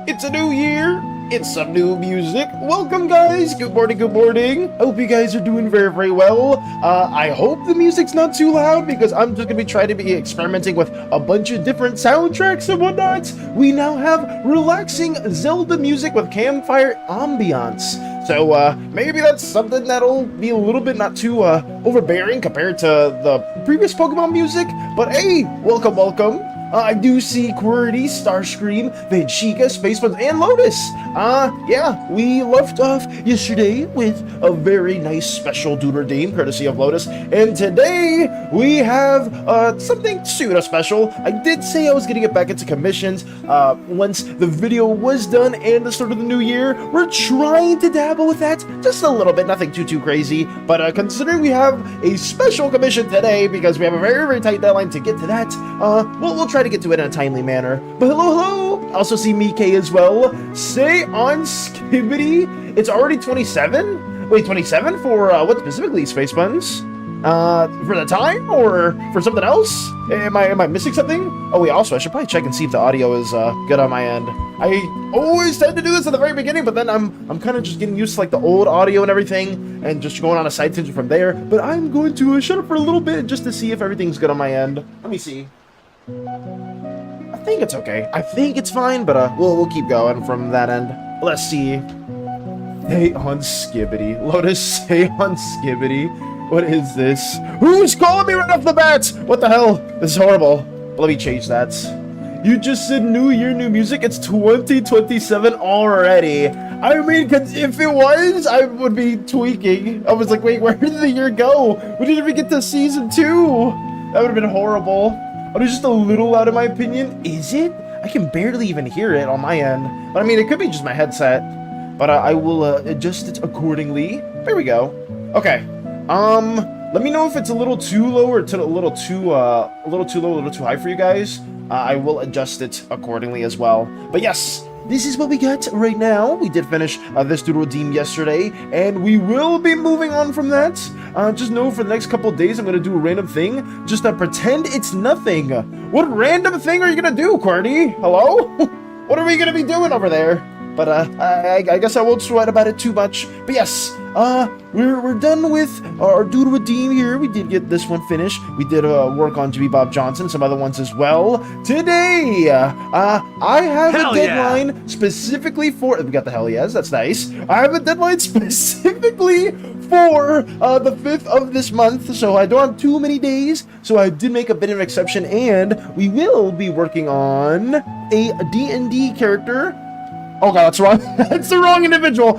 It's a new year, it's some new music. Welcome guys, good morning, good morning. I hope you guys are doing very, very well. I hope the music's not too loud because I'm just gonna be trying to be experimenting with a bunch of different soundtracks and whatnot. We now have relaxing Zelda music with campfire ambiance. So maybe that's something that'll be a little bit not too overbearing compared to the previous Pokemon music. But hey, welcome, welcome. I do see QWERTY, Starscream, Vegeta, Spacebuns, and Lotus. Yeah, we left off yesterday with a very nice special Duder Dame, courtesy of Lotus. And today, we have something pseudo-special. I did say I was getting it back into commissions once the video was done and the start of the new year. We're trying to dabble with that just a little bit, nothing too crazy. But considering we have a special commission today, because we have a very, very tight deadline to get to that, we'll try to get to it in a timely manner. But hello! I also see Mike as well. Say on Skibbity, it's already 27? Wait, 27 for what specifically, Spacebuns? For the time or for something else? Am I missing something? Oh wait, also I should probably check and see if the audio is good on my end. I always tend to do this at the very beginning, but then I'm kind of just getting used to like the old audio and everything, and just going on a side tangent from there. But I'm going to shut up for a little bit just to see if everything's good on my end. Let me see. I think it's okay. I think it's fine, but we'll keep going from that end. Let's see. Stay on Skibbity. Lotus, stay on Skibbity. What is this? Who's calling me right off the bat? What the hell? This is horrible. Let me change that. You just said New Year, new music. It's 2027 already. I mean, cause if it was, I would be tweaking. I was like, wait, where did the year go? We didn't even get to season 2. That would have been horrible. Oh, it's just a little loud in my opinion. Is it? I can barely even hear it on my end. But I mean, it could be just my headset. But I will adjust it accordingly. There we go. Okay. Let me know if it's a little too low or a little too low, a little too high for you guys. I will adjust it accordingly as well. But yes, this is what we got right now. We did finish this Doodle Deem yesterday, and we will be moving on from that. Just know for the next couple of days, I'm going to do a random thing. Just pretend it's nothing. What random thing are you going to do, QWERTY? Hello? What are we going to be doing over there? But I guess I won't sweat about it too much. But yes, we're done with our Doodle Deem here. We did get this one finished. We did work on Jimmy Bob Johnson, some other ones as well. Today, I have a deadline specifically for... We got the hell yes, that's nice. I have a deadline specifically for the 5th of this month, so I don't have too many days. So I did make a bit of an exception, and we will be working on a D&D character. Oh god, that's wrong. That's the wrong individual.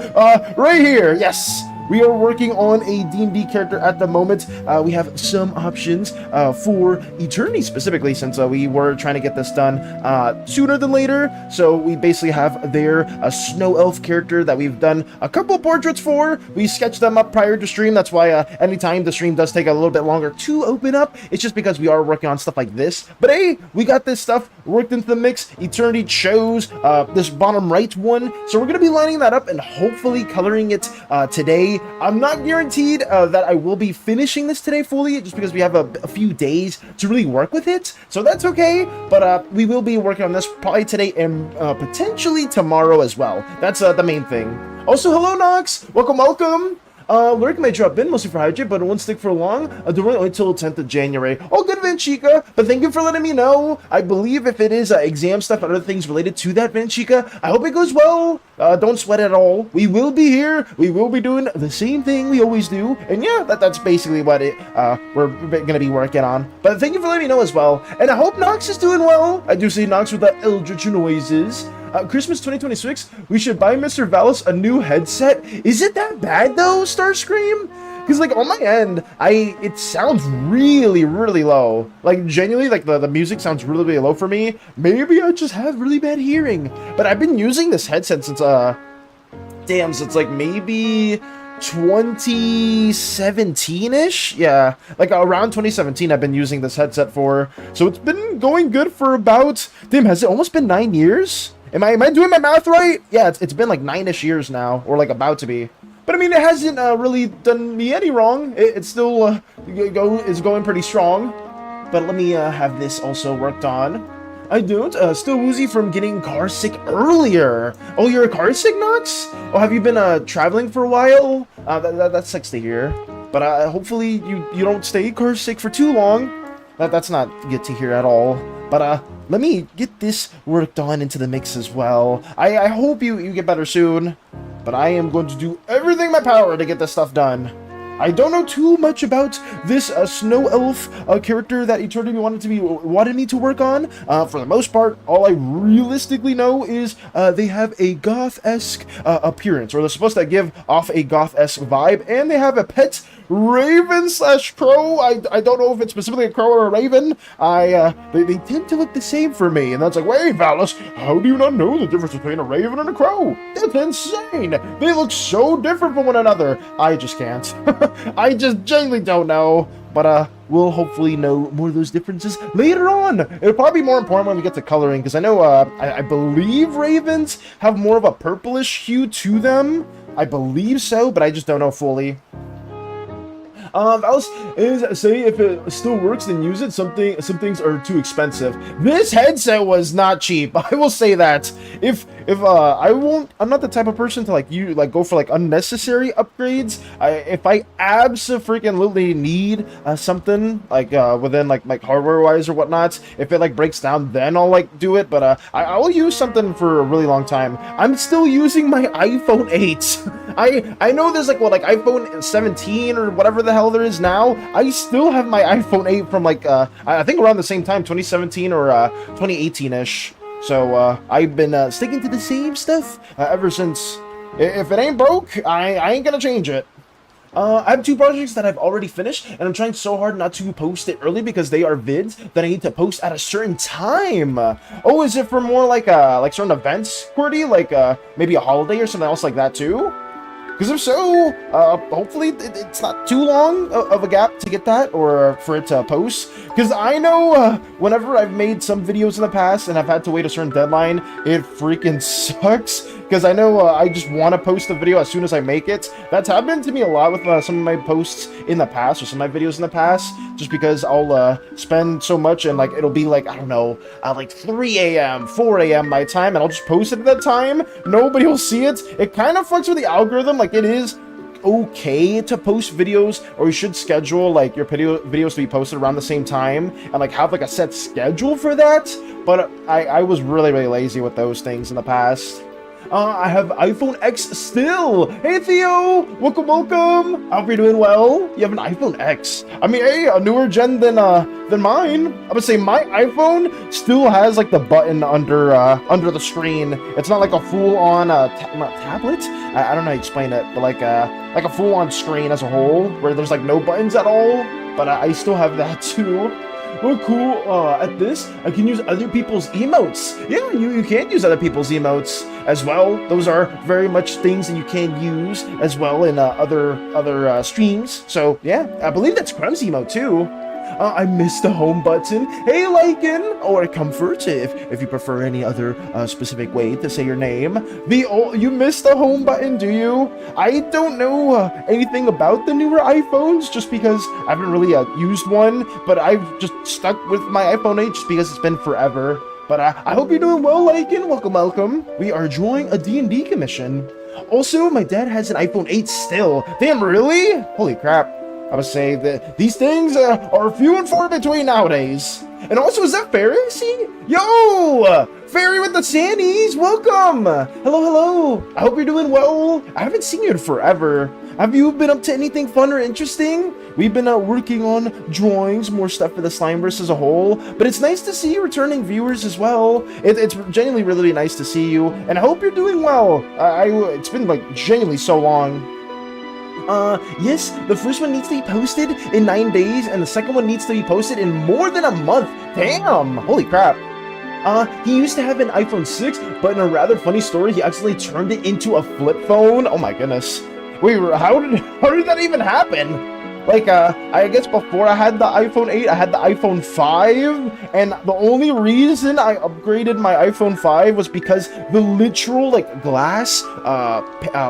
Right here. Yes. We are working on a D&D character at the moment. We have some options for Eternity specifically, since we were trying to get this done sooner than later. So we basically have there a snow elf character that we've done a couple portraits for. We sketched them up prior to stream. That's why anytime the stream does take a little bit longer to open up, it's just because we are working on stuff like this. But hey, we got this stuff worked into the mix. Eternity chose this bottom right one. So we're going to be lining that up and hopefully coloring it today. I'm not guaranteed that I will be finishing this today fully, just because we have a few days to really work with it. So that's okay, but we will be working on this probably today and potentially tomorrow as well. That's the main thing. Also, hello Nox! Welcome, welcome! Lurk may drop in, mostly for hydrate, but it won't stick for long. Don't only until 10th of January. Oh, good, Vanchika! But thank you for letting me know. I believe if it is exam stuff and other things related to that, Vanchika, I hope it goes well. Don't sweat at all. We will be here. We will be doing the same thing we always do. And yeah, that's basically what we're going to be working on. But thank you for letting me know as well. And I hope Nox is doing well. I do see Nox with the eldritch noises. Christmas 2026, we should buy Mr. Valis a new headset. Is it that bad though, Starscream? Because like on my end, it sounds really, really low. Like genuinely, like the music sounds really, really low for me. Maybe I just have really bad hearing. But I've been using this headset since since like maybe 2017-ish. Yeah, like around 2017 I've been using this headset for. So it's been going good for about, damn, has it almost been 9 years? Am I doing my math right? Yeah, it's been like 9-ish years now, or like about to be. But I mean, it hasn't really done me any wrong. It still is going pretty strong. But let me have this also worked on. I don't. Still woozy from getting car sick earlier. Oh, you're car sick, Nox? Oh, have you been traveling for a while? That sucks to hear. But hopefully you don't stay car sick for too long. That's not good to hear at all. But let me get this worked on into the mix as well. I hope you get better soon. But I am going to do everything in my power to get this stuff done. I don't know too much about this snow elf character that Eternity wanted me to work on. For the most part, all I realistically know is they have a goth-esque appearance, or they're supposed to give off a goth-esque vibe, and they have a pet raven slash crow. I don't know if it's specifically a crow or a raven. They tend to look the same for me, and that's like, wait, Valis, how do you not know the difference between a raven and a crow? That's insane. They look so different from one another. I just can't. I just genuinely don't know. But we'll hopefully know more of those differences later on. It'll probably be more important when we get to coloring, because I know I believe ravens have more of a purplish hue to them. I believe so, but I just don't know fully. Alice is saying if it still works, then use it. Some things are too expensive. This headset was not cheap. I will say that. I'm not the type of person to go for unnecessary upgrades. If I absolutely need something within hardware wise or whatnot, if it breaks down, then I'll do it. But I will use something for a really long time. I'm still using my iPhone 8. I know there's iPhone 17 or whatever the hell there is now. I still have my iPhone 8 from I think around the same time, 2017 or 2018-ish. So I've been sticking to the same stuff ever since. If it ain't broke, I ain't gonna change it. I have 2 projects that I've already finished, and I'm trying so hard not to post it early because they are vids that I need to post at a certain time. Oh, is it for more certain events, Qwerty? Maybe a holiday or something else like that too? Because if so, hopefully it's not too long of a gap to get that, or for it to post. Because I know whenever I've made some videos in the past and I've had to wait a certain deadline, it freaking sucks. Because I know I just want to post the video as soon as I make it. That's happened to me a lot with some of my posts in the past, or some of my videos in the past. Just because I'll spend so much and it'll be I don't know, 3 a.m., 4 a.m. my time, and I'll just post it at that time. Nobody will see it. It kind of fucks with the algorithm. It is okay to post videos, or you should schedule your videos to be posted around the same time, and have a set schedule for that. But I was really lazy with those things in the past. I have iPhone X still. Hey Theo, welcome, welcome. I hope you're doing well. You have an iPhone X. I mean, hey, a newer gen than mine. I would say my iPhone still has like the button under the screen. It's not like a full-on not tablet. I don't know how to explain it, but like a full-on screen as a whole, where there's like no buttons at all. But I still have that too. Oh, cool. At this, I can use other people's emotes. Yeah, you can use other people's emotes as well. Those are very much things that you can use as well in other streams. So yeah, I believe that's Crum's emote too. I missed the home button. Hey, Lycan, or Comfort, if you prefer any other specific way to say your name. You missed the home button, do you? I don't know anything about the newer iPhones, just because I haven't really used one, but I've just stuck with my iPhone 8 just because it's been forever. But I hope you're doing well, Lycan. Welcome, welcome. We are drawing a D&D commission. Also, my dad has an iPhone 8 still. Damn, really? Holy crap. I would say that these things are few and far between nowadays. And also, is that Fairy? See? Yo! Fairy with the SANIs! Welcome! Hello, hello! I hope you're doing well. I haven't seen you in forever. Have you been up to anything fun or interesting? We've been working on drawings, more stuff for the Slimeverse as a whole, but it's nice to see you returning viewers as well. It's genuinely really nice to see you, and I hope you're doing well. It's been like genuinely so long. Yes, the first one needs to be posted in 9 days, and the second one needs to be posted in more than a month. Damn! Holy crap. He used to have an iPhone 6, but in a rather funny story, he accidentally turned it into a flip phone. Oh my goodness. Wait, how did that even happen? Like, I guess before I had the iPhone 8, I had the iPhone 5, and the only reason I upgraded my iPhone 5 was because the literal, like, glass,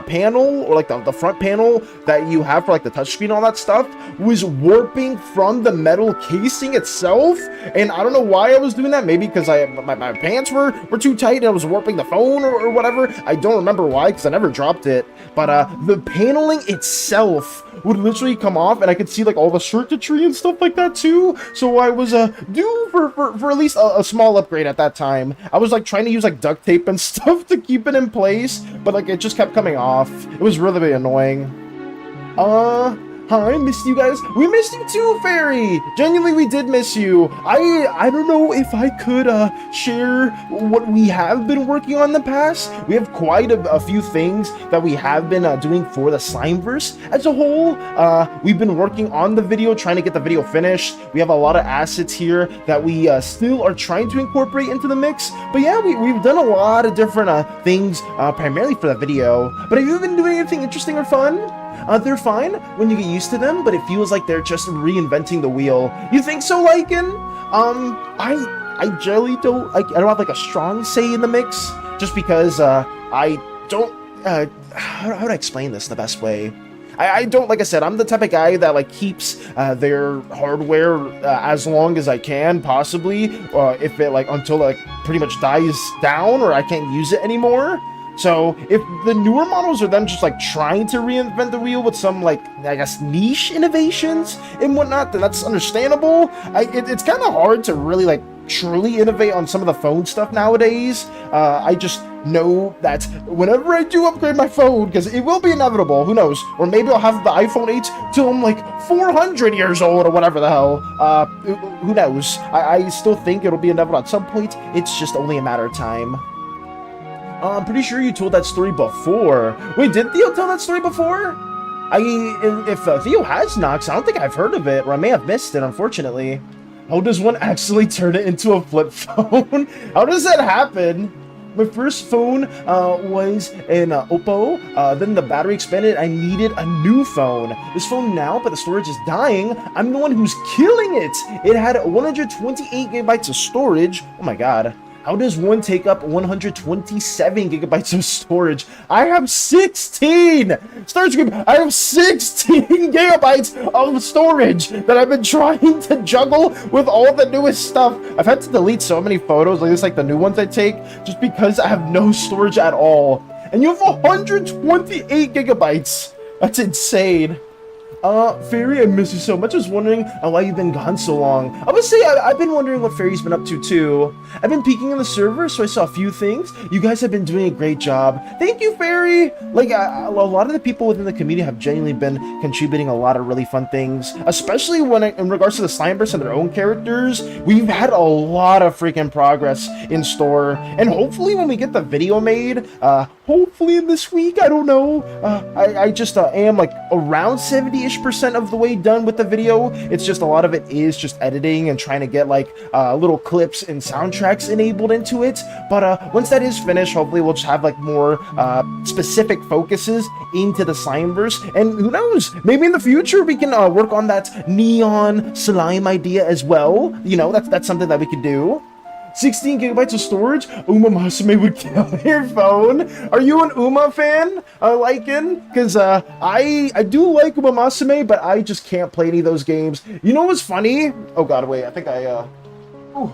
panel, or, like, the front panel that you have for, like, the touchscreen and all that stuff was warping from the metal casing itself, and I don't know why I was doing that. Maybe because my pants were too tight and I was warping the phone or whatever. I don't remember why, because I never dropped it, but, the paneling itself would literally come off, and I could see like all the circuitry and stuff like that too. So I was due for at least a small upgrade at that time. I was like trying to use like duct tape and stuff to keep it in place, but like it just kept coming off. It was really annoying. Hi, missed you guys. We missed you too, Fairy. Genuinely, we did miss you. I don't know if I could share what we have been working on in the past. We have quite a few things that we have been doing for the Slimeverse as a whole. We've been working on the video, trying to get the video finished. We have a lot of assets here that we still are trying to incorporate into the mix. But yeah, we've done a lot of different things, primarily for the video. But have you been doing anything interesting or fun? They're fine when you get used to them, but it feels like they're just reinventing the wheel. You think so, Lycan? I generally don't, I don't have like a strong say in the mix, just because I don't, how do I explain this the best way? I don't, like I said, I'm the type of guy that like keeps their hardware as long as I can, possibly, if it like until it like pretty much dies down or I can't use it anymore. So if the newer models are them just like trying to reinvent the wheel with some like, I guess, niche innovations and whatnot, then that's understandable. It's kind of hard to really like truly innovate on some of the phone stuff nowadays. I just know that whenever I do upgrade my phone, because it will be inevitable, who knows, or maybe I'll have the iPhone 8 till I'm like 400 years old or whatever the hell, who knows. I still think it'll be inevitable at some point. It's just only a matter of time. I'm pretty sure you told that story before. Wait, did Theo tell that story before? If Theo has Nox, I don't think I've heard of it, or I may have missed it, unfortunately. How does one actually turn it into a flip phone? How does that happen? My first phone was an Oppo, then the battery expanded, I needed a new phone. This phone now, but the storage is dying, I'm the one who's killing it! It had 128 gigabytes of storage, oh my god. How does one take up 127 gigabytes of storage? I have 16! Storage group, I have 16 gigabytes of storage that I've been trying to juggle with all the newest stuff. I've had to delete so many photos, like this, like the new ones I take, just because I have no storage at all. And you have 128 gigabytes. That's insane. Fairy, I miss you so much. I was wondering why you've been gone so long. I would say I've been wondering what Fairy's been up to too. I've been peeking in the server, so I saw a few things. You guys have been doing a great job. Thank you, Fairy. Like, a lot of the people within the community have genuinely been contributing a lot of really fun things, especially in regards to the Slimeverse and their own characters. We've had a lot of freaking progress in store, and hopefully when we get the video made, hopefully this week, I don't know, I just am like around 70-ish% of the way done with the video. It's just a lot of it is just editing and trying to get like little clips and soundtracks enabled into it. But once that is finished, hopefully we'll just have like more specific focuses into the Slimeverse. And who knows, maybe in the future we can work on that neon slime idea as well. You know, that's something that we could do. 16 gigabytes of storage? Uma Masume would kill your phone. Are you an Uma fan, Lycan? Because I do like Uma Masume, but I just can't play any of those games. You know what's funny? Oh god, wait, I think ooh.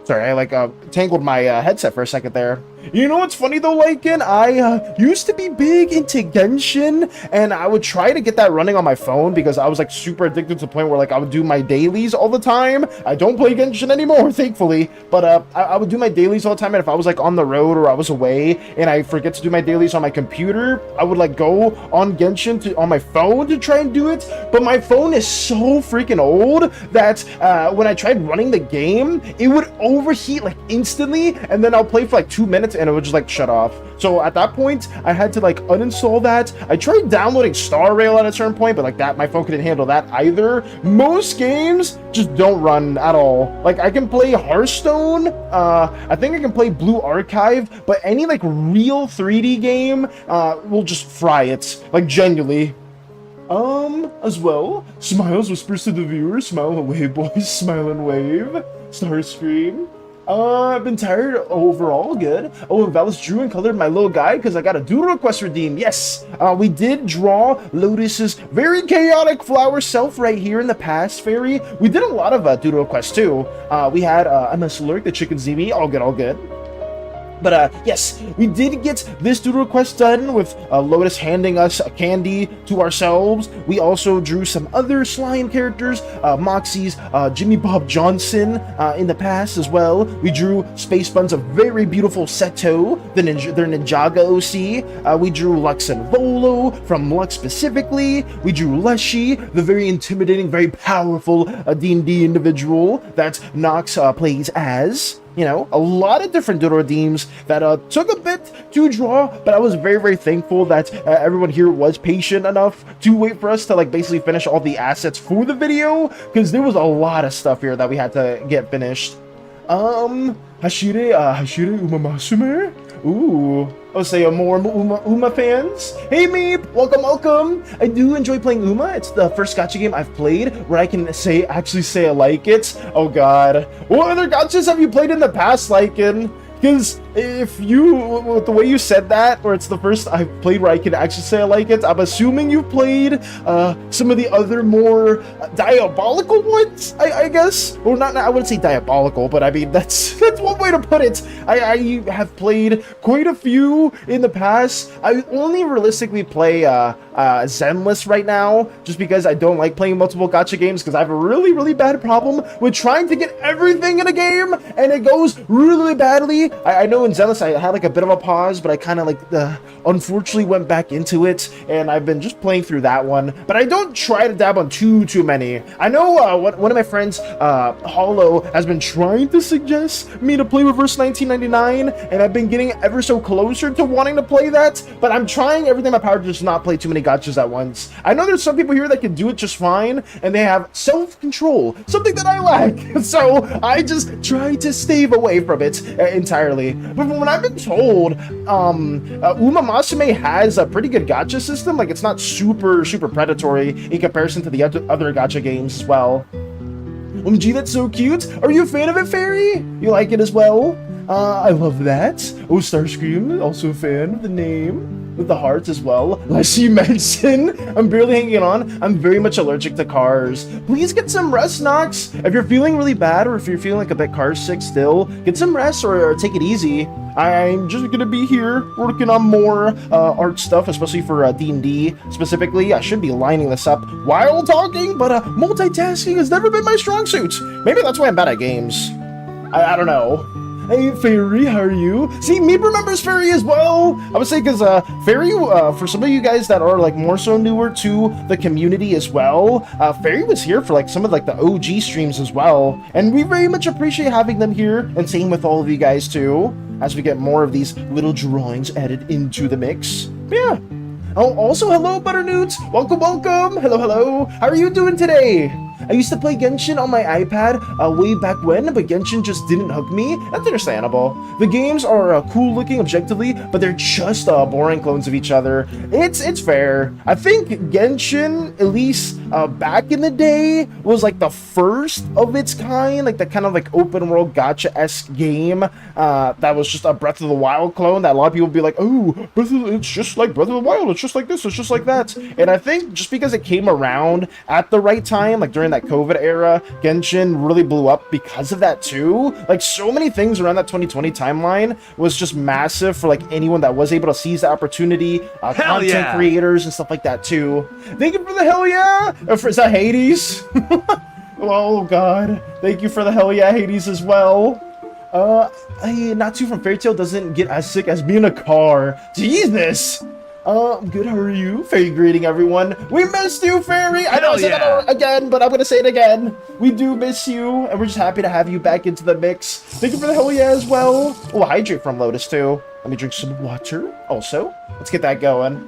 Sorry, I like tangled my headset for a second there. You know what's funny though, Lycan? I used to be big into Genshin, and I would try to get that running on my phone because I was like super addicted to the point where like I would do my dailies all the time. I don't play Genshin anymore, thankfully, but I would do my dailies all the time, and if I was like on the road or I was away and I forget to do my dailies on my computer, I would like go on Genshin on my phone to try and do it. But my phone is so freaking old that when I tried running the game, it would overheat like instantly, and then I'll play for like 2 minutes and it would just like shut off. So at that point, I had to like uninstall that. I tried downloading Star Rail at a certain point, but like that, my phone couldn't handle that either. Most games just don't run at all. Like I can play Hearthstone, I think I can play Blue Archive, but any like real 3D game will just fry it, like genuinely. As well, Smiles whispers to the viewer, smile away boys, smile and wave, Starscream. I've been tired overall, good. Oh, and Valis drew and colored my little guy because I got a doodle request redeemed. Yes, we did draw Lotus's very chaotic flower self right here in the past, Fairy. We did a lot of doodle requests too. We had MS Lurk, the Chicken Zemi, all good, all good. But yes, we did get this doodle request done with Lotus handing us a candy to ourselves. We also drew some other slime characters, Moxie's Jimmy Bob Johnson in the past as well. We drew Space Bun's a very beautiful Seto, their Ninjaga OC. We drew Lux and Volo from Lux specifically. We drew Leshy, the very intimidating, very powerful D&D individual that Nox plays as. You know, a lot of different doodle redeems that took a bit to draw, but I was very, very thankful that everyone here was patient enough to wait for us to like basically finish all the assets for the video, because there was a lot of stuff here that we had to get finished. Hashire Uma Masume? Ooh, I'll say more Uma fans. Hey Meep, welcome, welcome. I do enjoy playing Uma. It's the first gacha game I've played where I can actually say I like it. Oh god. What other gachas have you played in the past, Lycan? Because if you, with the way you said that, or it's the first I've played where I can actually say I like it, I'm assuming you've played some of the other more diabolical ones, I guess. Or not, I wouldn't say diabolical, but I mean, that's one way to put it. I have played quite a few in the past. I only realistically play Zenless right now, just because I don't like playing multiple gacha games, because I have a really, really bad problem with trying to get everything in a game, and it goes really, really badly. I know in Zenless I had like a bit of a pause, but I kind of like unfortunately went back into it, and I've been just playing through that one. But I don't try to dab on too many. I know one of my friends, Hollow, has been trying to suggest me to play Reverse 1999, and I've been getting ever so closer to wanting to play that, but I'm trying everything in my power to just not play too many gachas at once. I know there's some people here that can do it just fine, and they have self-control, something that I lack, so I just try to stave away from it entirely. But from what I've been told, Uma Masume has a pretty good gacha system. Like, it's not super predatory in comparison to the other gacha games as well. OMG, that's so cute. Are you a fan of it, Fairy? You like it as well? I love that. Oh, Starscream, also a fan of the name. with the hearts as well. As you mentioned, I'm barely hanging on. I'm very much allergic to cars. Please get some rest, Nox. If you're feeling really bad or if you're feeling like a bit car sick still, get some rest or take it easy. I'm just gonna be here working on more art stuff, especially for D&D specifically. I should be lining this up while talking, but multitasking has never been my strong suit. Maybe that's why I'm bad at games. I don't know. Hey, Fairy, how are you? See, Meep remembers Fairy as well. I would say because Fairy, for some of you guys that are like more so newer to the community as well, Fairy was here for like some of like the OG streams as well. And we very much appreciate having them here, and same with all of you guys too, as we get more of these little drawings added into the mix. But yeah. Oh, also, hello, Butternoots. Welcome, welcome. Hello, hello. How are you doing today? I used to play Genshin on my iPad way back when, but Genshin just didn't hook me. That's understandable. The games are cool looking objectively, but they're just boring clones of each other. It's fair. I think Genshin, at least back in the day, was like the first of its kind, like the kind of like open world gacha-esque game that was just a Breath of the Wild clone that a lot of people would be like, oh, it's just like Breath of the Wild, it's just like this, it's just like that. And I think just because it came around at the right time, like during that COVID era, Genshin really blew up because of that too. Like so many things around that 2020 timeline was just massive for like anyone that was able to seize the opportunity, content creators and stuff like that too. Thank you for the hell yeah! Is that Hades? Oh god, thank you for the hell yeah, Hades as well. Natsu from Fairy Tail doesn't get as sick as me in a car. Jesus! I'm good, how are you? Fairy greeting, everyone. We missed you, Fairy! I know I said that again, but I'm gonna say it again. We do miss you, and we're just happy to have you back into the mix. Thank you for the hell yeah as well. Oh, hydrate from Lotus, too. Let me drink some water, also. Let's get that going.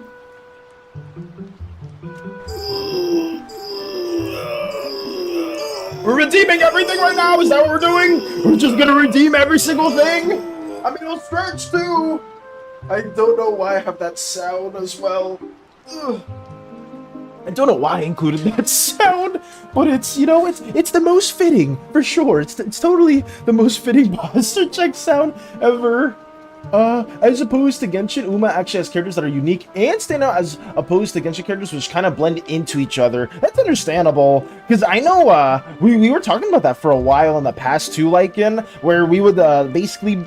We're redeeming everything right now, is that what we're doing? We're just gonna redeem every single thing? I mean, it'll stretch, too. I don't know why I have that sound as well. Ugh. I don't know why I included that sound, but it's, you know, it's the most fitting, for sure. It's totally the most fitting posture check sound ever. As opposed to Genshin, Uma actually has characters that are unique and stand out as opposed to Genshin characters which kind of blend into each other. That's understandable, because I know we were talking about that for a while in the past too, Lycan, where we would basically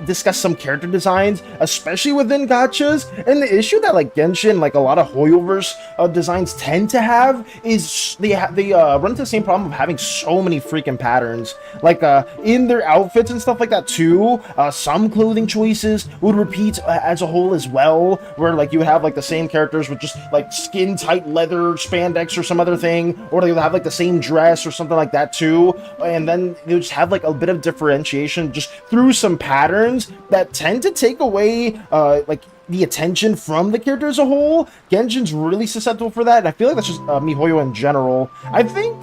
discuss some character designs, especially within gachas, and the issue that like Genshin, like a lot of Hoyoverse designs tend to have is they run into the same problem of having so many freaking patterns, like in their outfits and stuff like that too. Some clothing choices would repeat as a whole as well, where like you would have like the same characters with just like skin tight leather spandex or some other thing, or they would have like the same dress or something like that too, and then they would just have like a bit of differentiation just through some patterns that tend to take away like the attention from the character as a whole. Genshin's really susceptible for that, and I feel like that's just MiHoYo in general. I think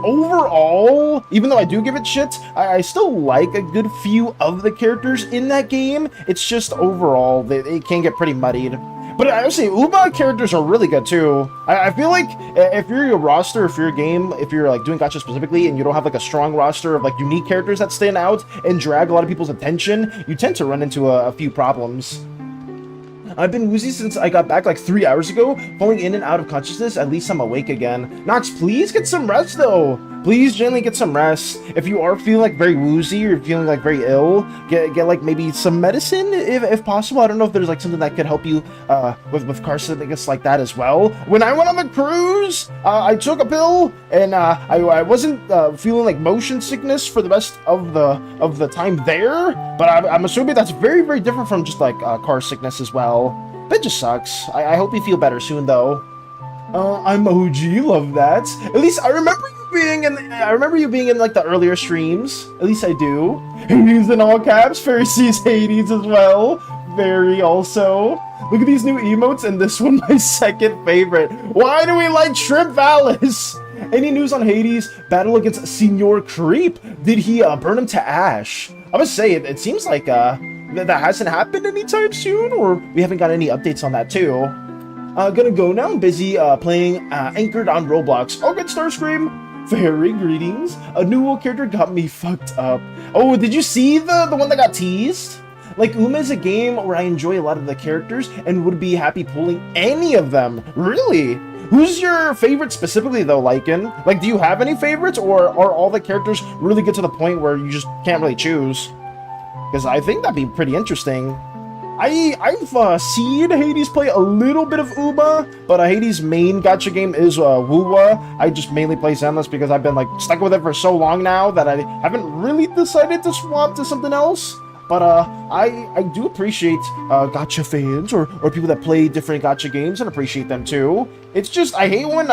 overall, even though I do give it shit, I still like a good few of the characters in that game. It's just overall, they can get pretty muddied. But I would say Uba characters are really good too. I feel like if you're a roster, if you're a game, if you're like doing gacha specifically, and you don't have like a strong roster of like unique characters that stand out and drag a lot of people's attention, you tend to run into a few problems. I've been woozy since I got back like 3 hours ago, falling in and out of consciousness. At least I'm awake again. Nox, please get some rest though. Please gently get some rest. If you are feeling like very woozy or feeling like very ill, get like maybe some medicine if possible. I don't know if there's like something that could help you with car sickness like that as well. When I went on the cruise, I took a pill and I wasn't feeling like motion sickness for the rest of the time there. But I'm assuming that's very, very different from just like car sickness as well. That just sucks. I hope you feel better soon though. I'm OG, love that. At least I remember you being in like the earlier streams. At least I do. Hades in all caps. Fairy sees Hades as well. Very also. Look at these new emotes, and this one my second favorite. Why do we like Shrimp Valis? Any news on Hades' battle against Senor Creep? Did he burn him to ash? I must say, it seems like that hasn't happened anytime soon, or we haven't got any updates on that too. Gonna go now. I'm busy playing Anchored on Roblox. Oh, good, Starscream. Fairy greetings. A new character got me fucked up. Oh, did you see the one that got teased? Like, Uma is a game where I enjoy a lot of the characters and would be happy pulling any of them. Really? Who's your favorite specifically, though, Lycan? Like, do you have any favorites, or are all the characters really get to the point where you just can't really choose? Because I think that'd be pretty interesting. I've seen Hades play a little bit of Uma, but Hades' main gacha game is Wuwa. I just mainly play Zenless because I've been like stuck with it for so long now that I haven't really decided to swap to something else. But I do appreciate gacha fans or people that play different gacha games and appreciate them too. It's just, I hate when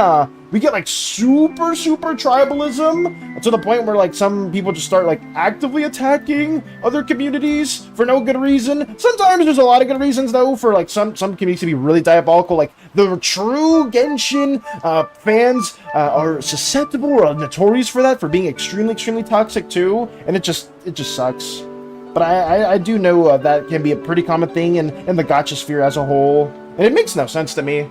we get like super tribalism to the point where like some people just start like actively attacking other communities for no good reason. Sometimes there's a lot of good reasons though for like some communities to be really diabolical. Like the true Genshin fans are susceptible or notorious for that, for being extremely toxic too, and it just sucks. But I do know that can be a pretty common thing in the gacha sphere as a whole, and it makes no sense to me.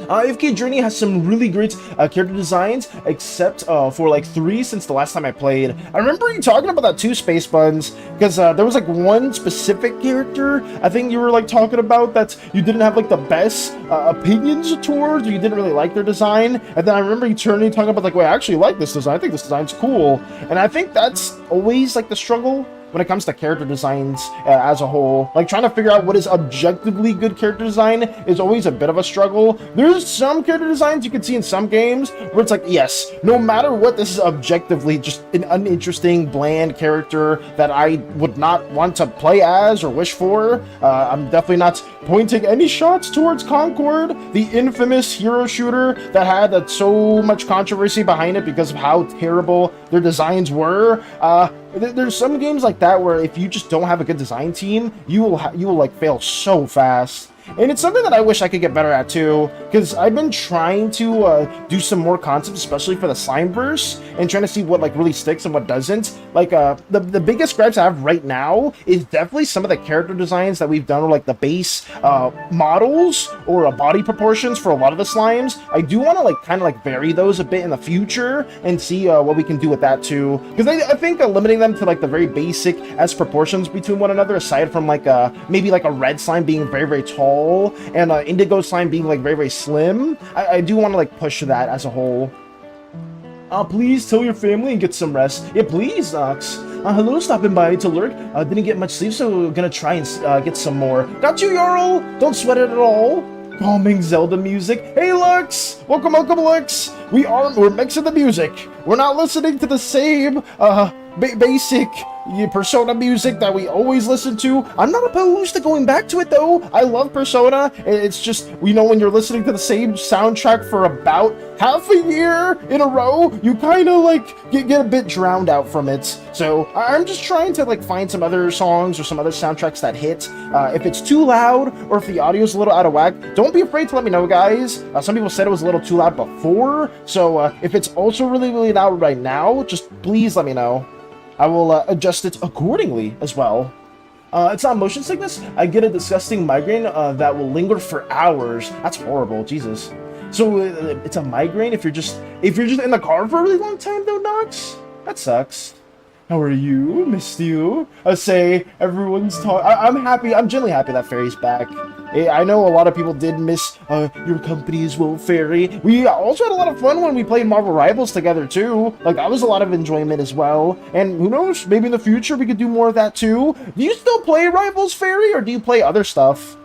AFK Journey has some really great character designs, except for like 3 since the last time I played. I remember you talking about that too, Space Buns, because there was like one specific character I think you were like talking about that you didn't have like the best opinions towards, or you didn't really like their design. And then I remember you turning talking about like, well, I actually like this design. I think this design's cool. And I think that's always like the struggle when it comes to character designs as a whole. Like, trying to figure out what is objectively good character design is always a bit of a struggle. There's some character designs you can see in some games where it's like, yes, no matter what, this is objectively just an uninteresting, bland character that I would not want to play as or wish for. I'm definitely not pointing any shots towards Concord, the infamous hero shooter that had so much controversy behind it because of how terrible their designs were. There's some games like that where if you just don't have a good design team, you will like fail so fast. And it's something that I wish I could get better at too, because I've been trying to do some more concepts, especially for the Slimeverse, and trying to see what like really sticks and what doesn't. Like the biggest gripes I have right now is definitely some of the character designs that we've done, or like the base models or body proportions for a lot of the slimes. I do want to like kind of like vary those a bit in the future and see what we can do with that too, because I think limiting them to like the very basic as proportions between one another, aside from like maybe like a red slime being very tall and indigo slime being like very slim, I do want to like push that as a whole. Please tell your family and get some rest. Yeah, please, Nox. Hello, stopping by to lurk. Didn't get much sleep, so gonna try and get some more. Got you, Jarl. Don't sweat it at all. Calming Zelda music. Hey, Lux! Welcome, Lux! We're mixing the music. We're not listening to the same, basic Persona music that we always listen to. I'm not opposed to going back to it though. I love Persona. It's just, you know, when you're listening to the same soundtrack for about half a year in a row, you kind of like get a bit drowned out from it. So I'm just trying to like find some other songs or some other soundtracks that hit. If it's too loud or if the audio is a little out of whack, don't be afraid to let me know, guys. Some people said it was a little too loud before, so if it's also really loud right now, just please let me know. I will adjust it accordingly as well. It's not motion sickness. I get a disgusting migraine that will linger for hours. That's horrible, Jesus. So it's a migraine if you're just in the car for a really long time though, Nox? That sucks. How are you? Missed you. I say everyone's I'm happy. I'm genuinely happy that Fairy's back. I know a lot of people did miss your company as well, Fairy. We also had a lot of fun when we played Marvel Rivals together too. Like, that was a lot of enjoyment as well. And who knows, maybe in the future we could do more of that too. Do you still play Rivals, Fairy, or do you play other stuff?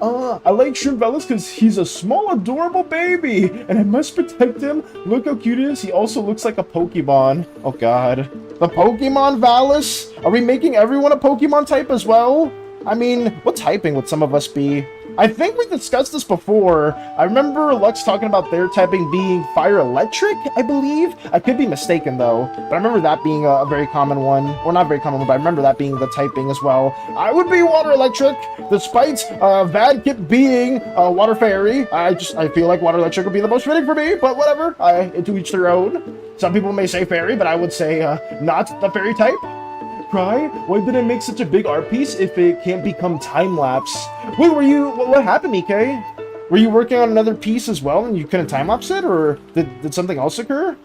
I like Shrimvellis because he's a small, adorable baby, and I must protect him. Look how cute he is. He also looks like a Pokemon. Oh, God. The Pokemon Valis? Are we making everyone a Pokemon type as well? I mean, what typing would some of us be? I think we discussed this before. I remember Lux talking about their typing being fire electric, I believe. I could be mistaken, though. But I remember that being a very common one. Or not very common one, but I remember that being the typing as well. I would be water electric, despite Vadkip being water fairy. I feel like water electric would be the most fitting for me, but whatever. To each their own. Some people may say fairy, but I would say not the fairy type. Cry? Why did it make such a big art piece if it can't become time-lapse? Wait, what happened, Ike? Were you working on another piece as well and you couldn't time-lapse it, or did something else occur?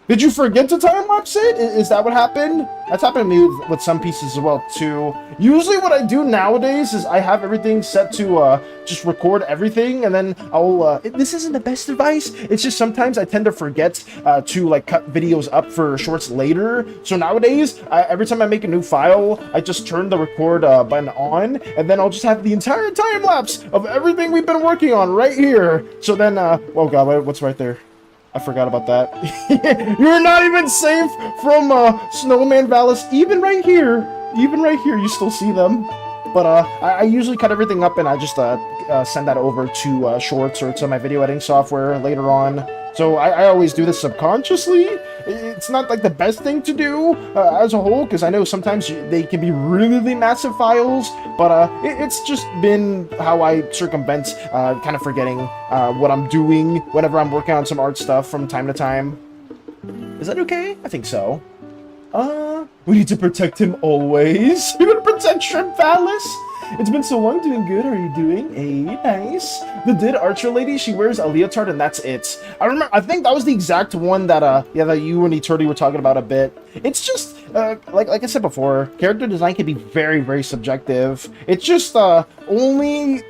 Did you forget to time lapse it? Is that what happened? That's happened to me with some pieces as well too. Usually what I do nowadays is I have everything set to just record everything, and then I'll this isn't the best advice. It's just sometimes I tend to forget to like cut videos up for shorts later. So nowadays, every time I make a new file, I just turn the record button on, and then I'll just have the entire time lapse of everything we've been working on right here. So then, oh god, what's right there? I forgot about that. You're not even safe from Snowman Valis. Even right here, you still see them. But I usually cut everything up and I just send that over to Shorts or to my video editing software later on. So I always do this subconsciously. It's not like the best thing to do as a whole, because I know sometimes they can be really massive files, but it's just been how I circumvent kind of forgetting what I'm doing whenever I'm working on some art stuff from time to time. Is that okay? I think so. We need to protect him always. You're gonna protect Shrimp Phallus? It's been so long. Doing good. How are you doing? Hey, nice. The Did Archer lady, she wears a leotard and that's it. I think that was the exact one that yeah, that you and Eterdi were talking about a bit. It's just like I said before, character design can be very subjective. It's just only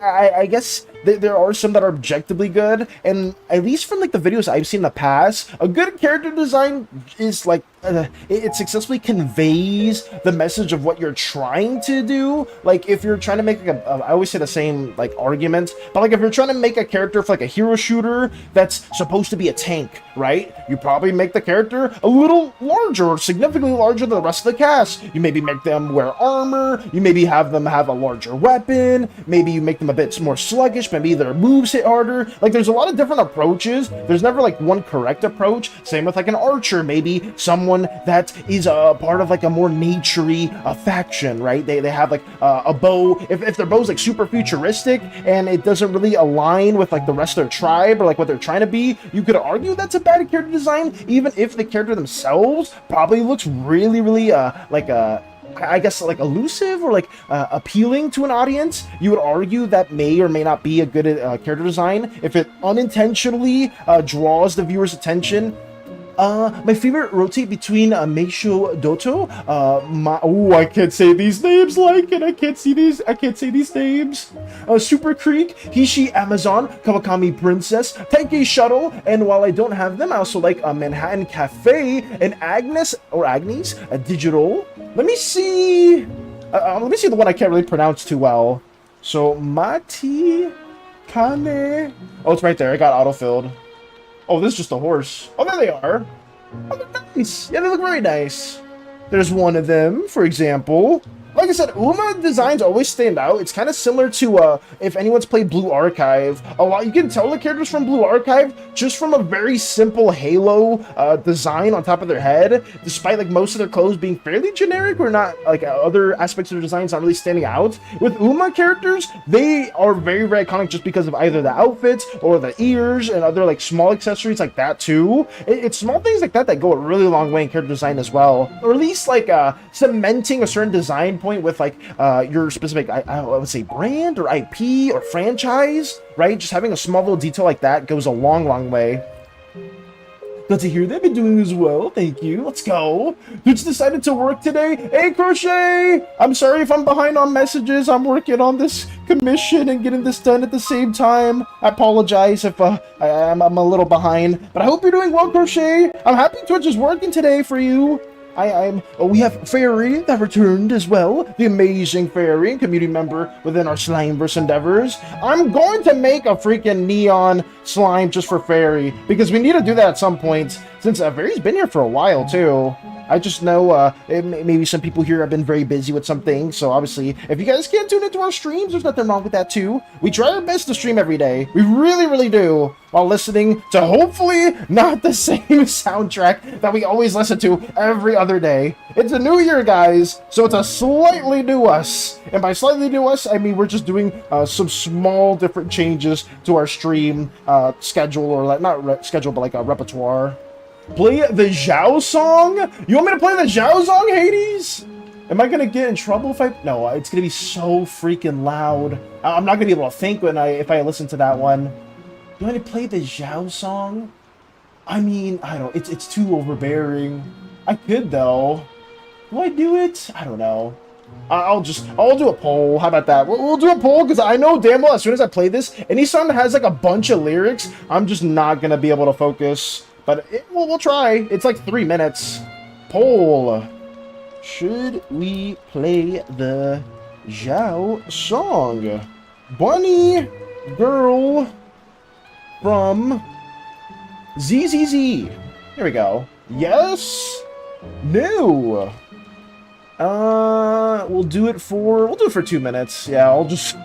I guess there are some that are objectively good, and at least from like the videos I've seen in the past, a good character design is like it successfully conveys the message of what you're trying to do. Like if you're trying to make like I always say the same like argument, but like if you're trying to make a character for like a hero shooter that's supposed to be a tank, right? You probably make the character a little larger or significantly larger than the rest of the cast. You maybe make them wear armor, you maybe have them have a larger weapon, maybe you make them a bit more sluggish, maybe their moves hit harder. Like there's a lot of different approaches. There's never like one correct approach. Same with like an archer, maybe someone that is a part of like a more naturey faction, right? They have like a bow. If their bow's like super futuristic and it doesn't really align with like the rest of their tribe or like what they're trying to be, you could argue that's a bad character design, even if the character themselves probably looks really like I guess like elusive or like appealing to an audience. You would argue that may or may not be a good character design if it unintentionally draws the viewer's attention. My favorite rotate between Meisho Doto, I can't say these names like it. I can't say these names. Super Creek, Hishi Amazon, Kawakami Princess, Tenkei Shuttle, and while I don't have them, I also like Manhattan Cafe and Agnes Digital. Let me see the one I can't really pronounce too well. So Mati Kane. Oh, it's right there. I got autofilled. Oh, this is just a horse. Oh, there they are. Oh, they're nice. Yeah, they look very nice. There's one of them, for example. Like I said, Uma designs always stand out. It's kind of similar to if anyone's played Blue Archive. You can tell the characters from Blue Archive just from a very simple halo design on top of their head, despite like most of their clothes being fairly generic or not like other aspects of their designs not really standing out. With Uma characters, they are very iconic just because of either the outfits or the ears and other like small accessories like that too. It's small things like that that go a really long way in character design as well, or at least like cementing a certain design point with like your specific I would say brand or IP or franchise, right? Just having a small little detail like that goes a long way. Glad to hear they've been doing as well. Thank you. Let's go. Who's decided to work today? Hey, Crochet! I'm sorry if I'm behind on messages. I'm working on this commission and getting this done at the same time. I apologize if I'm a little behind, but I hope you're doing well, Crochet. I'm happy Twitch is working today for you. We have Fairy that returned as well, the amazing Fairy and community member within our Slimeverse endeavors. I'm going to make a freaking neon slime just for Fairy, because we need to do that at some point, since Fairy's been here for a while too. I just know maybe some people here have been very busy with some things, so obviously if you guys can't tune into our streams, there's nothing wrong with that too. We try our best to stream every day. We really do, while listening to hopefully not the same soundtrack that we always listen to every other day. It's a new year, guys, so it's a slightly new us. And by slightly new us, I mean we're just doing some small different changes to our stream schedule, or like not schedule, but like a repertoire. Play the Zhao song? You want me to play the Zhao song, Hades? Am I gonna get in trouble if I... No, it's gonna be so freaking loud. I'm not gonna be able to think if I listen to that one. You want me to play the Zhao song? I mean, I don't, it's too overbearing. I could though. Will I do it? I don't know. I'll do a poll. How about that? We'll do a poll because I know damn well as soon as I play this, any song that has like a bunch of lyrics, I'm just not gonna be able to focus. But we'll try. It's like 3 minutes. Poll. Should we play the Zhao song? Bunny Girl from ZZZ. Here we go. Yes. No. We'll do it for 2 minutes. Yeah, I'll just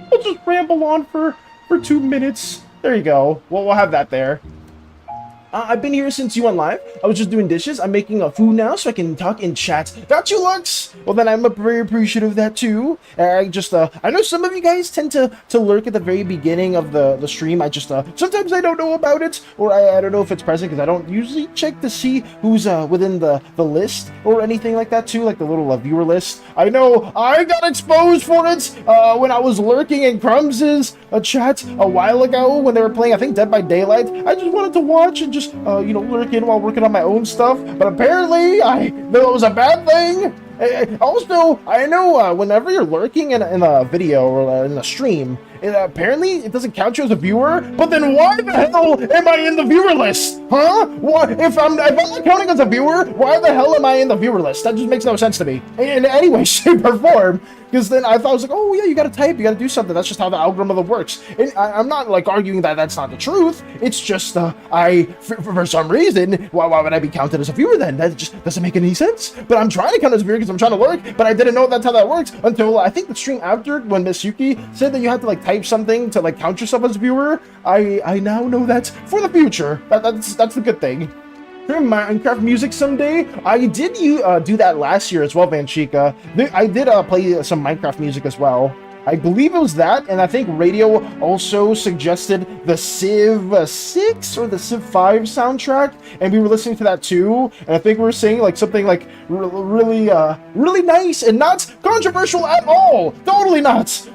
ramble on for 2 minutes. There you go. Well, we'll have that there. I've been here since you went live. I was just doing dishes. I'm making food now so I can talk in chat. Got you, Lux? Well, then I'm very appreciative of that, too. I know some of you guys tend to lurk at the very beginning of the stream. Sometimes I don't know about it, or I don't know if it's present, because I don't usually check to see who's within the list or anything like that, too, like the little viewer list. I know I got exposed for it when I was lurking in Crumbs' chat a while ago when they were playing, I think, Dead by Daylight. I just wanted to watch and just lurk in while working on my own stuff, but apparently I knew it was a bad thing. Also, I know whenever you're lurking in a video or in a stream, apparently it doesn't count you as a viewer, but then why the hell am I in the viewer list? Huh? What if I'm not counting as a viewer, why the hell am I in the viewer list? That just makes no sense to me in any way, shape, or form. Because then I was like, oh yeah, you gotta type, you gotta do something. That's just how the algorithm works. And I'm not like arguing that that's not the truth. It's just for some reason, why would I be counted as a viewer then? That just doesn't make any sense. But I'm trying to count as a viewer because I'm trying to lurk, but I didn't know that's how that works until I think the stream after, when Miss Yuki said that you had to like type something to like count yourself as a viewer. I now know that for the future. That's the good thing. Minecraft music someday. I did do that last year as well, Vanchika. I did play some Minecraft music as well. I believe it was that, and I think Radio also suggested the Civ 6 or the Civ 5 soundtrack, and we were listening to that too, and I think we were saying like something like really nice and not controversial at all. Totally not.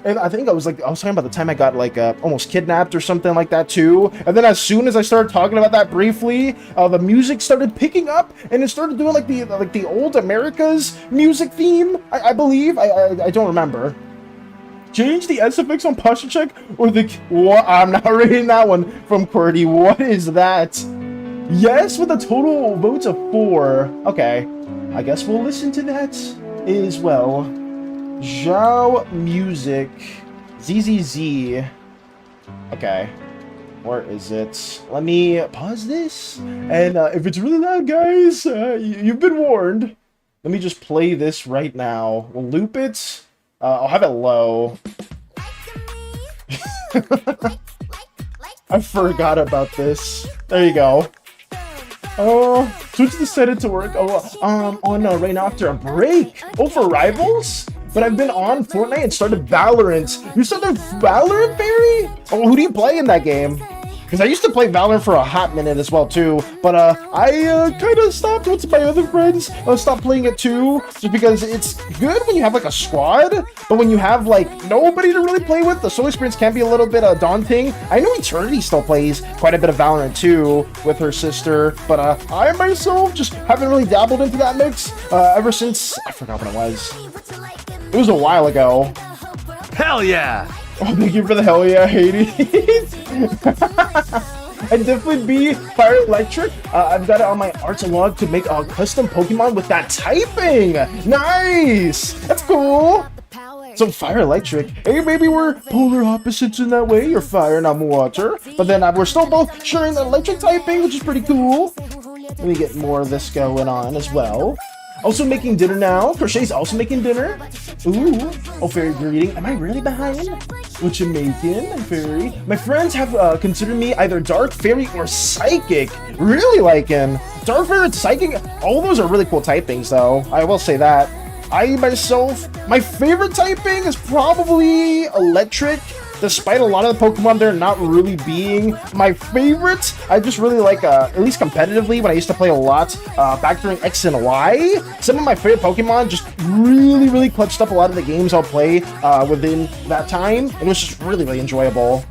And I think I was talking about the time I got like almost kidnapped or something like that too, and then as soon as I started talking about that briefly, the music started picking up, and it started doing like the old America's music theme. I believe. I don't remember. Change the SFX on posture check or the... What? I'm not reading that one from QWERTY. What is that? Yes, with a total votes of 4. Okay. I guess we'll listen to that as well. Zhao Music. ZZZ. Okay. Where is it? Let me pause this. And if it's really loud, guys, you've been warned. Let me just play this right now. We'll loop it. I'll have it low. I forgot about this. There you go. Oh, Twitch decided to work on right now after a break. Oh, for Rivals? But I've been on Fortnite and started Valorant. You started Valorant, Barry? Oh, who do you play in that game? Because I used to play Valorant for a hot minute as well too, but I kind of stopped once my other friends stopped playing it too, just because it's good when you have like a squad, but when you have like nobody to really play with, the solo experience can be a little bit daunting. I know Eternity still plays quite a bit of Valorant too with her sister, but I myself just haven't really dabbled into that mix ever since, I forgot when it was. It was a while ago. Hell yeah! Oh, thank you for the hell yeah, Hades. I'd definitely be Fire Electric. I've got it on my arts log to make a custom Pokemon with that typing. Nice! That's cool. So Fire Electric. Hey, maybe we're polar opposites in that way. You're fire and I'm water. But then we're still both sharing the electric typing, which is pretty cool. Let me get more of this going on as well. Also making dinner now. Crochet's also making dinner. Ooh. Oh, Fairy greeting. Am I really behind? What you making, Fairy? My friends have considered me either Dark, Fairy, or Psychic. Really liking. Dark, Fairy, and Psychic. All those are really cool typings, though. I will say that. I, myself, my favorite typing is probably Electric. Despite a lot of the Pokemon there not really being my favorite, I just really like, at least competitively, when I used to play a lot back during X and Y, some of my favorite Pokemon just really clutched up a lot of the games I'll play within that time. It was just really enjoyable.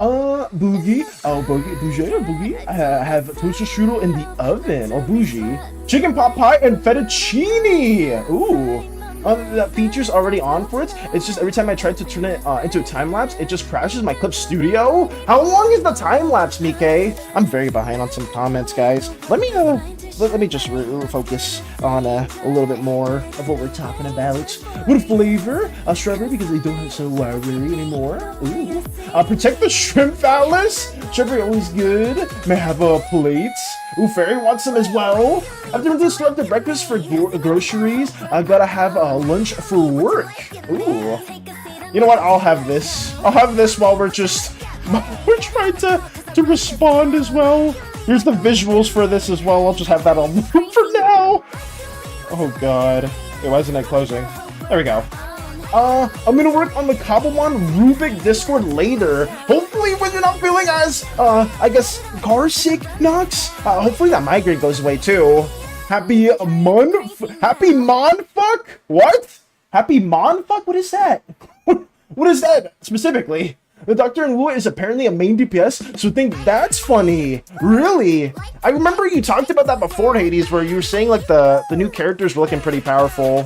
Boogie. Oh, bougie or boogie? I have toaster strudel in the oven, or bougie. Chicken pot pie and fettuccine. Ooh. That feature's already on for it. It's just every time I try to turn it into a time lapse, it just crashes my clip studio. How long is the time lapse, Mike? I'm very behind on some comments, guys. Let me just focus on a little bit more of what we're talking about. What flavor? Strawberry, because they don't have strawberry anymore. Ooh. Protect the shrimp phallus. Strawberry always good. May I have plates. Ooh, Fairy wants some as well. After doing this after breakfast for groceries, I gotta have lunch for work. Ooh. You know what? I'll have this. I'll have this while we're trying to respond as well. Here's the visuals for this as well. I'll just have that on loop for now. Oh god. Wait, why isn't it closing? There we go. I'm gonna work on the Cobblemon Rubik Discord later. Hopefully when you're not feeling as, I guess, car sick, Nox. Hopefully that migraine goes away too. Happy Monfuck? What? Happy Monfuck? What is that? What is that specifically? The Doctor in Lua is apparently a main DPS, so think that's funny. Really? I remember you talked about that before, Hades, where you were saying like the new characters were looking pretty powerful.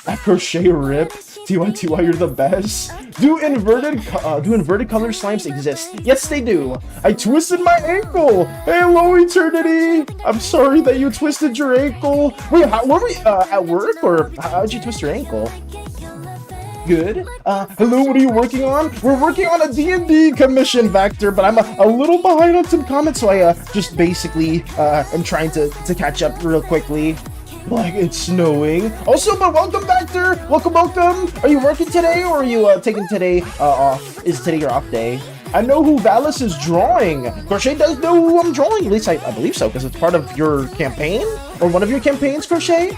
That crochet rip. TY, you're the best. Do inverted color slimes exist? Yes, they do. I twisted my ankle. Hello, Eternity. I'm sorry that you twisted your ankle. Wait, were we at work, or how'd you twist your ankle? Good. Hello, what are you working on? We're working on a D&D commission, Vector, but I'm a little behind on some comments, so I just basically am trying to catch up real quickly. Like it's snowing. Also, but welcome, Vector. Welcome. Are you working today, or are you taking today off? Is today your off day? I know who Valis is drawing. Crochet does know who I'm drawing. At least I believe so, because it's part of your campaign or one of your campaigns, Crochet.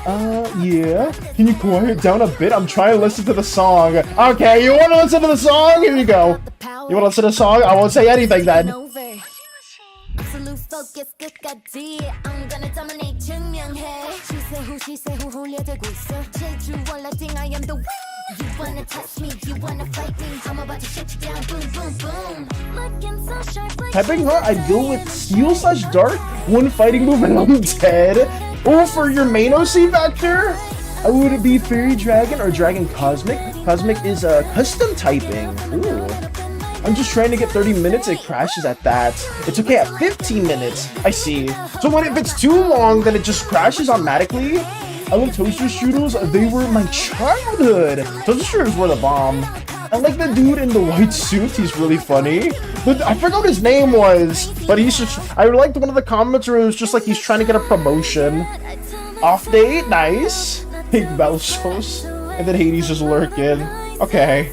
Yeah. Can you quiet down a bit? I'm trying to listen to the song. Okay, you want to listen to the song? Here you go. You want to listen to the song? I won't say anything then. Focus 끝까지 I'm gonna dominate 증명해 시세후 훈련되고 있어 제주얼라딩 I am the one You wanna test me, you wanna fight me I'm about to shut you down, boom, boom, boom Looking so sharp like Typing her, I'd go with Steel/Dark, one fighting move and I'm dead. Or for your main OC Vector, I would be Fairy Dragon or Dragon Cosmic. Cosmic is custom typing. Ooh. I'm just trying to get 30 minutes, it crashes at that. It's okay at 15 minutes. I see. So if it's too long, then it just crashes automatically? I love toaster strudels. They were my childhood. Toaster strudels were the bomb. I like the dude in the white suit. He's really funny. But I forgot what his name was. But he's just... I liked one of the comments where it was just like he's trying to get a promotion. Off day, nice. Big Belsos. And then Hades just lurking. Okay.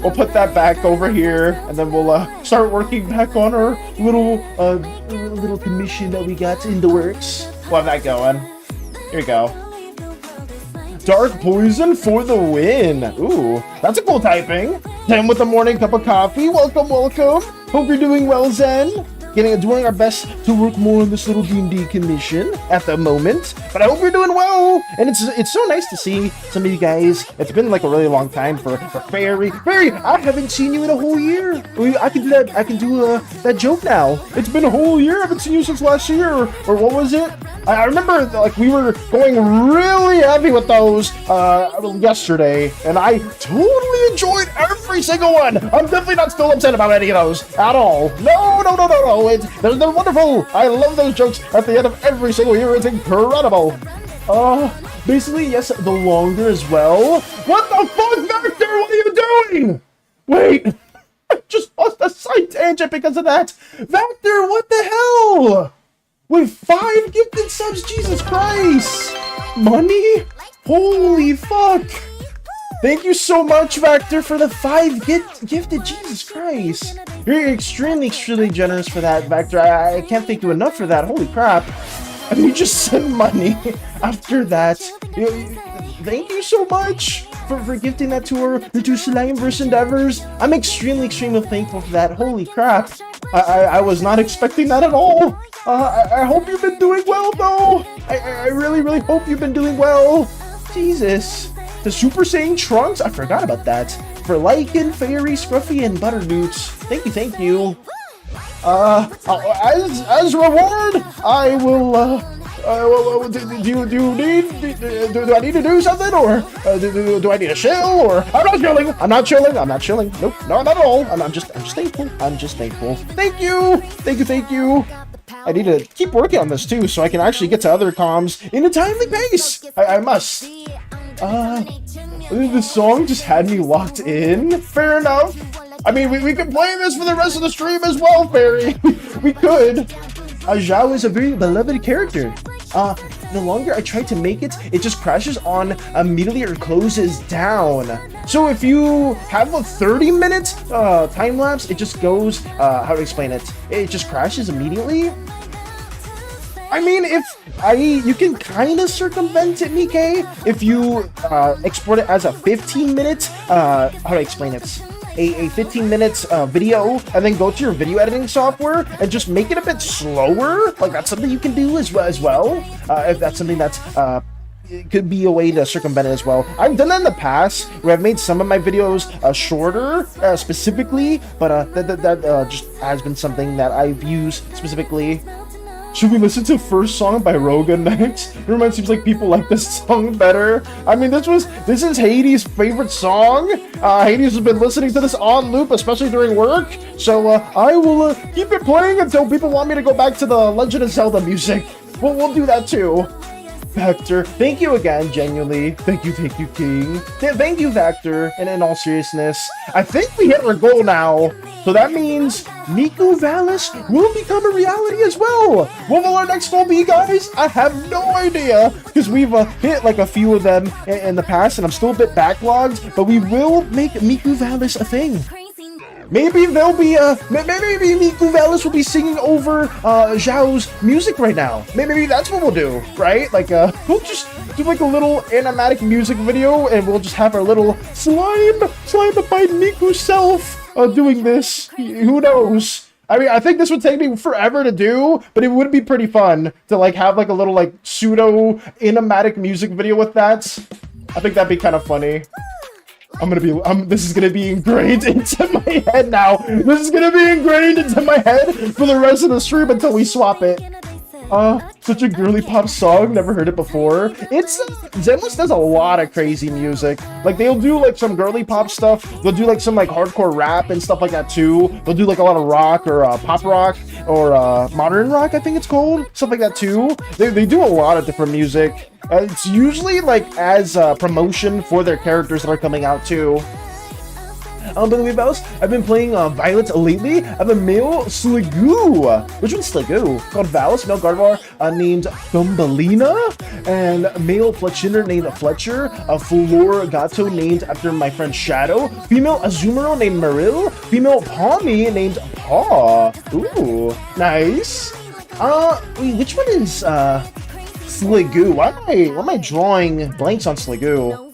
We'll put that back over here, and then we'll start working back on our little commission that we got in the works. We'll have that going. Here we go. Dark Poison for the win. Ooh, that's a cool typing. 10 with a morning cup of coffee. Welcome. Hope you're doing well, Zen. Doing our best to work more on this little D&D commission at the moment, but I hope you're doing well. And it's so nice to see some of you guys. It's been like a really long time for Fairy. I haven't seen you in a whole year. I can do that. I can do that joke now. It's been a whole year. I haven't seen you since last year, or what was it? I remember like we were going really heavy with those yesterday, and I totally enjoyed every single one. I'm definitely not still upset about any of those at all. No. They're wonderful. I love those jokes at the end of every single year. It's incredible. Basically, yes, the longer as well. What the fuck, Vector? What are you doing? Wait, I just lost a side tangent because of that. Vector, what the hell? Wait, 5 gifted subs? Jesus Christ. Money? Holy fuck. Thank you so much, Vector, for the 5 gifted. Jesus Christ. You're extremely generous for that, Vector. I can't thank you enough for that. Holy crap. I mean, you just sent money after that. Thank you so much for gifting that to our two Slimeverse endeavors. I'm extremely thankful for that. Holy crap. I was not expecting that at all. I hope you've been doing well, though. I really hope you've been doing well. Jesus. The Super Saiyan Trunks? I forgot about that. for liking, Fairy, Scruffy, and Butternoots. Thank you. As reward, I will, do I need to do something, or do I need a shell, or I'm not chilling. Nope, no, not at all. I'm just thankful. Thank you. I need to keep working on this too, so I can actually get to other comms in a timely pace. I must. The song just had me locked in. Fair enough. I mean, we could play this for the rest of the stream as well, Fairy. We could. Zhao is a very beloved character. The longer I try to make it, it just crashes on immediately or closes down. So if you have a 30-minute time lapse, it just goes, how to explain it? It just crashes immediately. I mean, you can kind of circumvent it, Mike, if you export it as a 15-minute, how to explain it? A 15-minute video, and then go to your video editing software and just make it a bit slower. Like, that's something you can do as well. If that's something that's it could be a way to circumvent it as well. I've done that in the past where I've made some of my videos shorter specifically, but that just has been something that I've used specifically. Should we listen to First Song by Roga next? It seems like people like this song better. I mean, this is Hades' favorite song. Hades has been listening to this on loop, especially during work. So I will keep it playing until people want me to go back to the Legend of Zelda music. We'll do that too. Vector, thank you again, genuinely. Thank you, King. Thank you, Vector. And in all seriousness, I think we hit our goal now. So that means Miku Valis will become a reality as well. What will our next goal be, guys? I have no idea, because we've hit like a few of them in the past, and I'm still a bit backlogged, but we will make Miku Valis a thing. Maybe they'll be, maybe Miku Valis will be singing over Zhao's music right now. Maybe that's what we'll do, right? Like, we'll just do like a little animatic music video, and we'll just have our little slime by Miku self doing this. Who knows? I mean, I think this would take me forever to do, but it would be pretty fun to like have like a little like pseudo animatic music video with that. I think that'd be kind of funny. This is gonna be ingrained into my head now. This is gonna be ingrained into my head for the rest of the stream until we swap it. Such a girly pop song, never heard it before. Zenless does a lot of crazy music. Like, they'll do like some girly pop stuff, they'll do like some like hardcore rap and stuff like that too. They'll do like a lot of rock or pop rock or modern rock, I think it's called, stuff like that too. They do a lot of different music. It's usually like as promotion for their characters that are coming out too. By the way, Valis, I've been playing Violet lately. I have a male Sliggoo. Which one's Sliggoo? Called Valis, male Gardevoir named Thumbelina, and a male Fletchinder named Fletcher, a Fulor Gato named after my friend Shadow, female Azumarill named Maril, female Pawmi named Paw. Ooh, nice. Wait, which one is Sliggoo? Why am I drawing blanks on Sliggoo?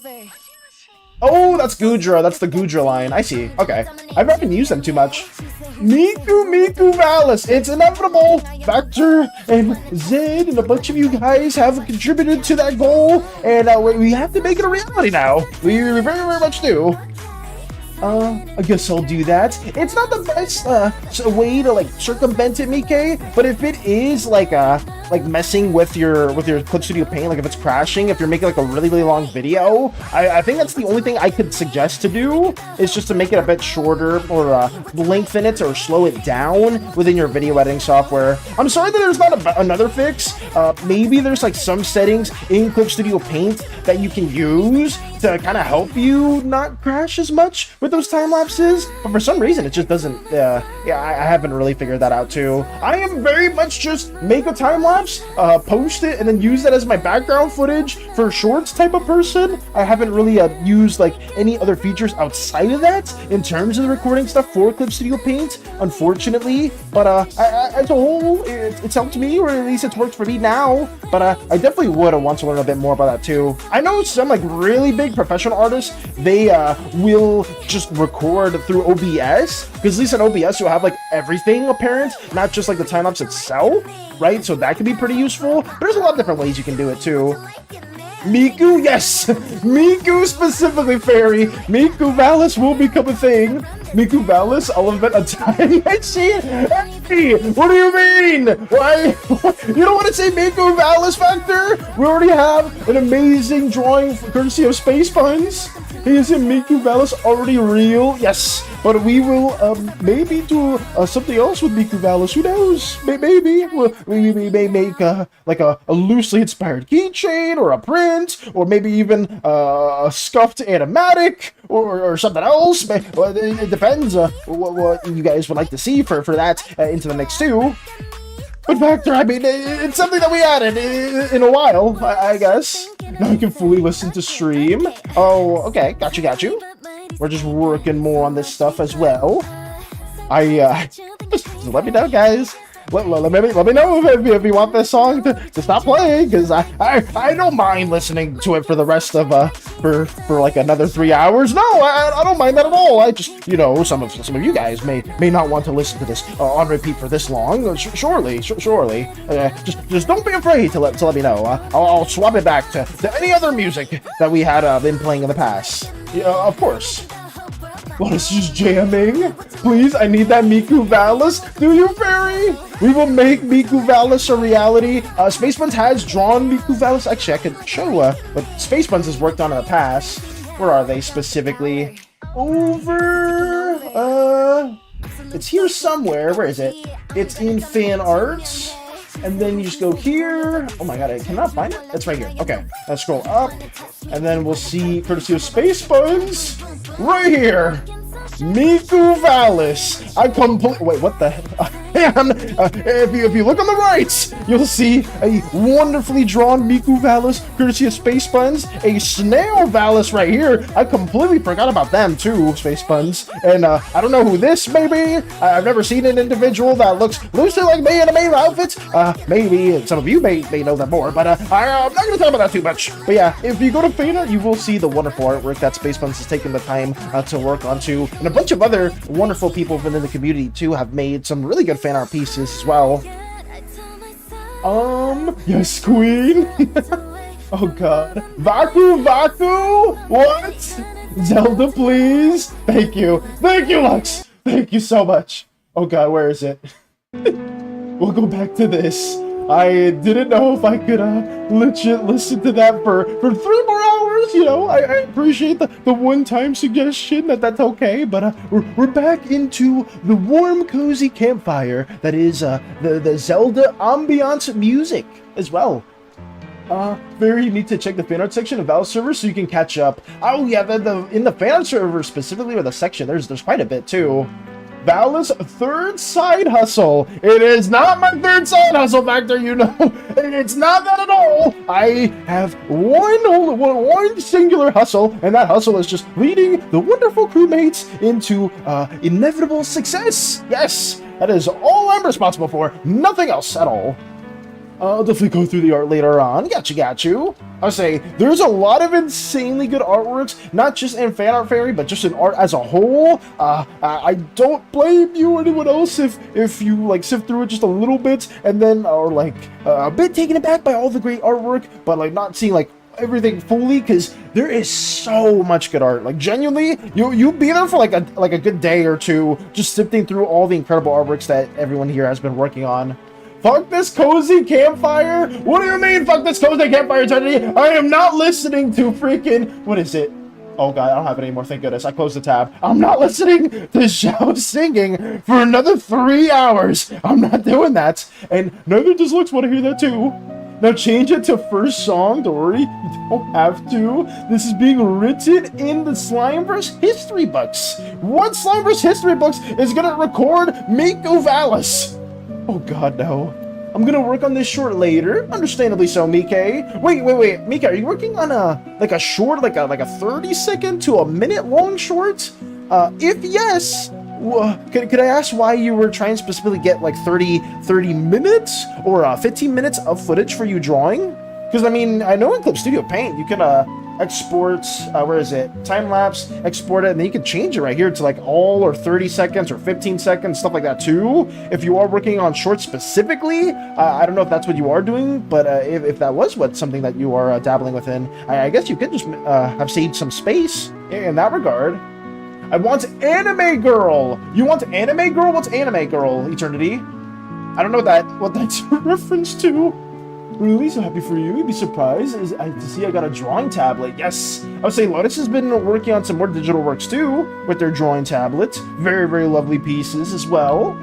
Oh, that's Goodra. That's the Goodra line. I see. Okay. I've not been using them too much. Miku Valis. It's inevitable. Vector and Zed and a bunch of you guys have contributed to that goal, and we have to make it a reality now. We very, very much do. I guess I'll do that. It's not the best way to like circumvent it, Mike, but if it is like messing with your Clip Studio Paint, like if it's crashing, if you're making like a really, really long video, I think that's the only thing I could suggest to do, is just to make it a bit shorter, or lengthen it or slow it down within your video editing software. I'm sorry that there's not another fix. Maybe there's like some settings in Clip Studio Paint that you can use to kind of help you not crash as much with those time lapses, but for some reason it just doesn't. I haven't really figured that out too. I am very much just make a time lapse, post it, and then use that as my background footage for shorts type of person. I haven't really used like any other features outside of that in terms of the recording stuff for Clip Studio Paint, unfortunately. But as a whole, it's helped me, or at least it's worked for me now. But I definitely would want to learn a bit more about that too. I know some like really big professional artists, they will just record through OBS, because at least in OBS you'll have like everything apparent, not just like the time lapse itself, right? So that can be pretty useful. But there's a lot of different ways you can do it too. Miku, yes! Miku specifically, Fairy. Miku Valis will become a thing. Miku Valis, element attack. I see it. Hey, what do you mean? Why? You don't want to say Miku Valis, Factor? We already have an amazing drawing courtesy of Space Puns. Isn't Miku Valis already real? Yes, but we will maybe do something else with Miku Valis. Who knows? Maybe we may make like a loosely inspired keychain or a print, or maybe even a scuffed animatic or something else. Well, it depends what you guys would like to see for that into the mix too. But Factor, I mean, it's something that we added in a while, I guess. Now I can fully listen to stream. Oh, okay, got you. We're just working more on this stuff as well. Just let me know, guys. Let me know if you want this song to stop playing, because I don't mind listening to it for the rest of for like another 3 hours. No, I don't mind that at all. I just, you know, some of you guys may not want to listen to this on repeat for this long. Surely. Just don't be afraid to let me know. I'll swap it back to any other music that we had been playing in the past. Yeah, of course. What is just jamming? Please, I need that Miku Valis. Do you, Fairy? We will make Miku Valis a reality. Space Buns has drawn Miku Valis. Actually, I could show what Space Buns has worked on in the past. Where are they specifically? Over... It's here somewhere. Where is it? It's in fan arts. And then you just go here. Oh my god, I cannot find it. It's right here. Okay, let's scroll up. And then we'll see, courtesy of Space Buns, right here. Miku Valis. Wait, what the hell? If you look on the right, you'll see a wonderfully drawn Miku Valis, courtesy of Space Buns. A Snail Valis right here. I completely forgot about them too, Space Buns. And I don't know who this may be. I've never seen an individual that looks loosely like me in a male outfit. Maybe some of you may know them more, but I'm not going to talk about that too much. But yeah, if you go to fan art, you will see the wonderful artwork that Space Buns has taken the time to work onto. And a bunch of other wonderful people within the community too have made some really good fan art pieces as well. Yes, Queen. Oh god. Vaku! What? Zelda, please? Thank you, Lux! Thank you so much. Oh god, where is it? We'll go back to this. I didn't know if I could legit listen to that for 3 more hours, you know. I appreciate the one-time suggestion that's okay, but we're back into the warm, cozy campfire that is the Zelda ambiance music as well. You need to check the fan art section of Valve server so you can catch up. Oh yeah, in the fan art server specifically, or the section, there's quite a bit too. Valis' third side hustle. It is not my third side hustle, Factor, you know. It's not that at all. I have one singular hustle, and that hustle is just leading the wonderful crewmates into inevitable success. Yes, that is all I'm responsible for. Nothing else at all. I'll definitely go through the art later on. Got you. I'll say, there's a lot of insanely good artworks, not just in Fan Art Fairy, but just in art as a whole. I don't blame you or anyone else if you like sift through it just a little bit and then are like a bit taken aback by all the great artwork, but like not seeing like everything fully, because there is so much good art. Like genuinely, you'll be there for like a good day or two just sifting through all the incredible artworks that everyone here has been working on. Fuck this cozy campfire? What do you mean, fuck this cozy campfire, Eternity? I am not listening to freaking... What is it? Oh god, I don't have it anymore, thank goodness. I closed the tab. I'm not listening to Xiao singing for another 3 hours. I'm not doing that. And neither does Lux want to hear that too. Now change it to first song, don't worry. You don't have to. This is being written in the Slimeverse history books. What Slimeverse history books is gonna record Miku Valis? Oh god, no. I'm gonna work on this short later. Understandably so, Mike. Wait. Mike, are you working on a short, like a 30-second to a minute long short? If yes, could I ask why you were trying to specifically get like 30 minutes or 15 minutes of footage for you drawing? Because I mean, I know in Clip Studio Paint you can export, where is it? Time lapse, export it, and then you can change it right here to like all or 30 seconds or 15 seconds, stuff like that too. If you are working on shorts specifically, I don't know if that's what you are doing, but if that was something that you are dabbling within, I guess you could just have saved some space in that regard. I want anime girl. You want anime girl? What's anime girl, Eternity? I don't know what that's a reference to. Really? So happy for you. You'd be surprised to see I got a drawing tablet. Yes. I would say Lotus has been working on some more digital works too with their drawing tablets. Very, very lovely pieces as well.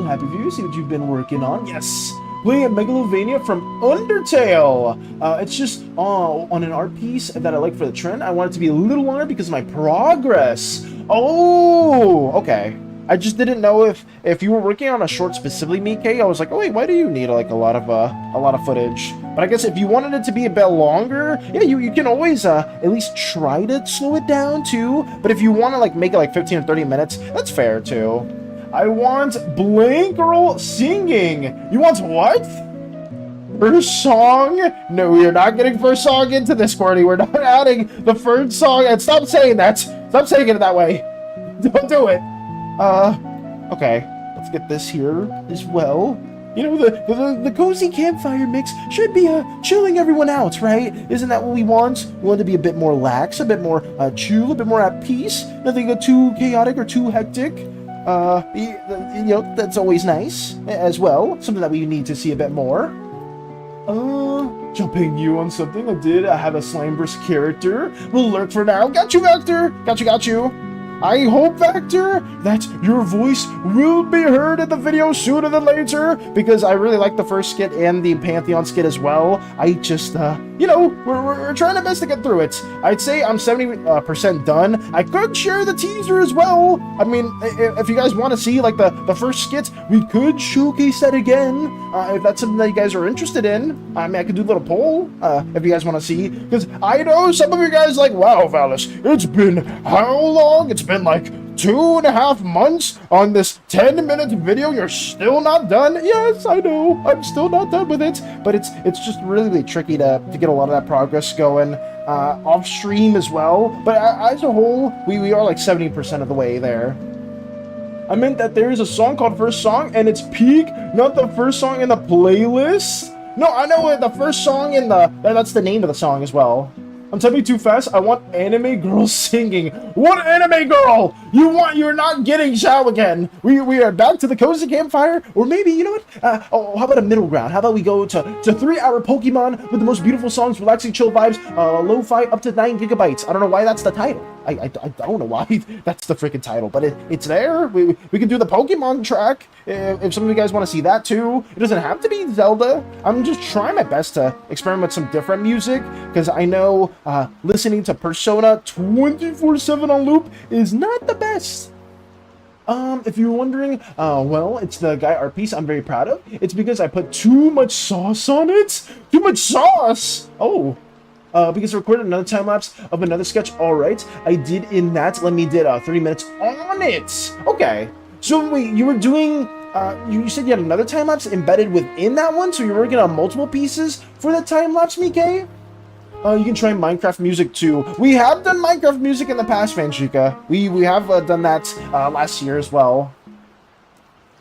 Happy for you. See what you've been working on. Yes. Playing Megalovania from Undertale. It's just on an art piece that I like for the trend. I want it to be a little longer because of my progress. Oh, okay. I just didn't know if you were working on a short specifically, Mike. I was like, oh wait, why do you need like a lot of footage? But I guess if you wanted it to be a bit longer, yeah, you can always at least try to slow it down too. But if you want to like make it like 15 or 30 minutes, that's fair too. I want Blank Girl singing. You want what? First song? No, you're not getting first song into this, Cordy. We're not adding the first song. And stop saying that. Stop saying it that way. Don't do it. Okay, let's get this here as well. You know, the cozy campfire mix should be chilling everyone out, right? Isn't that what we want? We want to be a bit more lax, a bit more chill, a bit more at peace. Nothing too chaotic or too hectic. You know, that's always nice as well. Something that we need to see a bit more. Jumping you on something I have a Slimeverse character. We'll lurk for now. Got you, Vector. Got you. I hope, Vector, that your voice will be heard in the video sooner than later, because I really like the first skit and the Pantheon skit as well. I just, you know, we're trying our best to get through it. I'd say I'm 70% done. I could share the teaser as well. I mean, if you guys want to see, like, the first skit, we could showcase that again, if that's something that you guys are interested in. I mean, I could do a little poll, if you guys want to see, because I know some of you guys like, wow, Valis, it's been how long? It's been like 2.5 months on this 10-minute video. You're still not done. Yes, I know, I'm still not done with it, but it's just really tricky to get a lot of that progress going off stream as well. But as a whole, we are like 70% of the way there. I meant that there is a song called First Song, and it's peak, not the first song in the playlist. No, I know the first song in that's the name of the song as well. I'm typing too fast. I want anime girl singing. What anime girl? You're not getting Xiao again. We are back to the cozy campfire, or maybe, you know what? How about a middle ground? How about we go to 3-hour Pokemon with the most beautiful songs, relaxing chill vibes, lo-fi up to 9 gigabytes. I don't know why that's the title. I don't know why that's the freaking title, but it's there. We can do the Pokemon track if some of you guys want to see that too. It doesn't have to be Zelda. I'm just trying my best to experiment with some different music, because I know listening to Persona 24/7 on loop is not the best. If you're wondering, well, it's the guy art piece I'm very proud of. It's because I put too much sauce on it. Too much sauce! Oh. Because I recorded another time lapse of another sketch. All right, I did in that. Let me did 30 minutes on it. Okay, so wait, you were doing. You said you had another time lapse embedded within that one, so you're working on multiple pieces for that time lapse, Mike. You can try Minecraft music too. We have done Minecraft music in the past, Fanchika. We have done that last year as well.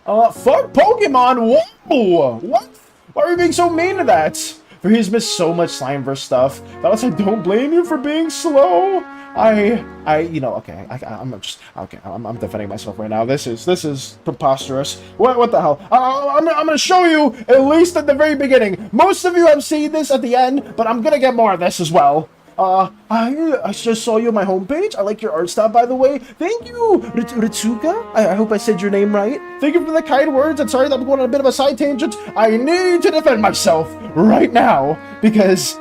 Fuck Pokemon. Whoa, what? Why are you being so mean to that? For he's missed so much Slimeverse stuff. That I don't blame you for being slow. You know, okay, I'm defending myself right now. This is preposterous. What the hell? I'm gonna show you at least at the very beginning. Most of you have seen this at the end, but I'm gonna get more of this as well. I just saw you on my homepage. I like your art style, by the way. Thank you, Ritsuka. I hope I said your name right. Thank you for the kind words. I'm sorry that I'm going on a bit of a side tangent. I need to defend myself right now because,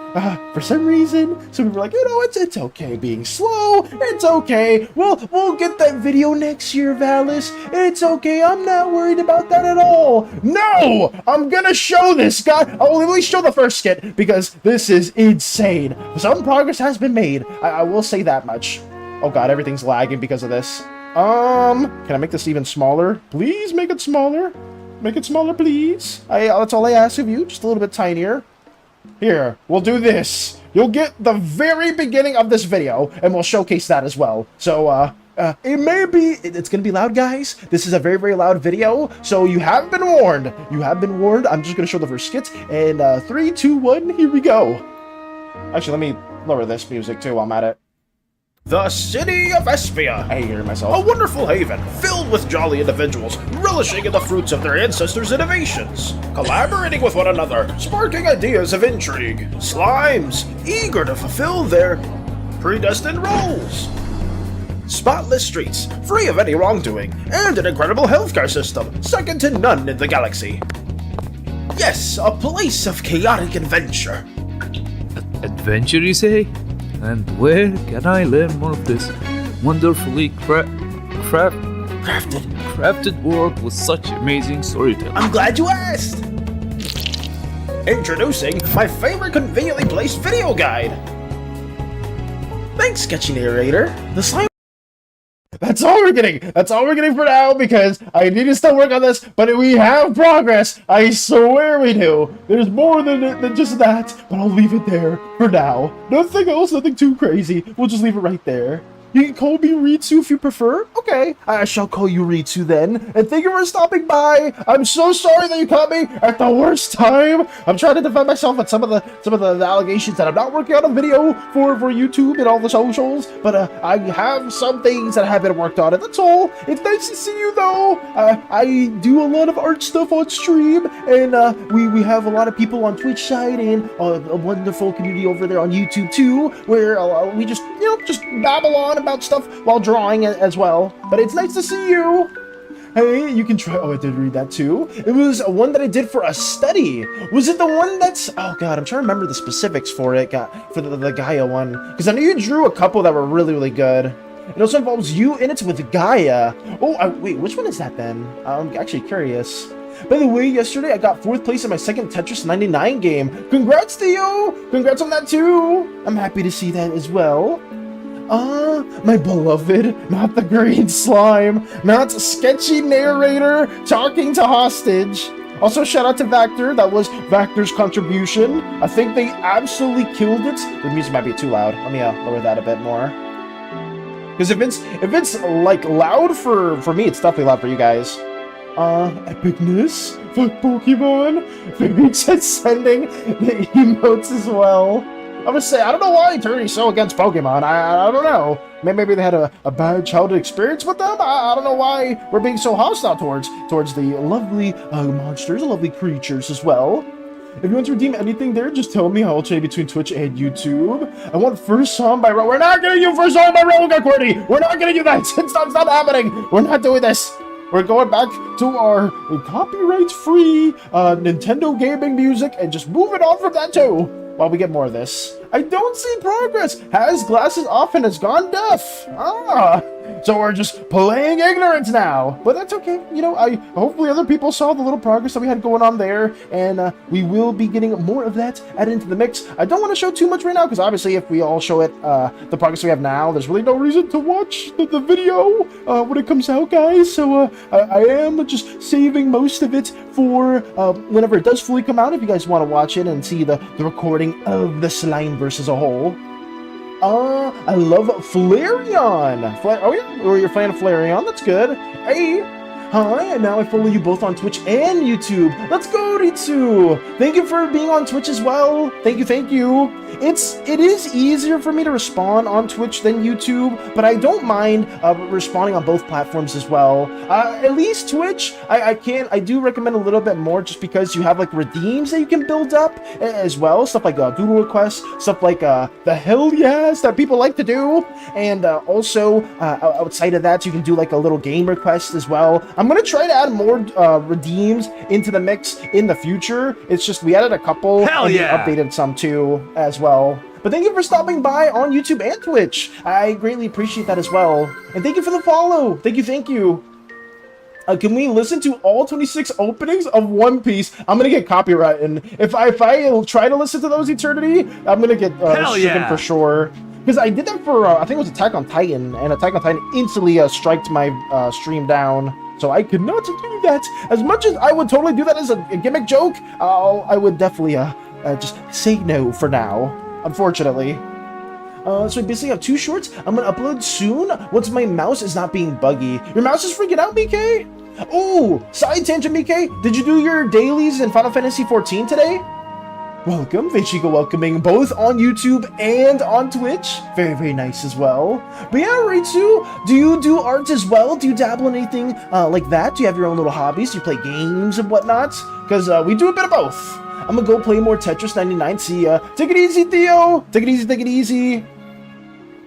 for some reason, some people were like, you know, it's okay being slow. It's okay. We'll get that video next year, Valis. It's okay. I'm not worried about that at all. No! I'm gonna show this guy. I'll at least show the first skit because this is insane. Some progress has been made. I will say that much. Oh god, everything's lagging because of this. Can I make this even smaller? Please make it smaller. Make it smaller, please. That's all I ask of you. Just a little bit tinier. Here, we'll do this. You'll get the very beginning of this video, and we'll showcase that as well. So, it may be, it's gonna be loud, guys. This is a very, very loud video, so you have been warned. You have been warned. I'm just gonna show the first skits, and 3, 2, 1, here we go. Actually, let me lower this music too while I'm at it. The city of Espia. I hear myself. A wonderful haven filled with jolly individuals, relishing in the fruits of their ancestors' innovations, collaborating with one another, sparking ideas of intrigue, slimes eager to fulfill their predestined roles. Spotless streets, free of any wrongdoing, and an incredible healthcare system, second to none in the galaxy. Yes, a place of chaotic adventure. Adventure, you say? And where can I learn more of this wonderfully crafted world with such amazing storytelling? I'm glad you asked! Introducing my favorite conveniently placed video guide. Thanks, sketchy narrator. The slime. That's all we're getting. That's all we're getting for now, because I need to still work on this, but we have progress. I swear we do. There's more than just that, but I'll leave it there for now. Nothing else, nothing too crazy. We'll just leave it right there. You can call me Ritsu if you prefer. Okay, I shall call you Ritsu then. And thank you for stopping by. I'm so sorry that you caught me at the worst time. I'm trying to defend myself at some of the allegations that I'm not working on a video for YouTube and all the socials. But I have some things that have been worked on, and that's all. It's nice to see you though. I do a lot of art stuff on stream, and we have a lot of people on Twitch side and a wonderful community over there on YouTube too, where we just just babble on about stuff while drawing as well. But it's nice to see you. Hey, you can try. Oh, I did read that too. It was one that I did for a study. Was it the one that's? Oh god, I'm trying to remember the specifics for it. For the Gaia one, because I know you drew a couple that were really, really good. It also involves you, and it's with Gaia. Oh, wait, which one is that then? I'm actually curious. By the way, yesterday I got 4th place in my second Tetris 99 game. Congrats to you! Congrats on that too! I'm happy to see that as well. My beloved, not the green slime, not sketchy narrator talking to hostage. Also, shout out to Vector. That was Vector's contribution. I think they absolutely killed it. The music might be too loud. Let me lower that a bit more. Because if it's like loud for me, it's definitely loud for you guys. Epicness? Fuck Pokemon? Maybe just sending the emotes as well. I would say, I don't know why Attorney's so against Pokemon. I don't know. Maybe they had a bad childhood experience with them? I don't know why we're being so hostile towards the lovely monsters, lovely creatures as well. If you want to redeem anything there, just tell me. I'll trade between Twitch and YouTube. I want first song by We're not gonna do first song by Rogan Courtney! We're not gonna do that! Stop happening! We're not doing this! We're going back to our copyright-free Nintendo gaming music and just moving on from that too. While we get more of this. I don't see progress. Has glasses off and has gone deaf. So we're just playing ignorance now. But that's okay. Hopefully other people saw the little progress that we had going on there, and we will be getting more of that added into the mix. I don't want to show too much right now, because obviously if we all show it the progress we have now, there's really no reason to watch the video when it comes out, guys. So I am just saving most of it for whenever it does fully come out, if you guys want to watch it and see the recording of the Slimeverse as a whole. I love Flareon. Oh yeah, or you're playing Flareon. That's good. Hey, hi, and now I follow you both on Twitch and YouTube. Let's go, Ritsu. Thank you for being on Twitch as well. Thank you. It is easier for me to respond on Twitch than YouTube, but I don't mind responding on both platforms as well. At least Twitch, I do recommend a little bit more, just because you have like redeems that you can build up as well. Stuff like doodle requests, stuff like the hell yes that people like to do, and also outside of that, you can do like a little game request as well. I'm gonna try to add more redeems into the mix in the future. It's just we added a couple and we updated some too as well. But thank you for stopping by on YouTube and Twitch. I greatly appreciate that as well. And thank you for the follow. Thank you. Can we listen to all 26 openings of One Piece? I'm gonna get copyrighted. If I try to listen to those Eternity, I'm gonna get stricken for sure. Because I did that for, I think it was Attack on Titan, and Attack on Titan instantly striked my stream down. So I could not do that. As much as I would totally do that as a gimmick joke, I would definitely just say no for now, unfortunately. So I basically have 2 shorts. I'm gonna upload soon once my mouse is not being buggy. Your mouse is freaking out, BK? Oh, side tangent, BK. Did you do your dailies in Final Fantasy 14 today? Welcome, Vichigo welcoming both on YouTube and on Twitch. Very, very nice as well. But yeah, Ritsu, do you do art as well? Do you dabble in anything like that? Do you have your own little hobbies? Do you play games and whatnot? Because we do a bit of both. I'm gonna go play more Tetris 99. See ya. Take it easy, Theo. Take it easy, take it easy.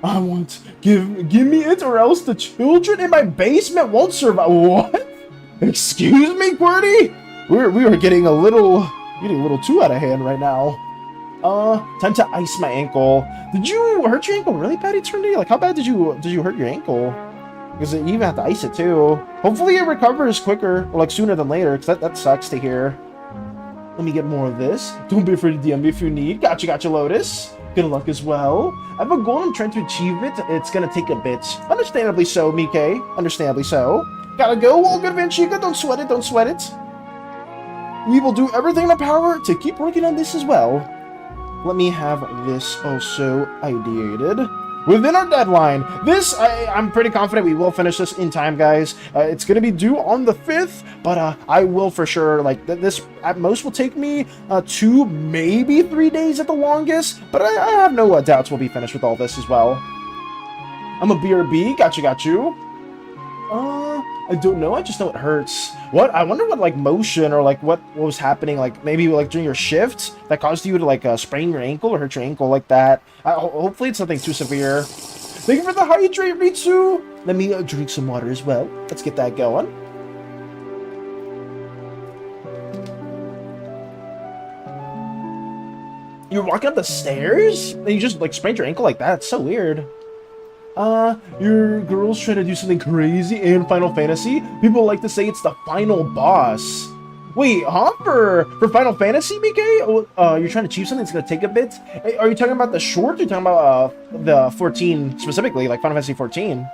I want, give me it or else the children in my basement won't survive. What? Excuse me, QWERTY? We are getting a little too out of hand right now. Time to ice my ankle. Did you hurt your ankle really bad, Eternity? Like, how bad did you hurt your ankle? Because you even have to ice it too. Hopefully it recovers quicker, or like sooner than later, because that sucks to hear. Let me get more of this. Don't be afraid to DM me if you need. Gotcha, Lotus. Good luck as well. I have a goal, I'm trying to achieve it. It's gonna take a bit. Understandably so, Mike. Understandably so. Gotta go. All good, Vanchika. Don't sweat it. Don't sweat it. We will do everything in our power to keep working on this as well. Let me have this also ideated. Within our deadline. This, I'm pretty confident we will finish this in time, guys. It's going to be due on the 5th, but I will for sure, like, this at most will take me 2, maybe 3 days at the longest, but I have no doubts we'll be finished with all this as well. I'm a BRB. Got you. I don't know. I just know it hurts. What? I wonder what, like, motion or, like, what was happening, like, maybe, like, during your shift that caused you to, like, sprain your ankle or hurt your ankle like that. Hopefully it's nothing too severe. Thank you for the hydrate, Ritsu. Let me drink some water as well. Let's get that going. You're walking up the stairs? And you just, like, sprained your ankle like that? It's so weird. Your girl's trying to do something crazy in Final Fantasy. People like to say it's the final boss. Wait, huh? For Final Fantasy, BK? You're trying to achieve something that's gonna take a bit? Are you talking about the short? Or are you talking about the 14 specifically, like Final Fantasy 14?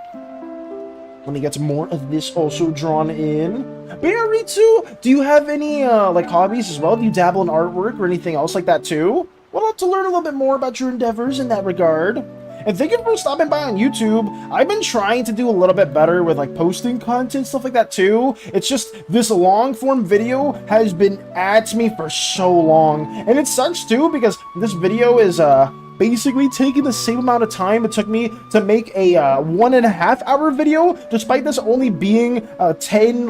Let me get some more of this also drawn in. Ritsu, do you have any like hobbies as well? Do you dabble in artwork or anything else like that too? Well, I'd love to learn a little bit more about your endeavors in that regard. And thank you for stopping by on YouTube. I've been trying to do a little bit better with like posting content, stuff like that too. It's just this long form video has been at me for so long. And it sucks too because this video is basically taking the same amount of time it took me to make a 1.5 hour video, despite this only being 10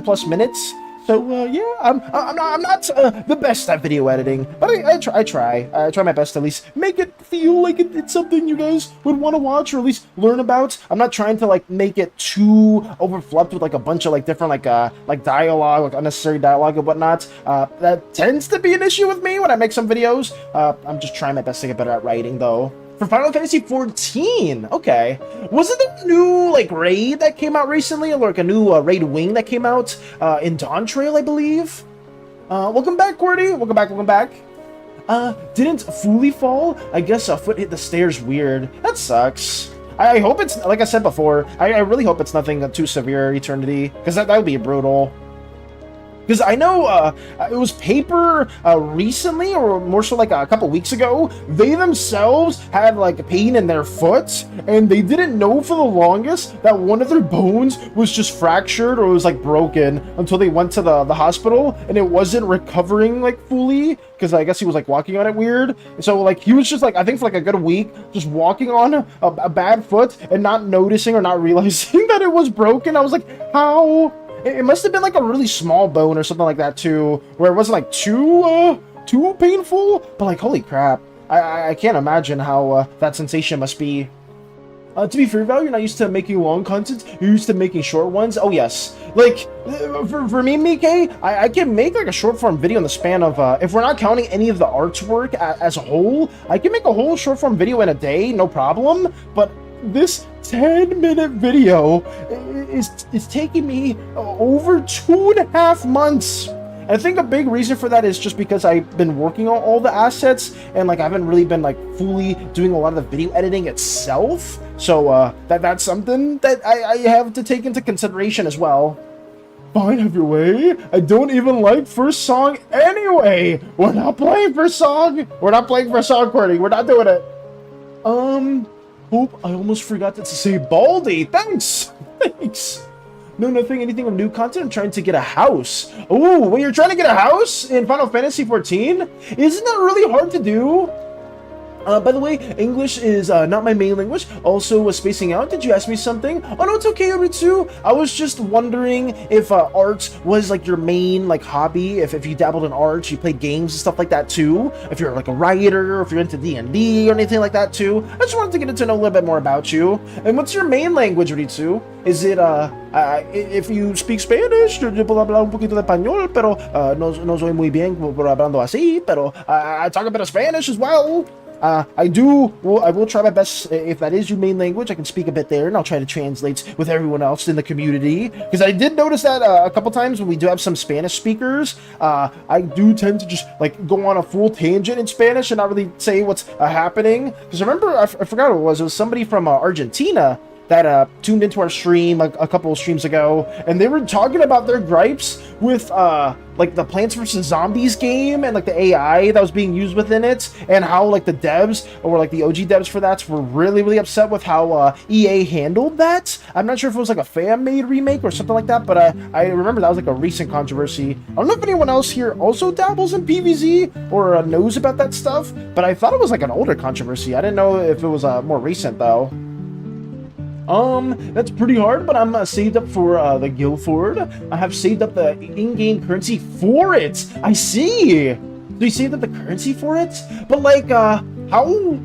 plus minutes. So yeah, I'm not the best at video editing, but I try my best to at least make it feel like it's something you guys would want to watch or at least learn about. I'm not trying to like make it too overfluffed with like a bunch of like different like dialogue, like unnecessary dialogue and whatnot. That tends to be an issue with me when I make some videos. I'm just trying my best to get better at writing though. For Final Fantasy 14, okay. Wasn't there a new, like, raid that came out recently? Or, like, a new raid wing that came out in Dawn Trail, I believe? Welcome back, QWERTY. Welcome back. Didn't fully fall? I guess a foot hit the stairs weird. That sucks. I hope it's, like I said before, I really hope it's nothing too severe, Eternity, because that would be brutal. Because I know it was Paper recently, or more so like a couple weeks ago, they themselves had like pain in their foot, and they didn't know for the longest that one of their bones was just fractured or was like broken until they went to the hospital, and it wasn't recovering like fully, because I guess he was like walking on it weird. So like he was just like, I think for like a good week, just walking on a bad foot and not noticing or not realizing that it was broken. I was like, how? It must have been like a really small bone or something like that too, where it wasn't like too painful, but like holy crap, I can't imagine how that sensation must be. To be fair, Val, you're not used to making long content, you're used to making short ones. Oh yes, like for me, Mike, I can make like a short form video in the span of if we're not counting any of the artwork as a whole, I can make a whole short form video in a day, no problem. But this 10-minute video is taking me over 2.5 months. And I think a big reason for that is just because I've been working on all the assets and like I haven't really been like fully doing a lot of the video editing itself. So that's something that I have to take into consideration as well. Fine, have your way. I don't even like first song anyway. We're not playing first song. We're not playing first song, Courtney. We're not doing it. Hope I almost forgot to say Baldy. Thanks. Thanks. No, nothing, anything of new content. I'm trying to get a house. Oh, wait, you're trying to get a house in Final Fantasy 14? Isn't that really hard to do? By the way, English is not my main language. Also, was spacing out. Did you ask me something? Oh no, it's okay, Uritsu. I was just wondering if art was like your main like hobby. If you dabbled in art, you played games and stuff like that too. If you're like a writer, or if you're into D&D or anything like that too. I just wanted to get to know a little bit more about you. And what's your main language, Uritsu? Is it if you speak Spanish, yo puedo hablar un poquito de español, pero no soy muy bien por hablando así. Pero I talk a bit of Spanish as well. I will try my best. If that is your main language, I can speak a bit there, and I'll try to translate with everyone else in the community. Because I did notice that a couple times when we do have some Spanish speakers, I do tend to just like go on a full tangent in Spanish and not really say what's happening. Because remember, I forgot what it was. It was somebody from Argentina that tuned into our stream like a couple of streams ago, and they were talking about their gripes with like the Plants vs. Zombies game and like the AI that was being used within it, and how like the devs or like the OG devs for that were really upset with how EA handled that. I'm not sure if it was like a fan-made remake or something like that, but I remember that was like a recent controversy. I don't know if anyone else here also dabbles in PvZ or knows about that stuff, but I thought it was like an older controversy. I didn't know if it was more recent though. That's pretty hard, but I'm saved up for the Guildford. I have saved up the in-game currency for it. I see. So you saved up the currency for it? But like, how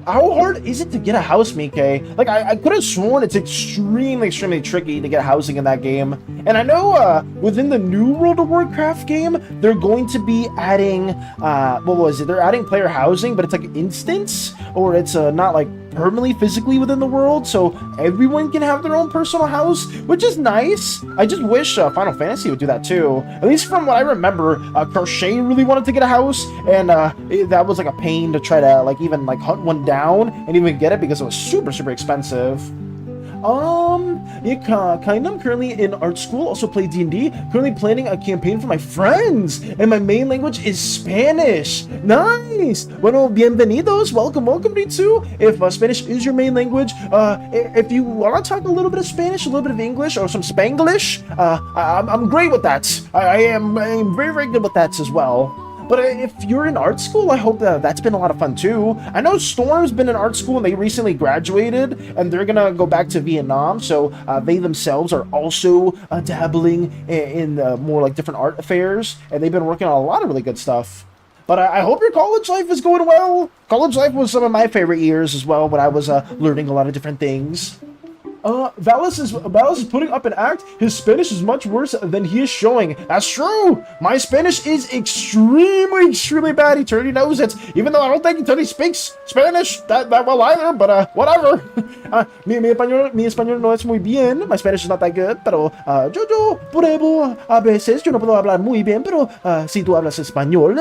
hard is it to get a house, Mike? Like, I could have sworn it's extremely tricky to get housing in that game. And I know within the new World of Warcraft game, they're going to be adding, what was it? They're adding player housing, but it's like instance, or it's not like permanently physically within the world, so everyone can have their own personal house, which is nice. I just wish Final Fantasy would do that too. At least from what I remember, Crochet really wanted to get a house, and that was like a pain to try to like even like hunt one down and even get it because it was super expensive. Yeah, kind of. I'm currently in art school, also play D&D, currently planning a campaign for my friends, and my main language is Spanish. Nice! Bueno, bienvenidos, welcome Ritsu. If Spanish is your main language, if you want to talk a little bit of Spanish, a little bit of English, or some Spanglish, I'm great with that. I am very good with that as well. But if you're in art school, I hope that's been a lot of fun too. I know Storm's been in art school and they recently graduated and they're gonna go back to Vietnam, so they themselves are also dabbling in more like different art affairs, and they've been working on a lot of really good stuff. But I hope your college life is going well. College life was some of my favorite years as well when I was learning a lot of different things. Valis is putting up an act. His Spanish is much worse than he is showing. That's true. My Spanish is extremely bad. He totally knows it. Even though I don't think he totally speaks Spanish that well either, but whatever. Mi español no es muy bien. My Spanish is not that good, pero yo pruebo a veces. Yo no puedo hablar muy bien, pero si tú hablas español,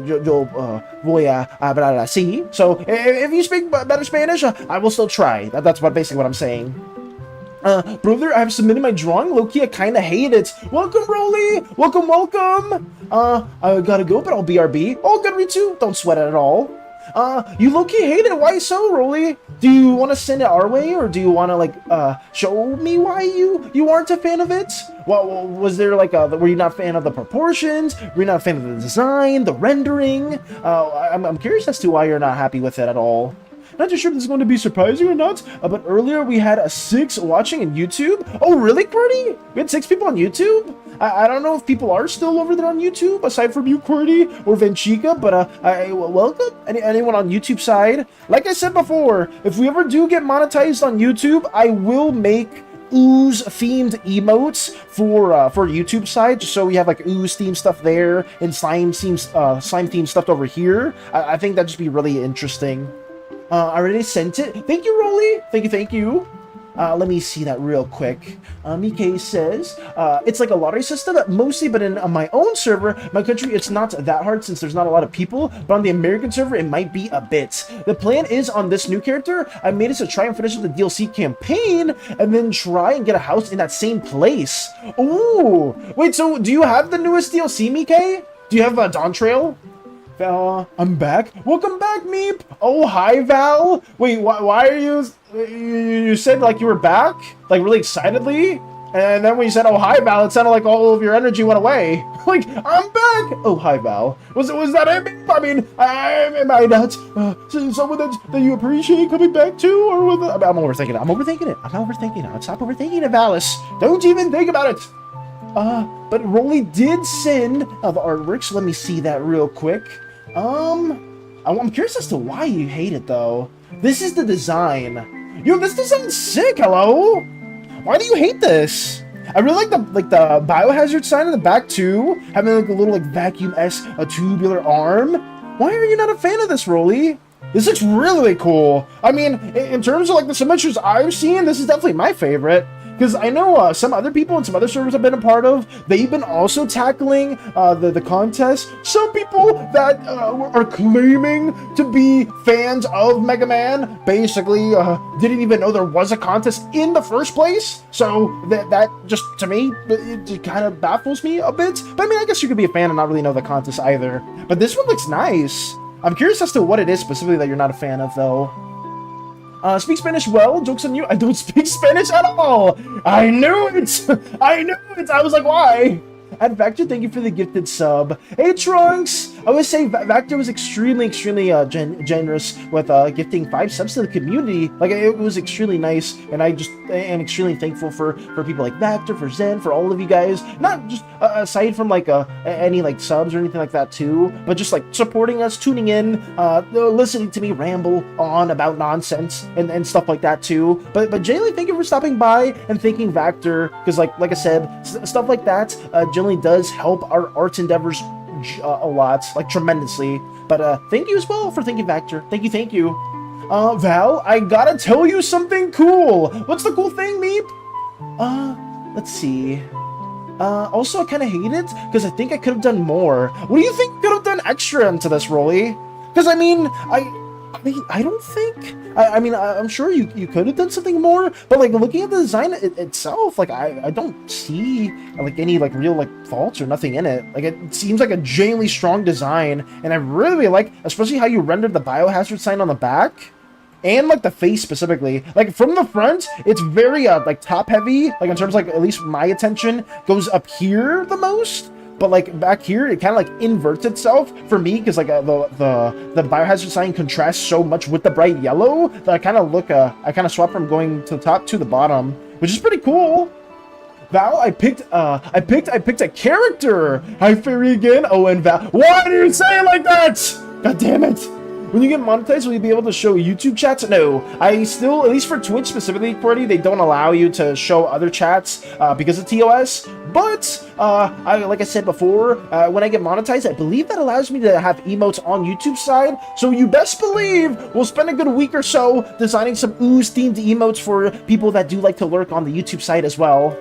yo voy a hablar así. So if you speak better Spanish, I will still try. That's basically what I'm saying. Brother, I have submitted my drawing. Low-key, I kinda hate it. Welcome, Rolly! Welcome! I gotta go, but I'll BRB. Oh, good, Ritsu. Don't sweat it at all. You low-key hate it. Why so, Rolly? Do you want to send it our way, or do you want to, like, show me why you aren't a fan of it? Well, was there, like, were you not a fan of the proportions? Were you not a fan of the design, the rendering? I'm curious as to why you're not happy with it at all. Not too sure if this is going to be surprising or not, but earlier we had 6 watching on YouTube. Oh, really, Qwerty? We had 6 people on YouTube? I don't know if people are still over there on YouTube, aside from you, Qwerty, or Venchica, but welcome, anyone on YouTube side. Like I said before, if we ever do get monetized on YouTube, I will make ooze-themed emotes for YouTube side, just so we have like ooze-themed stuff there, and slime-themed stuff over here. I think that'd just be really interesting. I already sent it. Thank you, Rolly. Thank you. Let me see that real quick. Mike says, it's like a lottery system, mostly, but in my own server, my country, it's not that hard since there's not a lot of people, but on the American server, it might be a bit. The plan is on this new character, I made it to try and finish the DLC campaign, and then try and get a house in that same place. Ooh! Wait, so do you have the newest DLC, Mike? Do you have Dawn Trail? Val, I'm back. Welcome back, Meep. Oh, hi, Val. Wait, why are you... You said, like, you were back? Like, really excitedly? And then when you said, oh, hi, Val, it sounded like all of your energy went away. Like, I'm back. Oh, hi, Val. Was that it, Meep? I mean, am I not someone that you appreciate coming back to? Or with I'm overthinking it. I'm overthinking it. Stop overthinking it, Valis. Don't even think about it. But Rolly did send the artwork, so let me see that real quick. I'm curious as to why you hate it, though. This is the design. Yo, this design's sick, hello? Why do you hate this? I really like the biohazard sign in the back, too. Having, like, a little, like, vacuum-esque tubular arm. Why are you not a fan of this, Rolly? This looks really cool. I mean, in terms of, like, the submissions I've seen, this is definitely my favorite. Because I know some other people and some other servers I've been a part of, they've been also tackling the contest. Some people that are claiming to be fans of Mega Man basically didn't even know there was a contest in the first place. So that just, to me, it kind of baffles me a bit. But I mean, I guess you could be a fan and not really know the contest either. But this one looks nice. I'm curious as to what it is specifically that you're not a fan of, though. Speak Spanish well? Joke's on you. I don't speak Spanish at all. I knew it. I knew it. I was like, why? And Vector, thank you for the gifted sub. Hey, Trunks. I would say Vector was extremely generous with gifting 5 subs to the community. Like, it was extremely nice, and I just am extremely thankful for people like Vector, for Zen, for all of you guys. Not just aside from like any like subs or anything like that too, but just like supporting us, tuning in, listening to me ramble on about nonsense and stuff like that too. But Jaylee, thank you for stopping by and thanking Vector, because like I said, stuff like that generally does help our arts endeavors a lot, like tremendously. But thank you as well for thanking Vector. Thank you. Val, I gotta tell you something cool. What's the cool thing, Meep? Let's see. Also, I kind of hate it because I think I could have done more. What do you think could have done extra into this, Rolly? Because I mean, I don't think. I mean, I'm sure you could have done something more, but like looking at the design itself, like I don't see like any like real like faults or nothing in it. Like it seems like a genuinely strong design, and I really like, especially how you rendered the biohazard sign on the back. And like the face specifically, like from the front, it's very like top heavy. Like in terms of, like, at least my attention goes up here the most. But like back here, it kind of like inverts itself for me because like the biohazard sign contrasts so much with the bright yellow that I kind of swap from going to the top to the bottom, which is pretty cool. Val, I picked a character. Hi, Fairy again. Oh, and Val, why do you say it like that? God damn it. When you get monetized, will you be able to show YouTube chats? No, I still, at least for Twitch specifically, Qwerty, they don't allow you to show other chats because of TOS. But, like I said before, when I get monetized, I believe that allows me to have emotes on YouTube side. So you best believe we'll spend a good week or so designing some ooze-themed emotes for people that do like to lurk on the YouTube side as well.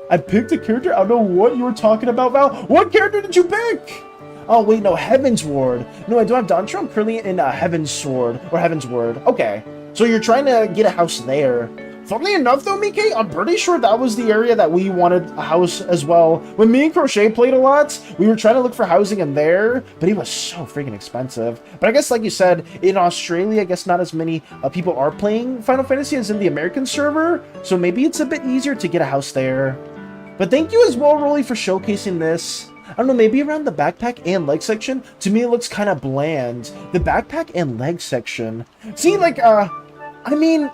I picked a character? I don't know what you were talking about, Val. What character did you pick? Oh, wait, no, Heaven's Ward. No, I don't have Dawn Trail. I'm currently in Heaven's Sword, or Heaven's Ward. Okay, so you're trying to get a house there. Funnily enough, though, Mike, I'm pretty sure that was the area that we wanted a house as well. When me and Crochet played a lot, we were trying to look for housing in there, but it was so freaking expensive. But I guess, like you said, in Australia, I guess not as many people are playing Final Fantasy as in the American server, so maybe it's a bit easier to get a house there. But thank you as well, Rolly, for showcasing this. I don't know, maybe around the backpack and leg section, to me it looks kind of bland. The backpack and leg section. See, like, I mean,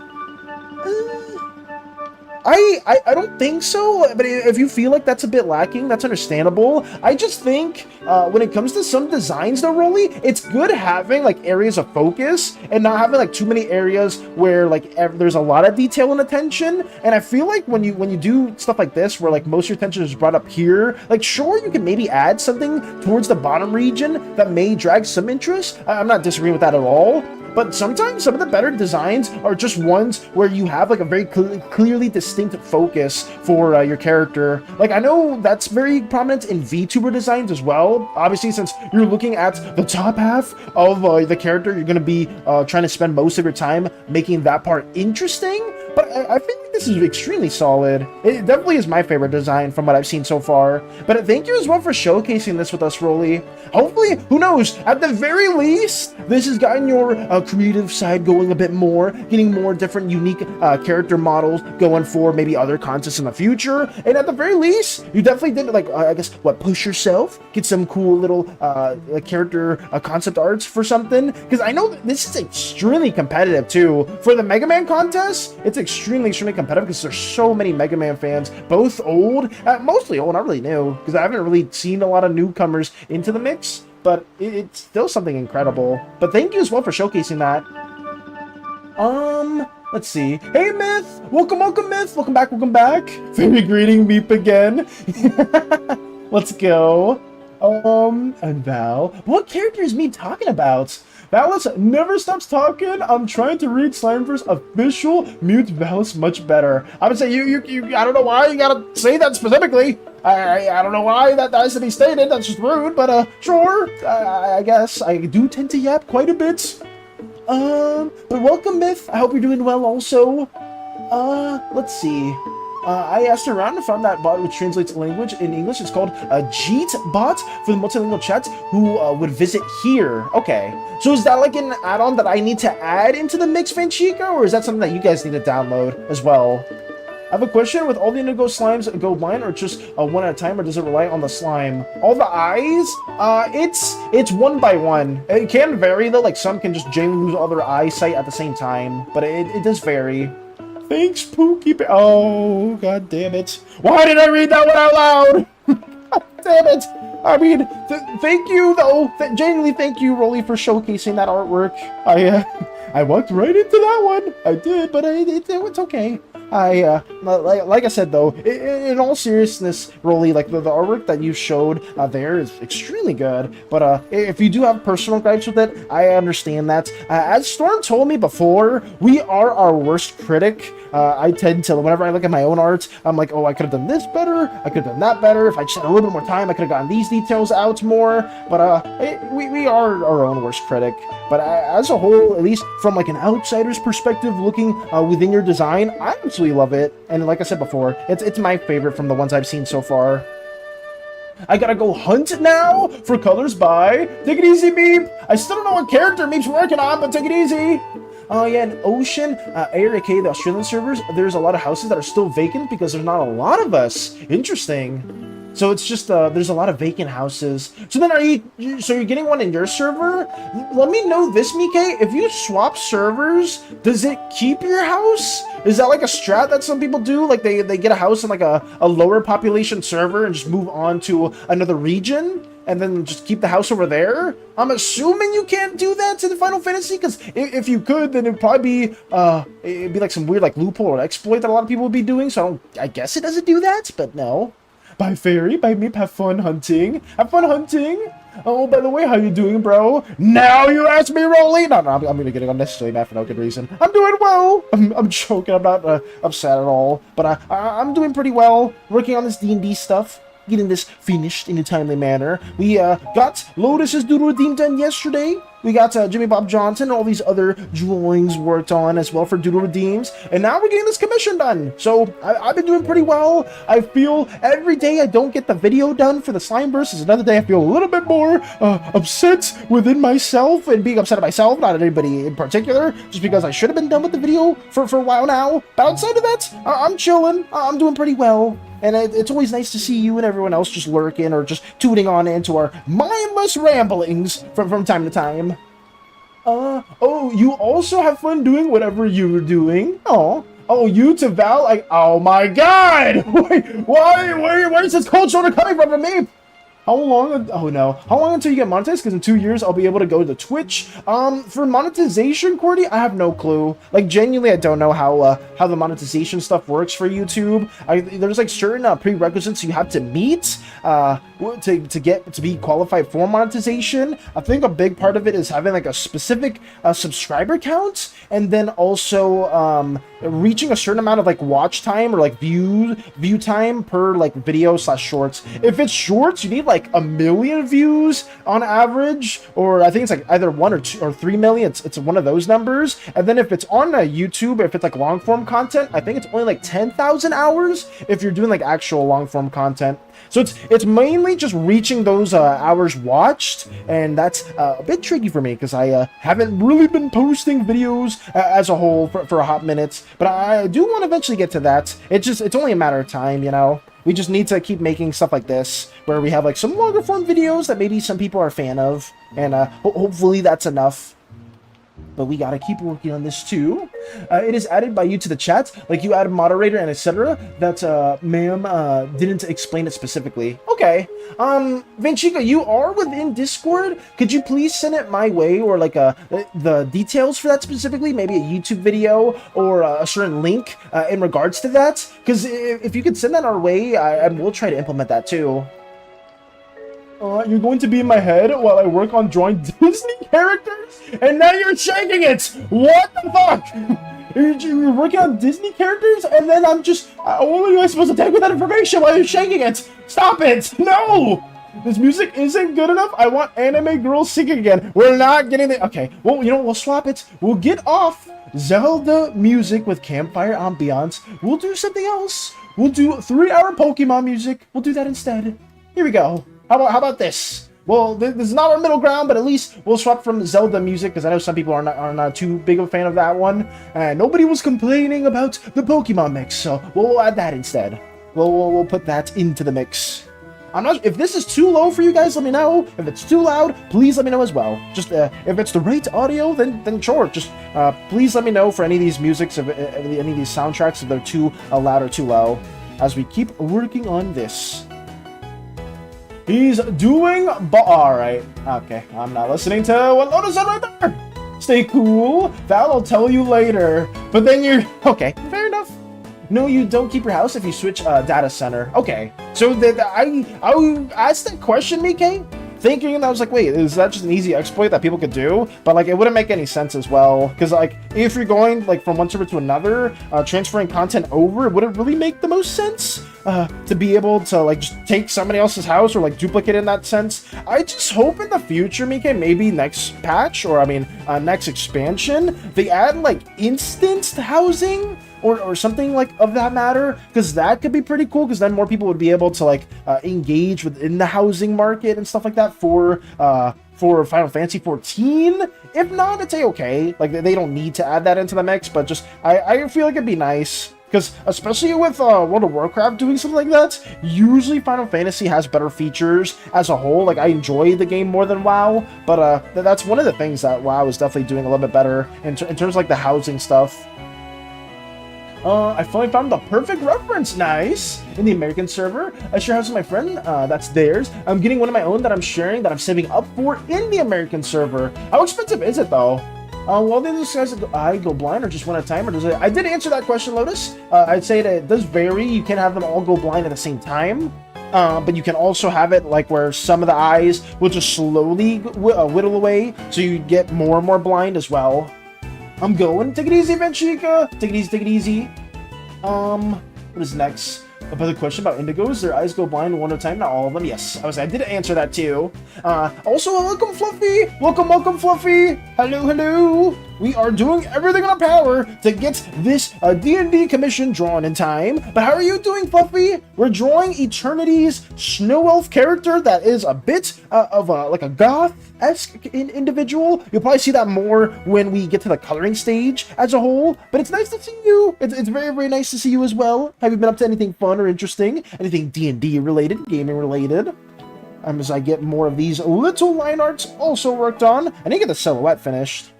I don't think so, but if you feel like that's a bit lacking, that's understandable. I just think when it comes to some designs though, Rolly, it's good having like areas of focus and not having like too many areas where like there's a lot of detail and attention. And I feel like when you do stuff like this where like most of your attention is brought up here, like sure, you can maybe add something towards the bottom region that may drag some interest. I'm not disagreeing with that at all. but sometimes some of the better designs are just ones where you have like a very clearly distinct focus for your character. Like, I know that's very prominent in VTuber designs as well. Obviously, since you're looking at the top half of the character, you're going to be trying to spend most of your time making that part interesting. But I think this is extremely solid. It definitely is my favorite design from what I've seen so far. But thank you as well for showcasing this with us, Rolly. Hopefully, who knows, at the very least, this has gotten your creative side going a bit more, getting more different, unique character models going for maybe other contests in the future. And at the very least, you definitely did, like, I guess, push yourself, get some cool little character concept arts for something. Because I know this is extremely competitive, too. For the Mega Man contest, it's extremely competitive because there's so many Mega Man fans, both old, mostly old, not really new, because I haven't really seen a lot of newcomers into the mix, but it's still something incredible. But thank you as well for showcasing that. Let's see. Hey, Myth! Welcome, Myth! Welcome back. Fairy greeting, Meep again. Let's go. And Val. What character is Meep talking about? Valis never stops talking. I'm trying to read Slimeverse official. Mute Valis much better. I would say you I don't know why you gotta say that specifically. I don't know why that has to be stated. That's just rude, but sure. I guess I do tend to yap quite a bit. But welcome, Myth. I hope you're doing well also. Let's see. I asked around and found that bot which translates language in English. It's called a Jeet bot for the multilingual chats who would visit here. Okay. So is that like an add-on that I need to add into the mix, Fanchica, or is that something that you guys need to download as well? I have a question. With all the indigo slimes go blind or just one at a time, or does it rely on the slime? All the eyes? It's one by one. It can vary though, like some can just genuinely lose all their eyesight at the same time, but it does vary. Thanks, Pookie. Oh, god damn it. Why did I read that one out loud? God damn it. I mean, thank you, though. Genuinely, thank you, Rolly, for showcasing that artwork. I walked right into that one. I did, but it's okay. Like I said, though, in all seriousness, Rolly, like the artwork that you showed there is extremely good. But if you do have personal gripes with it, I understand that. As Storm told me before, we are our worst critic. I tend to, whenever I look at my own art, I'm like, oh, I could have done this better. I could have done that better. If I just had a little bit more time, I could have gotten these details out more. But we are our own worst critic. But as a whole, at least from like an outsider's perspective, looking within your design, I absolutely love it. And like I said before, it's my favorite from the ones I've seen so far. I gotta go hunt now for colors by. Take it easy, Meep. I still don't know what character Meep's working on, but take it easy. Yeah, in Ocean, ARK, the Australian servers, there's a lot of houses that are still vacant because there's not a lot of us. Interesting. So it's just, there's a lot of vacant houses. So then you're getting one in your server? Let me know this, Mike. If you swap servers, does it keep your house? Is that like a strat that some people do? Like they get a house in like a lower population server and just move on to another region? And then just keep the house over there? I'm assuming you can't do that to the Final Fantasy, because if you could, then it'd probably be, it'd be like some weird like loophole or exploit that a lot of people would be doing, so I guess it doesn't do that, but no. Bye, Fairy. Bye, Meep. Have fun hunting. Have fun hunting. Oh, by the way, how you doing, bro? Now you ask me, Rolly? No, I'm gonna get unnecessarily mad for no good reason. I'm doing well. I'm joking. I'm not upset at all, but I'm doing pretty well. Working on this D&D stuff. Getting this finished in a timely manner. We got Lotus's Doodle Redeem done yesterday. We got Jimmy Bob Johnson and all these other drawings worked on as well for Doodle Redeems. And now we're getting this commission done. So I've been doing pretty well. I feel every day I don't get the video done for the Slimeverse is another day I feel a little bit more upset within myself and being upset at myself, not at anybody in particular, just because I should have been done with the video for a while now. But outside of that, I'm chilling. I'm doing pretty well. And it's always nice to see you and everyone else just lurking or just tuning on into our mindless ramblings from time to time. Oh, you also have fun doing whatever you're doing? Oh, you to Val? Like, oh my god! Wait, where is this cold shoulder coming from me? How long? Oh no. How long until you get monetized? Because in 2 years, I'll be able to go to Twitch. For monetization, Cordy, I have no clue. Like, genuinely, I don't know how the monetization stuff works for YouTube. There's like certain prerequisites you have to meet to be qualified for monetization. I think a big part of it is having like a specific subscriber count, and then also reaching a certain amount of like watch time or like view time per like video / shorts. If it's shorts, you need like 1 million views on average, or I think it's like either 1 or 2 or 3 million. It's one of those numbers. And then if it's on YouTube, if it's like long form content, I think it's only like 10,000 hours if you're doing like actual long form content. So it's mainly just reaching those hours watched, and that's a bit tricky for me because I haven't really been posting videos as a whole for a hot minute. But I do want to eventually get to that. It's only a matter of time, you know. We just need to keep making stuff like this, where we have like some longer form videos that maybe some people are a fan of, and hopefully that's enough. But we gotta keep working on this too. It is added by you to the chat, like you added moderator and etc. That ma'am didn't explain it specifically. Okay. Vanchika, you are within Discord. Could you please send it my way, or like the details for that specifically? Maybe a YouTube video or a certain link in regards to that. Because if you could send that our way, I will try to implement that too. You're going to be in my head while I work on drawing Disney characters, and now you're shaking it! What the fuck? You're working on Disney characters, and then I'm just... what am I supposed to take with that information while you're shaking it? Stop it! No! This music isn't good enough. I want anime girls singing again. We're not getting the... Okay, well, you know, we'll swap it. We'll get off Zelda music with campfire ambiance. We'll do something else. We'll do 3-hour Pokemon music. We'll do that instead. Here we go. How about this? Well, this is not our middle ground, but at least we'll swap from Zelda music, because I know some people are not too big of a fan of that one. And nobody was complaining about the Pokemon mix, so we'll add that instead. We'll put that into the mix. I'm not... If this is too low for you guys, let me know. If it's too loud, please let me know as well. Just if it's the right audio, then sure. Just please let me know for any of these musics, if any of these soundtracks, if they're too loud or too low, as we keep working on this. He's doing... Alright. Okay, I'm not listening to what Lotus said right there. Stay cool. Val, I'll tell you later. But then you're... Okay, fair enough. No, you don't keep your house if you switch data center. Okay. So I asked that question, Mike, thinking, and I was like, wait, is that just an easy exploit that people could do? But like, it wouldn't make any sense as well, because like, if you're going like from one server to another, transferring content over, would it really make the most sense to be able to like just take somebody else's house or like duplicate in that sense? I just hope in the future, Mike, maybe next patch, or I mean next expansion, they add like instanced housing or something like of that matter, because that could be pretty cool, because then more people would be able to like engage within the housing market and stuff like that for Final Fantasy 14. If not, it's okay. Like, they don't need to add that into the mix, but just I feel like it'd be nice, because especially with World of Warcraft doing something like that, usually Final Fantasy has better features as a whole. Like, I enjoy the game more than WoW, but that's one of the things that WoW is definitely doing a little bit better in terms of like the housing stuff. I finally found the perfect reference. Nice. In the American server, I share house with my friend. That's theirs. I'm getting one of my own that I'm sharing, that I'm saving up for in the American server. How expensive is it though? Well, these guys I go blind, or just one at a time, or does it? I did answer that question, Lotus. I'd say that it does vary. You can have them all go blind at the same time. But you can also have it like where some of the eyes will just slowly whittle away, so you get more and more blind as well. I'm going. Take it easy, Venchika. Take it easy, take it easy. What is next? About the question about indigos, their eyes go blind one at a time, not all of them. Yes, I did answer that too. Also, welcome, Fluffy. Welcome, Fluffy. Hello. We are doing everything in our power to get this D&D commission drawn in time. But how are you doing, Fluffy? We're drawing Eternity's Snow Elf character that is a bit of like a goth-esque individual. You'll probably see that more when we get to the coloring stage as a whole. But it's nice to see you. It's very, very nice to see you as well. Have you been up to anything fun or interesting? Anything D&D related, gaming related? As I get more of these little line arts also worked on. I didn't get the silhouette finished.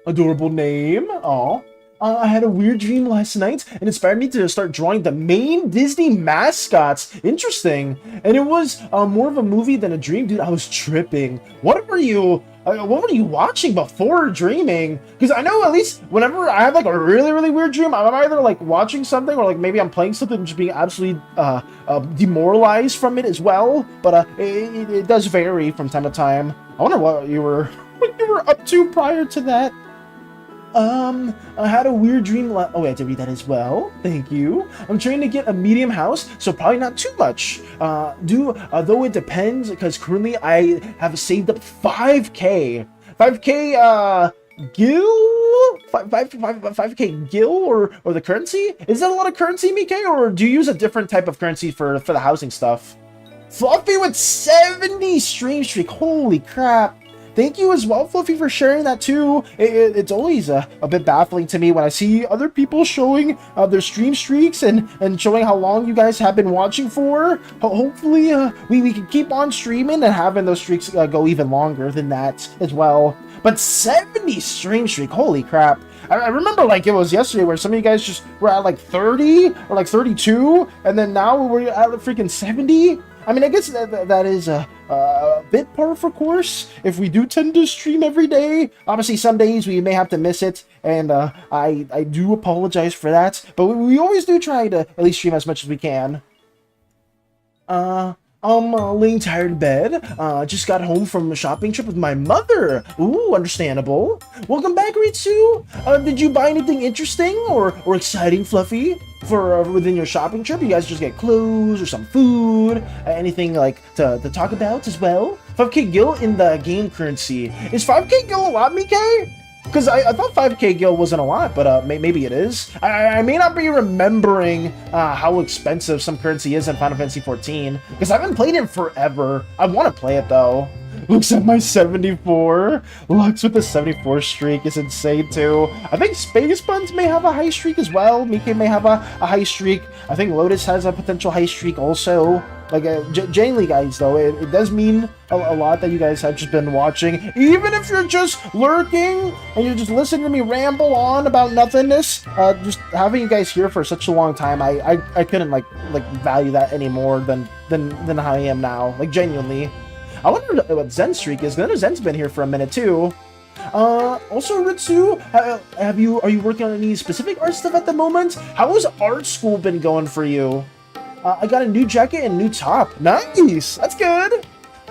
Adorable name. Aw. I had a weird dream last night and inspired me to start drawing the main Disney mascots. Interesting. And it was more of a movie than a dream, dude. I was tripping. What were you watching before dreaming? Because I know at least whenever I have like a really, really weird dream, I'm either like watching something or like maybe I'm playing something and just being absolutely demoralized from it as well. But it does vary from time to time. I wonder what you were up to prior to that. I had a weird dream. Oh, I had to read that as well. Thank you. I'm trying to get a medium house, so probably not too much. Though it depends, because currently I have saved up 5K. 5K, gil? 5K gil or the currency? Is that a lot of currency, Mike? Or do you use a different type of currency for the housing stuff? Fluffy with 70 stream streak. Holy crap. Thank you as well, Fluffy, for sharing that too. It's always a bit baffling to me when I see other people showing their stream streaks and showing how long you guys have been watching for. Hopefully, we can keep on streaming and having those streaks go even longer than that as well. But 70 stream streak, holy crap. I remember like it was yesterday where some of you guys just were at like 30 or like 32, and then now we're at freaking 70. I mean, I guess that is a bit par for course if we do tend to stream every day. Obviously, some days we may have to miss it, and I do apologize for that. But we always do try to at least stream as much as we can. I'm laying tired in bed. Just got home from a shopping trip with my mother. Ooh, understandable. Welcome back, Ritsu. Did you buy anything interesting or exciting, Fluffy, for within your shopping trip? You guys just get clothes or some food, anything like to talk about as well? 5K gil in the game currency. Is 5K gil a lot, Mike? Because I thought 5K gil wasn't a lot, but maybe it is. I may not be remembering how expensive some currency is in Final Fantasy 14, because I haven't played it in forever. I want to play it though. Looks at my 74. Lux with the 74 streak is insane too. I think Space Buns may have a high streak as well. Mike may have a high streak. I think Lotus has a potential high streak also. Like, genuinely, guys, though, it does mean a lot that you guys have just been watching. Even if you're just lurking and you're just listening to me ramble on about nothingness, just having you guys here for such a long time, I couldn't like value that any more than how I am now. Like, genuinely. I wonder what Zen's streak is. I know Zen's been here for a minute too. Also, Ritsu, are you working on any specific art stuff at the moment? How has art school been going for you? I got a new jacket and new top. Nice! That's good!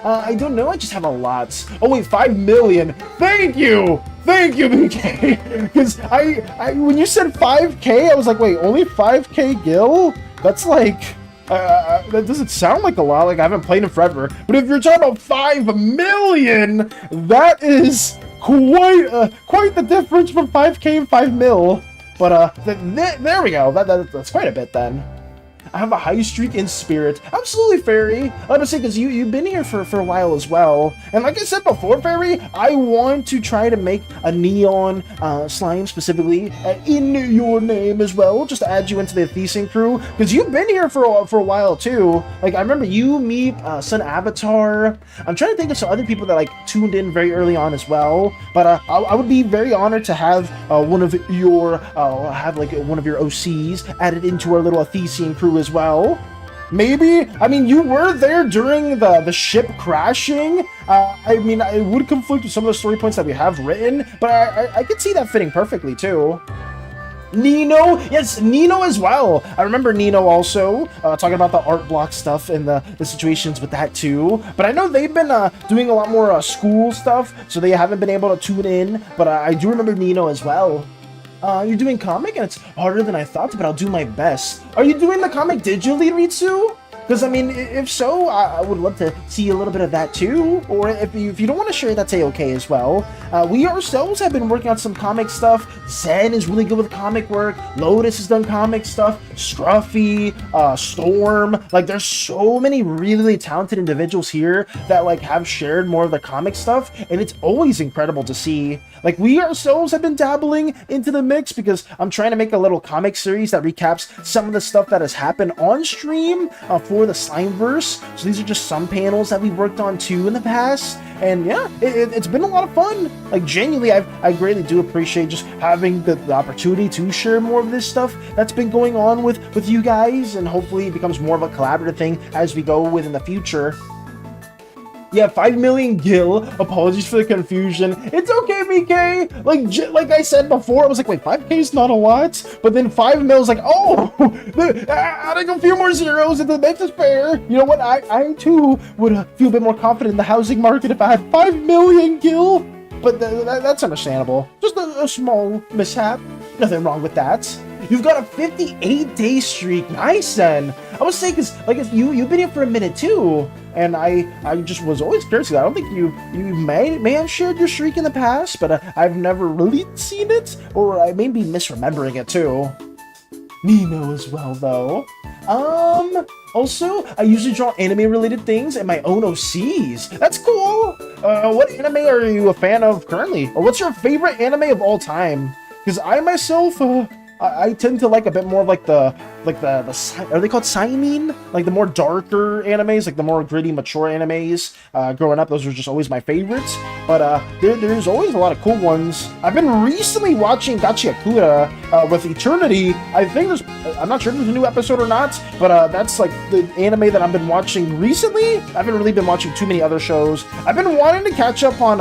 I don't know, I just have a lot. Oh wait, 5 million! Thank you! Thank you, BK! Because when you said 5K, I was like, wait, only 5K gil? That's like... that doesn't sound like a lot, like I haven't played in forever. But if you're talking about 5 million, that is quite the difference from 5K and 5 mil. But there we go, that's quite a bit then. I have a high streak in spirit. Absolutely, Fairy. Like I say, because you've been here for a while as well. And like I said before, Fairy, I want to try to make a neon slime specifically in your name as well, just to add you into the Thesing crew. Because you've been here for a while too. Like, I remember you, me, Sun Avatar. I'm trying to think of some other people that like tuned in very early on as well. But I would be very honored to have one of your OCs added into our little Thesing crew as well. Maybe, I mean, you were there during the ship crashing. I mean, it would conflict with some of the story points that we have written, but I could see that fitting perfectly too. Nino, yes, Nino as well. I remember Nino also talking about the art block stuff and the situations with that too. But I know they've been doing a lot more school stuff, so they haven't been able to tune in. But I do remember Nino as well. You're doing comic, and it's harder than I thought, but I'll do my best. Are you doing the comic digitally, Ritsu? Because, I mean, if so, I would love to see a little bit of that too. Or if you don't want to share, that's a-okay as well. We ourselves have been working on some comic stuff. Zen is really good with comic work. Lotus has done comic stuff. Scruffy, Storm. Like, there's so many really talented individuals here that, like, have shared more of the comic stuff. And it's always incredible to see. Like, we ourselves have been dabbling into the mix because I'm trying to make a little comic series that recaps some of the stuff that has happened on stream for explore the Slimeverse. So these are just some panels that we worked on too in the past. And yeah, it's been a lot of fun. Like genuinely, I greatly do appreciate just having the opportunity to share more of this stuff that's been going on with you guys, and hopefully it becomes more of a collaborative thing as we go with in the future. Yeah, 5 million gil. Apologies for the confusion. It's okay, BK. Like I said before, I was like, wait, 5k is not a lot. But then 5 mil is like, oh, adding a few more zeros into the next spare. You know what? I too would feel a bit more confident in the housing market if I had 5 million gil. But that's understandable. Just a small mishap. Nothing wrong with that. You've got a 58-day streak. Nice, then. I was saying, because like you've been here for a minute too, and I just was always curious. I don't think you may have shared your streak in the past, but I've never really seen it, or I may be misremembering it too. Nino as well, though. Also, I usually draw anime-related things and my own OCs. That's cool. What anime are you a fan of currently, or what's your favorite anime of all time? Because I myself, I tend to like a bit more of like the are they called seinen? Like the more darker animes, like the more gritty, mature animes. Growing up, those were just always my favorites. But there's always a lot of cool ones. I've been recently watching Gachiakura with Eternity. I think I'm not sure if there's a new episode or not, but that's like the anime that I've been watching recently. I haven't really been watching too many other shows. I've been wanting to catch up on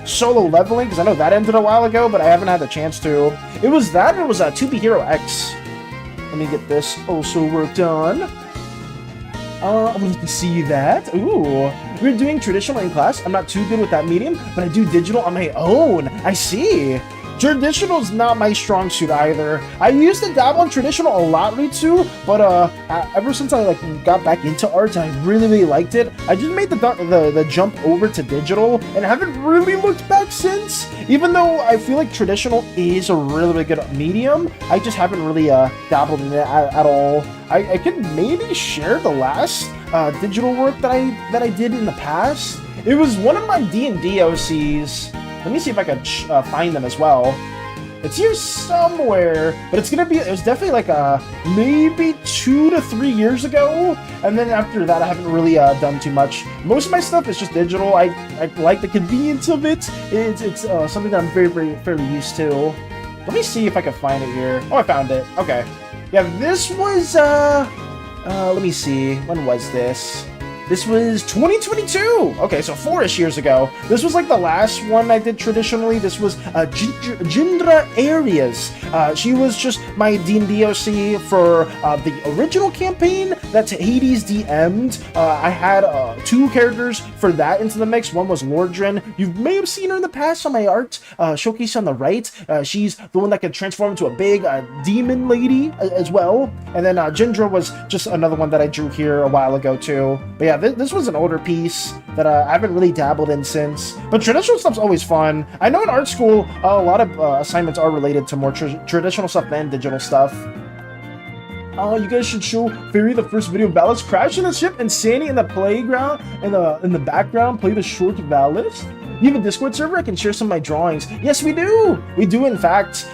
Solo Leveling, because I know that ended a while ago, but I haven't had the chance to. It was that, and it was 2B Hero X. Let me get this also worked on. I'm going to see that. Ooh, we're doing traditional in class. I'm not too good with that medium, but I do digital on my own. I see. Traditional is not my strong suit either. I used to dabble in traditional a lot, Ritsu, but ever since I got back into art and I really liked it, I just made the jump over to digital and haven't really looked back since. Even though I feel like traditional is a really good medium, I just haven't really dabbled in it at all. I can maybe share the last digital work that I did in the past. It was one of my D&D OCs. Let me see if I can find them as well. It's here somewhere, but it was definitely like maybe 2 to 3 years ago, and then after that I haven't really done too much. Most of my stuff is just digital. I like the convenience of it. It's something that I'm fairly used to. Let me see if I can find it here. Oh, I found it. Okay. Yeah, this was let me see. When was this? This was 2022! Okay, so 4-ish years ago. This was like the last one I did traditionally. This was Jindra Arias. She was just my D&D OC for the original campaign that Hades DM'd. I had 2 characters for that into the mix. One was Lordrin. You may have seen her in the past on my art showcase on the right. She's the one that can transform into a big demon lady as well. And then Jindra was just another one that I drew here a while ago too. But yeah, this was an older piece that I haven't really dabbled in since. But traditional stuff's always fun. I know in art school, a lot of assignments are related to more traditional stuff than digital stuff. You guys should show Fairy the first video of Valis crashing the ship and SANI in the playground and in the background play the short Valis. You have a Discord server? I can share some of my drawings. Yes, we do. We do, in fact.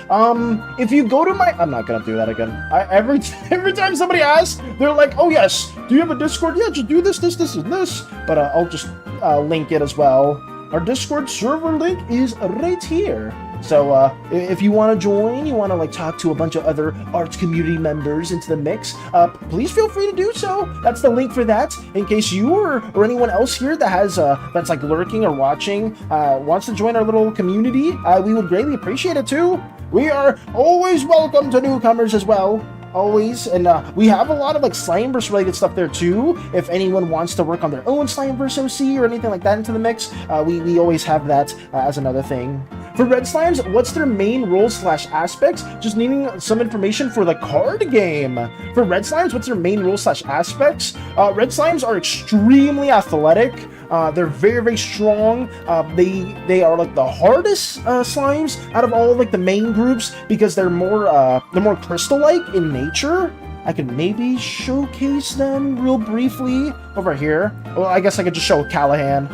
If you go to my... I'm not gonna do that again. Every time somebody asks, they're like, oh yes, do you have a Discord? Yeah, just do this, and this. But I'll just link it as well. Our Discord server link is right here. So if you want to join, you want to talk to a bunch of other arts community members into the mix, please feel free to do so. That's the link for that. In case you or anyone else here that has that's lurking or watching wants to join our little community, we would greatly appreciate it too. We are always welcome to newcomers as well. Always, and we have a lot of Slimeverse related stuff there too. If anyone wants to work on their own Slimeverse OC or anything like that into the mix, we always have that as another thing. For Red Slimes, what's their main role/aspects? Just needing some information for the card game. For Red Slimes, what's their main role/aspects? Red Slimes are extremely athletic. They're very strong. They are the hardest slimes out of all the main groups because they're more crystal-like in nature. I could maybe showcase them real briefly. over here. Well, I guess I could just show Callahan.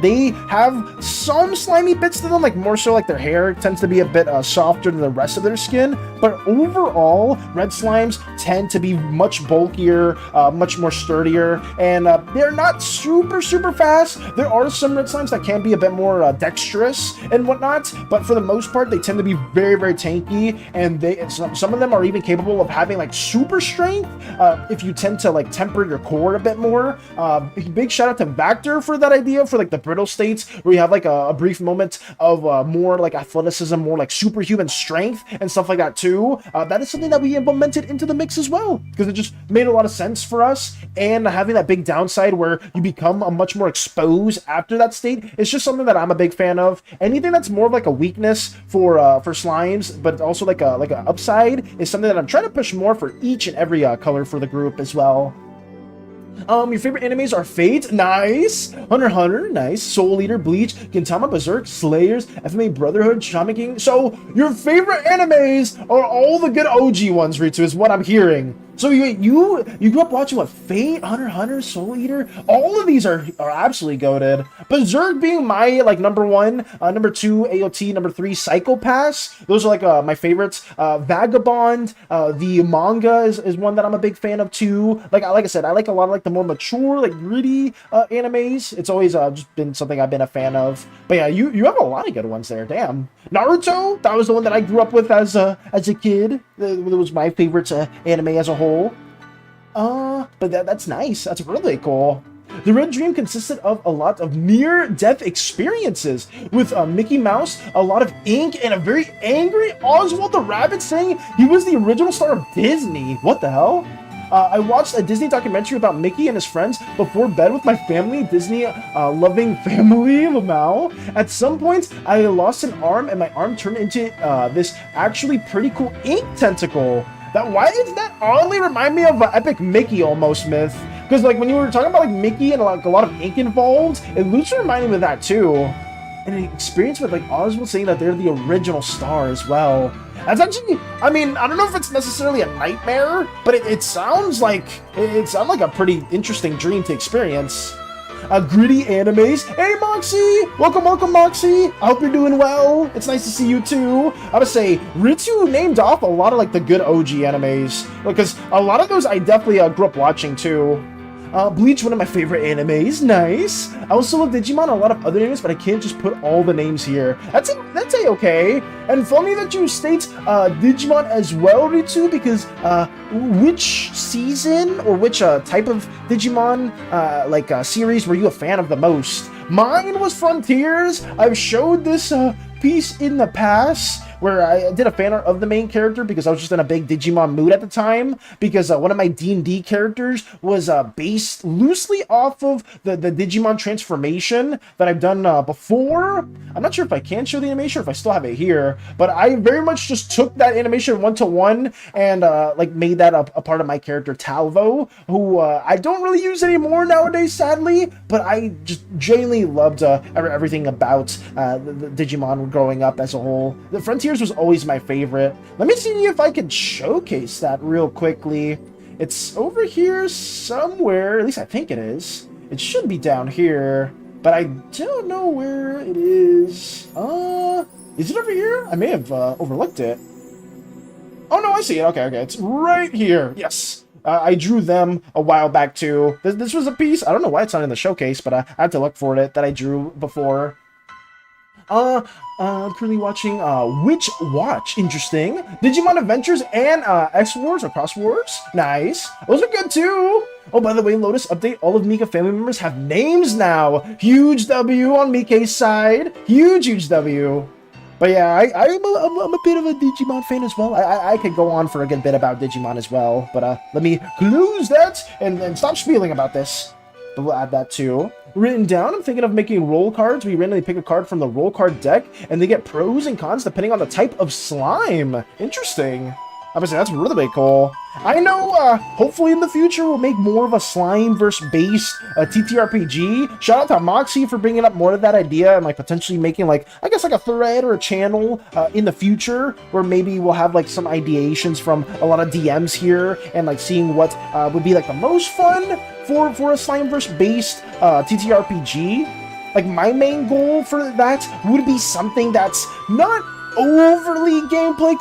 They have some slimy bits to them, like more so like their hair tends to be a bit softer than the rest of their skin. But overall, red slimes tend to be much bulkier, much more sturdier, and they're not super fast. There are some red slimes that can be a bit more dexterous and whatnot, but for the most part, they tend to be very tanky, and some of them are even capable of having like super strength if you tend to like temper your core a bit more. Big shout out to Vector for that idea for like the brittle states, where you have like a brief moment of more like athleticism, more like superhuman strength and stuff like that too. That is something that we implemented into the mix as well, because it just made a lot of sense for us. And having that big downside where you become a much more exposed after that state is just something that I'm a big fan of. Anything that's more of like a weakness for slimes, but also like a upside, is something that I'm trying to push more for each and every color for the group as well. Your favorite animes are Fate, nice. Hunter x Hunter, nice. Soul Eater, Bleach, Gintama, Berserk, Slayers, FMA Brotherhood, Shaman King. So your favorite animes are all the good OG ones, Ritsu, is what I'm hearing. So you grew up watching what, Fate, Hunter x Hunter, Soul Eater? All of these are absolutely goated. Berserk being my like number 1, number 2 AOT, number 3 Psycho-Pass. Those are like my favorites. Vagabond, the manga is one that I'm a big fan of too. Like I said, I like a lot of like the more mature, like gritty animes. It's always just been something I've been a fan of. But yeah, you have a lot of good ones there. Damn. Naruto, that was the one that I grew up with as a kid. It was my favorite anime as a whole. But that's nice. That's really cool. The Red Dream consisted of a lot of near-death experiences with Mickey Mouse, a lot of ink, and a very angry Oswald the Rabbit saying he was the original star of Disney. What the hell? I watched a Disney documentary about Mickey and his friends before bed with my family, Disney loving family, Lamau. At some point, I lost an arm and my arm turned into this actually pretty cool ink tentacle. Why does that oddly remind me of Epic Mickey almost, Myth? Because like when you were talking about like Mickey and like a lot of ink involved, it loosely reminded me of that too. And an experience with like Oswald saying that they're the original star as well. That's actually, I mean, I don't know if it's necessarily a nightmare, but it sounds like a pretty interesting dream to experience. Gritty animes. Hey Moxie! Welcome Moxie! I hope you're doing well. It's nice to see you too. I would say Ritsu named off a lot of like the good OG animes, because a lot of those I definitely grew up watching too. Bleach, one of my favorite animes. Nice. I also love Digimon and a lot of other animes, but I can't just put all the names here. That's a-okay. And funny that you state Digimon as well, Ritsu, because which season or which type of Digimon series were you a fan of the most? Mine was Frontiers. I've showed this piece in the past, where I did a fan art of the main character because I was just in a big Digimon mood at the time, because one of my D&D characters was based loosely off of the Digimon transformation that I've done before. I'm not sure if I can show the animation or if I still have it here, but I very much just took that animation one-to-one and like made that a part of my character Talvo, who I don't really use anymore nowadays, sadly, but I just genuinely loved everything about the Digimon growing up as a whole. The Frontiers was always my favorite. Let me see if I can showcase that real quickly. It's over here somewhere, at least I think it is. It should be down here, but I don't know where it is. Is it over here? I may have overlooked it. Oh no, I see it. Okay, it's right here. Yes. I drew them a while back too. This was a piece, I don't know why it's not in the showcase, but I had to look for it, that I drew before. Currently watching Witch Watch, interesting. Digimon Adventures and X Wars or Cross Wars, nice. Those are good too. Oh, by the way, Lotus update, all of Mika family members have names now. Huge W on Mika's side, huge W. But yeah, I'm a bit of a Digimon fan as well. I could go on for a good bit about Digimon as well, but let me close that and stop spieling about this. But we'll add that too. Written down, I'm thinking of making roll cards. We randomly pick a card from the roll card deck, and they get pros and cons depending on the type of slime. Interesting. Obviously, that's really cool. I know, hopefully in the future, we'll make more of a slime-verse-based TTRPG. Shout out to Moxie for bringing up more of that idea and, like, potentially making, like, I guess, like, a thread or a channel in the future where maybe we'll have, like, some ideations from a lot of DMs here and, like, seeing what would be, like, the most fun for a Slimeverse based TTRPG, like my main goal for that would be something that's not overly gameplay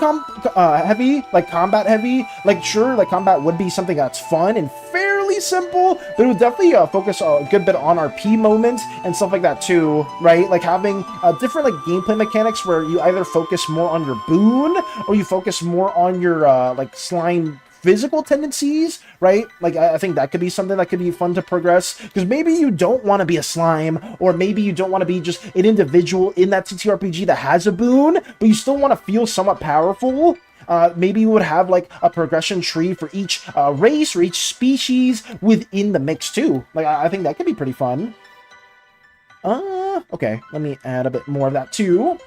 heavy, like combat heavy. Like sure, like combat would be something that's fun and fairly simple, but it would definitely focus a good bit on RP moments and stuff like that too, right? Like having different like gameplay mechanics where you either focus more on your boon or you focus more on your like slime physical tendencies, right? Like I think that could be something that could be fun to progress, because maybe you don't want to be a slime, or maybe you don't want to be just an individual in that TTRPG that has a boon, but you still want to feel somewhat powerful. Maybe you would have like a progression tree for each race or each species within the mix too. Like I think that could be pretty fun. Okay, let me add a bit more of that too.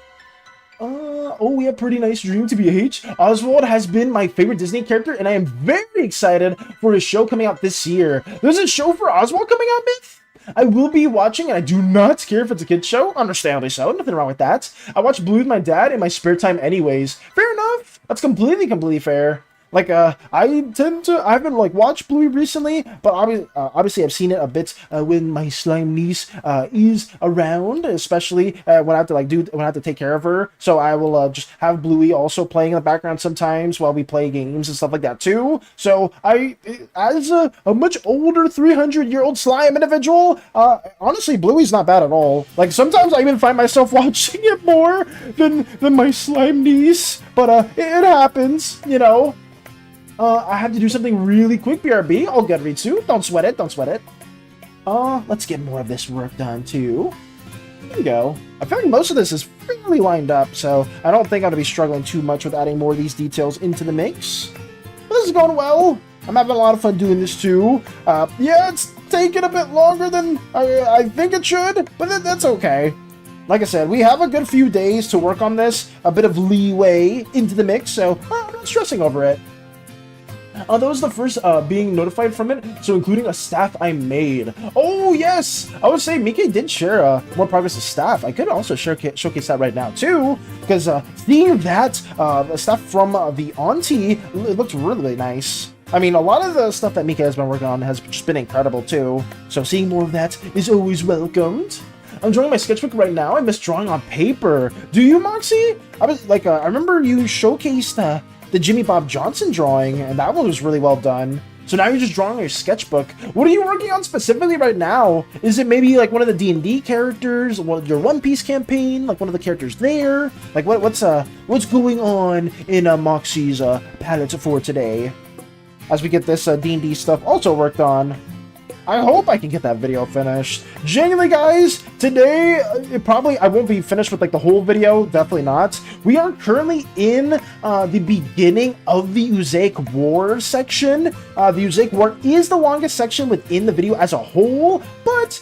Oh, we have pretty nice dream to BH. Oswald has been my favorite Disney character, and I am very excited for his show coming out this year. There's a show for Oswald coming out, Myth? I will be watching, and I do not care if it's a kid's show. Understandably so, nothing wrong with that. I watch Blue with my dad in my spare time anyways. Fair enough. That's completely fair. Like, I haven't, like, watched Bluey recently, but obviously I've seen it a bit when my slime niece is around, especially when I have to, like, when I have to take care of her. So I will just have Bluey also playing in the background sometimes while we play games and stuff like that, too. So as a much older 300-year-old slime individual, honestly, Bluey's not bad at all. Like, sometimes I even find myself watching it more than my slime niece, but it happens, you know. I have to do something really quick, BRB. I'll get Ritsu. Don't sweat it, don't sweat it. Let's get more of this work done, too. There we go. I feel like most of this is fairly lined up, so I don't think I'm going to be struggling too much with adding more of these details into the mix. But this is going well. I'm having a lot of fun doing this, too. Yeah, it's taking a bit longer than I think it should, but that's okay. Like I said, we have a good few days to work on this, a bit of leeway into the mix, so I'm not stressing over it. That was the first being notified from it, so including a staff I made. Oh, yes! I would say Mike did share more progress of staff. I could also showcase that right now, too, because seeing that stuff from the auntie, it looks really nice. I mean, a lot of the stuff that Mike has been working on has just been incredible, too. So seeing more of that is always welcomed. I'm drawing my sketchbook right now. I miss drawing on paper. Do you, Moxie? I was like, I remember you showcased the Jimmy Bob Johnson drawing, and that one was really well done. So now you're just drawing your sketchbook. What are you working on specifically right now? Is it maybe like one of the D&D characters, your One Piece campaign, like one of the characters there? Like what's going on in Moxie's palette for today? As we get this D&D stuff also worked on. I hope I can get that video finished. Genuinely, guys, today, I won't be finished with, like, the whole video. Definitely not. We are currently in the beginning of the Uzaic War section. The Uzaic War is the longest section within the video as a whole, but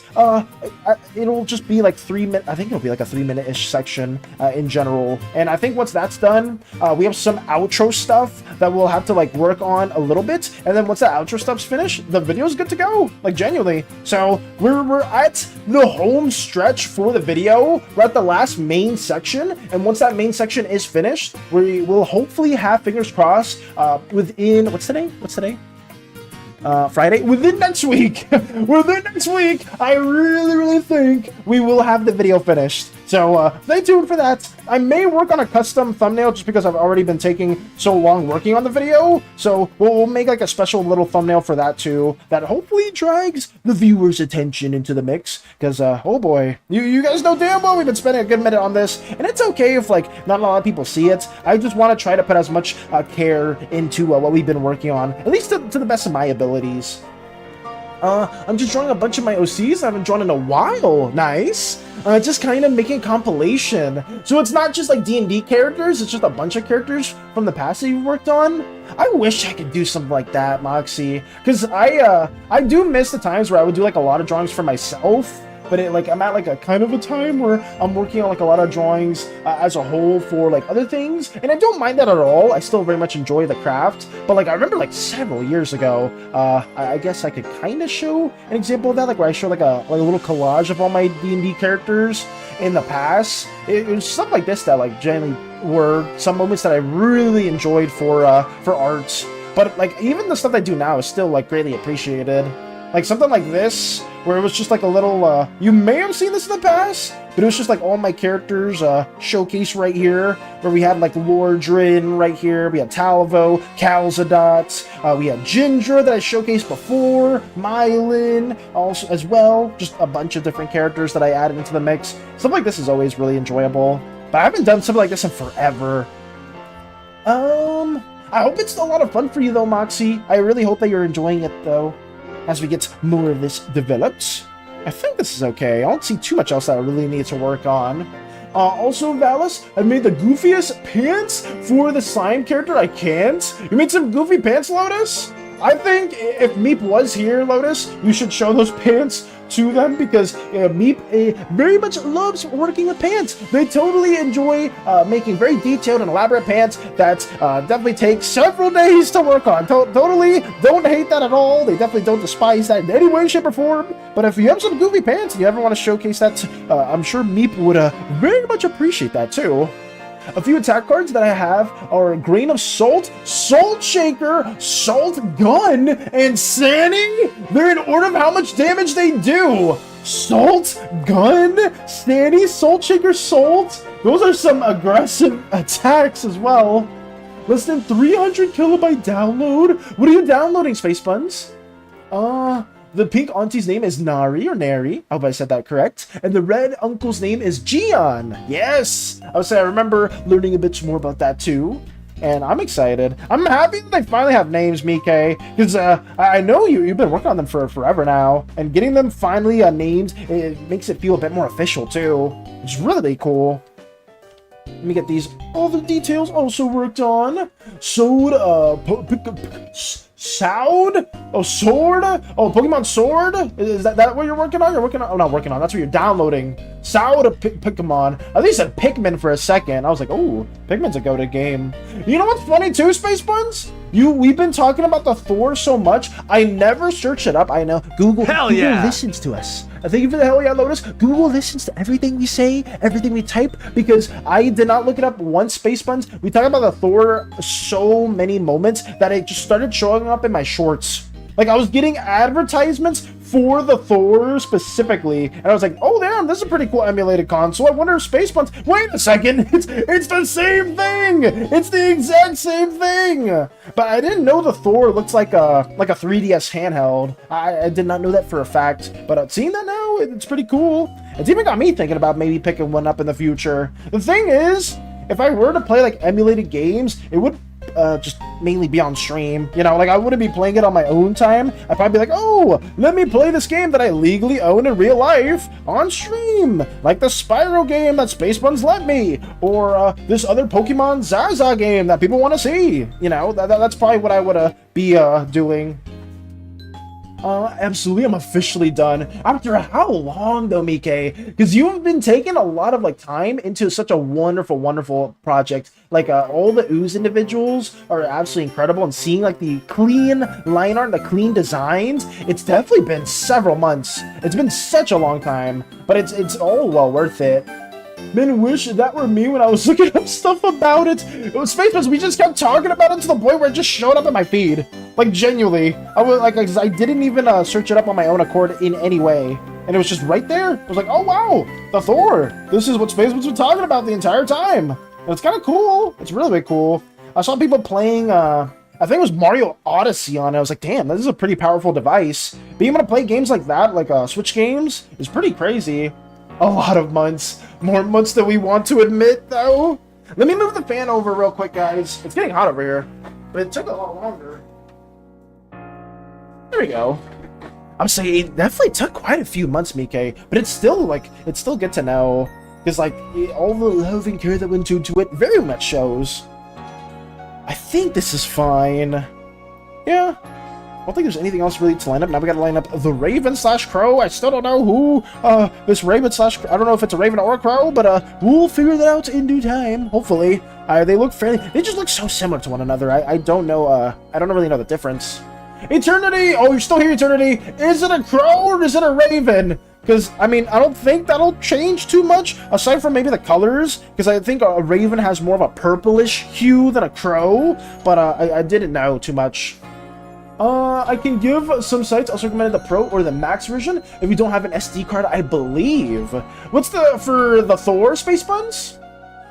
it'll just be, like, 3 minutes. I think it'll be, like, a 3-minute-ish section in general. And I think once that's done, we have some outro stuff that we'll have to, like, work on a little bit. And then once that outro stuff's finished, the video's good to go. Like, genuinely. So we're at the home stretch for the video. We're at the last main section, and once that main section is finished, we will hopefully have, fingers crossed, within what's today? Friday? Within next week! Within next week, I really think we will have the video finished. So, stay tuned for that. I may work on a custom thumbnail just because I've already been taking so long working on the video. So, we'll make like a special little thumbnail for that too, that hopefully drags the viewer's attention into the mix. Because, oh boy, you guys know damn well we've been spending a good minute on this. And it's okay if, like, not a lot of people see it. I just want to try to put as much care into what we've been working on, at least to the best of my abilities. I'm just drawing a bunch of my OCs I haven't drawn in a while. Nice. Just kind of making a compilation. So it's not just like D&D characters, it's just a bunch of characters from the past that you've worked on. I wish I could do something like that, Moxie. Because I do miss the times where I would do like a lot of drawings for myself. But I'm at like a kind of a time where I'm working on like a lot of drawings as a whole for like other things, and I don't mind that at all. I still very much enjoy the craft, but like I remember like several years ago, I guess I could kind of show an example of that, like where I show like a little collage of all my D&D characters in the past. It was stuff like this that like generally were some moments that I really enjoyed for art. But like even the stuff I do now is still like greatly appreciated. Like something like this, where it was just like a little, you may have seen this in the past, but it was just like all my characters showcased right here, where we had like Lordrin right here, we had Talvo, Calzadot, we had Ginger that I showcased before, Mylin also as well, just a bunch of different characters that I added into the mix. Stuff like this is always really enjoyable, but I haven't done something like this in forever. I hope it's a lot of fun for you though, Moxie. I really hope that you're enjoying it though, as we get more of this developed. I think this is okay. I don't see too much else that I really need to work on. Also, Valis, I made the goofiest pants for the slime character I can't. You made some goofy pants, Lotus? I think if Meep was here, Lotus, you should show those pants to them, because Meep very much loves working with pants. They totally enjoy making very detailed and elaborate pants that definitely take several days to work on. Totally don't hate that at all. They definitely don't despise that in any way, shape, or form. But if you have some goofy pants and you ever want to showcase that, I'm sure Meep would very much appreciate that too. A few attack cards that I have are Grain of Salt, Salt Shaker, Salt Gun, and SANI. They're in order of how much damage they do. Salt Gun, SANI, Salt Shaker, Salt. Those are some aggressive attacks as well. Less than 300 kilobyte download. What are you downloading, Space Buns? The pink auntie's name is Nari, or Nari. I hope I said that correct. And the red uncle's name is Gian. Yes! I would say I remember learning a bit more about that too. And I'm excited. I'm happy that they finally have names, Mike. Because I know you've been working on them for forever now. And getting them finally named, it makes it feel a bit more official too. It's really cool. Let me get these. All the details also worked on. Sword, Sound? Oh, Sword? Oh, Pokemon Sword? Is that what you're working on? You're working on... Oh, not working on. That's what you're downloading. Sound of Pokemon. I think you said Pikmin for a second. I was like, oh, Pikmin's a go-to game. You know what's funny too, Space Buns? We've been talking about the Thor so much. I never search it up. I know. Google listens to us. Thank you for the hell yeah, Lotus. Google listens to everything we say, everything we type, because I did not look it up once, Space Buns. We talk about the Thor so many moments that it just started showing up in my shorts. Like, I was getting advertisements for the Thor specifically, and I was like, oh damn, this is a pretty cool emulated console. I wonder if Space Buns... Wait a second, it's the same thing! It's the exact same thing! But I didn't know the Thor looks like a 3DS handheld. I did not know that for a fact, but seeing that now, it's pretty cool. It's even got me thinking about maybe picking one up in the future. The thing is, if I were to play like emulated games, it would just mainly be on stream. You know, like I wouldn't be playing it on my own time. I'd probably be like, oh, let me play this game that I legally own in real life on stream. Like the Spyro game that Space Buns let me. Or this other Pokemon Zaza game that people want to see. You know, that's probably what I would be doing. Absolutely, I'm officially done. After how long though, Mike? Because you've been taking a lot of like time into such a wonderful project. Like all the ooze individuals are absolutely incredible, and seeing like the clean line art, the clean designs, it's definitely been several months. It's been such a long time, but it's all well worth it. Man, wish that were me when I was looking up stuff about it. It was Space Buns. We just kept talking about it to the point where it just showed up in my feed. Like, genuinely. I was like, I didn't even search it up on my own accord in any way. And it was just right there. I was like, oh wow, the Thor. This is what Space Buns been talking about the entire time. And it's kind of cool. It's really cool. I saw people playing, I think it was Mario Odyssey on it. I was like, damn, this is a pretty powerful device. Being able to play games like that, like Switch games, is pretty crazy. A lot of months. More months than we want to admit, though. Let me move the fan over real quick, guys. It's getting hot over here, but it took a lot longer. There we go. I'm saying it definitely took quite a few months, Mike, but it's still, like, it's still good to know. Because, like, all the love and care that went into it very much shows. I think this is fine. Yeah. I don't think there's anything else really to line up. Now we gotta line up the Raven / Crow. I still don't know who this Raven / I don't know if it's a Raven or a Crow, but we'll figure that out in due time, hopefully. They look fairly... They just look so similar to one another. I don't know, I don't really know the difference. Eternity! Oh, you're still here, Eternity! Is it a Crow or is it a Raven? Because, I mean, I don't think that'll change too much, aside from maybe the colors, because I think a Raven has more of a purplish hue than a Crow, but I didn't know too much. I can give some sites also recommended the Pro or the Max version if you don't have an SD card, I believe. What's for the Thor space buns?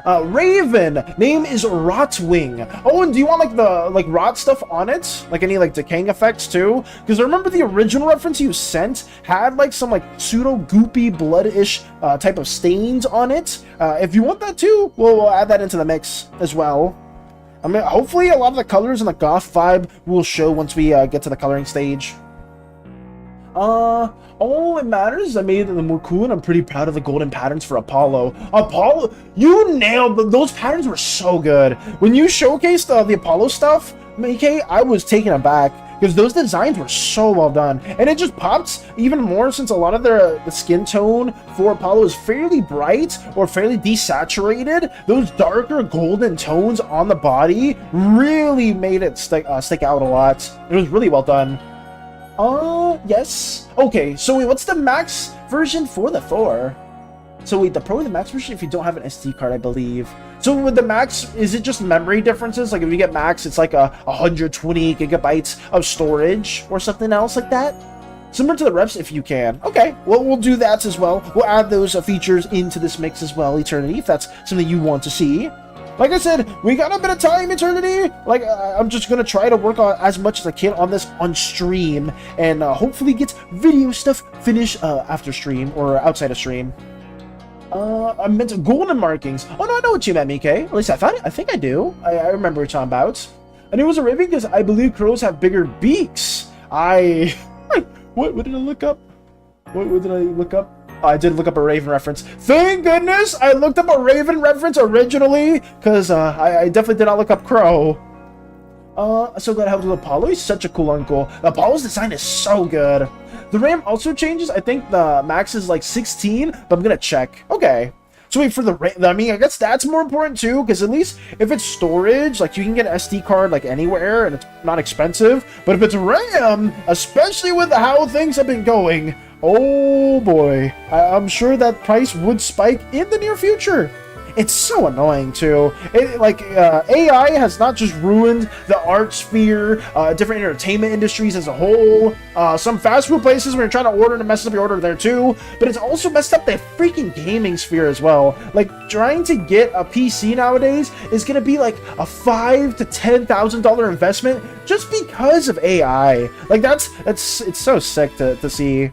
Raven, name is Rotwing. Oh, and do you want like the rot stuff on it? Like any like decaying effects too? Because I remember the original reference you sent had like some like pseudo goopy blood-ish type of stains on it. If you want that too, we'll add that into the mix as well. I mean, hopefully a lot of the colors and the goth vibe will show once we get to the coloring stage. All that matters is I made them more cool, and I'm pretty proud of the golden patterns for Apollo. Apollo, you nailed them. Those patterns were so good. When you showcased the Apollo stuff, MK, I was taken aback because those designs were so well done, and it just pops even more since a lot of the skin tone for Apollo is fairly bright or fairly desaturated. Those darker golden tones on the body really made it stick out a lot. It was really well done. Yes. Okay, so wait, what's the max version for the Thor? So wait, the Pro and the Max version if you don't have an SD card, I believe. So with the Max, is it just memory differences? Like if you get Max, it's like 120 gigabytes of storage or something else like that? Similar to the reps if you can. Okay, well, we'll do that as well. We'll add those features into this mix as well, Eternity, if that's something you want to see. Like I said, we got a bit of time, Eternity. Like, I'm just going to try to work on as much as I can on this on stream. And hopefully get video stuff finished after stream or outside of stream. I meant golden markings. Oh, no, I know what you meant, Mike. At least I think I do. I remember what you're talking about. And it was a raven because I believe crows have bigger beaks. What did I look up? What did I look up? I did look up a Raven reference. Thank goodness I looked up a Raven reference originally, because I definitely did not look up Crow. So glad I helped with Apollo. He's such a cool uncle. Apollo's design is so good. The RAM also changes. I think the max is like 16, but I'm gonna check. Okay. So wait, for the RAM, I mean, I guess that's more important too, because at least if it's storage, like you can get an SD card like anywhere, and it's not expensive. But if it's RAM, especially with how things have been going, oh boy, I'm sure that price would spike in the near future. It's so annoying too. AI has not just ruined the art sphere, different entertainment industries as a whole. Some fast food places when you're trying to order and it messes up your order there too. But it's also messed up the freaking gaming sphere as well. Like trying to get a PC nowadays is gonna be like a $5,000 to $10,000 investment just because of AI. Like it's so sick to see.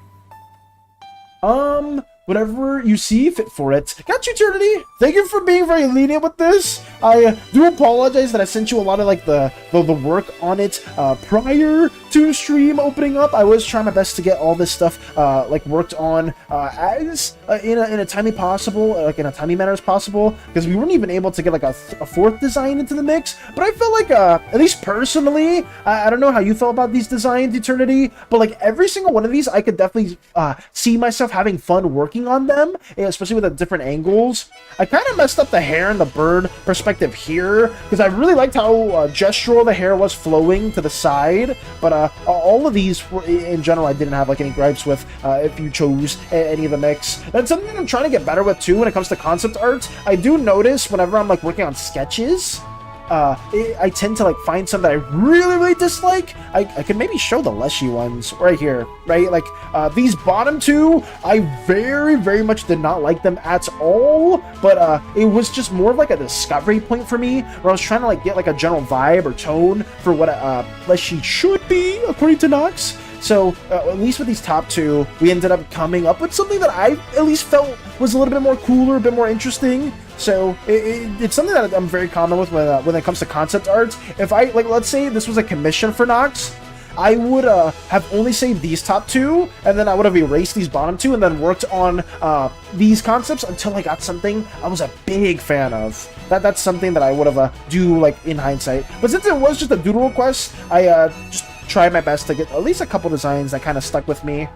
Whatever you see fit for it. Got you, Eternity. Thank you for being very lenient with this. I do apologize that I sent you a lot of like the work on it prior to stream opening up. I was trying my best to get all this stuff like worked on as in a timely manner as possible, because we weren't even able to get like a fourth design into the mix. But I felt like at least personally, I don't know how you felt about these designs, Eternity, but like every single one of these, I could definitely see myself having fun working on them, especially with the different angles. I kind of messed up the hair and the bird perspective here, because I really liked how gestural the hair was flowing to the side, but all of these in general I didn't have like any gripes with if you chose any of the mix. That's something I'm trying to get better with too when it comes to concept art. I do notice whenever I'm like working on sketches, I tend to like find some that I really dislike. I can maybe show the Leshy ones right here, right? Like these bottom two, I very much did not like them at all, but it was just more of like a discovery point for me, where I was trying to like get like a general vibe or tone for what Leshy should be according to Nox. So at least with these top two, we ended up coming up with something that I at least felt was a little bit more cooler, a bit more interesting. So it's something that I'm very common with when it comes to concept art. If I like, let's say this was a commission for Nox, I would have only saved these top two, and then I would have erased these bottom two, and then worked on these concepts until I got something I was a big fan of. That's something that I would have do like in hindsight. But since it was just a doodle request, I just tried my best to get at least a couple designs that kind of stuck with me.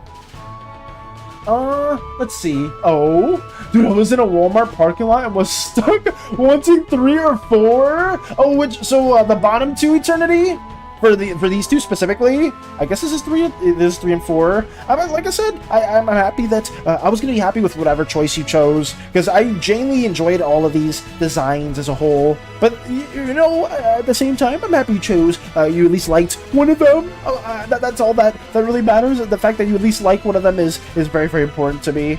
Let's see. Oh, dude, I was in a Walmart parking lot and was stuck wanting 3 or 4. Oh, so the bottom two, Eternity? for these two specifically. I guess this is 3 and 4. Like I said, I'm happy that I was gonna be happy with whatever choice you chose, because I genuinely enjoyed all of these designs as a whole. But you know, at the same time, I'm happy you chose. You at least liked one of them. That's all that really matters. The fact that you at least like one of them is very, very important to me.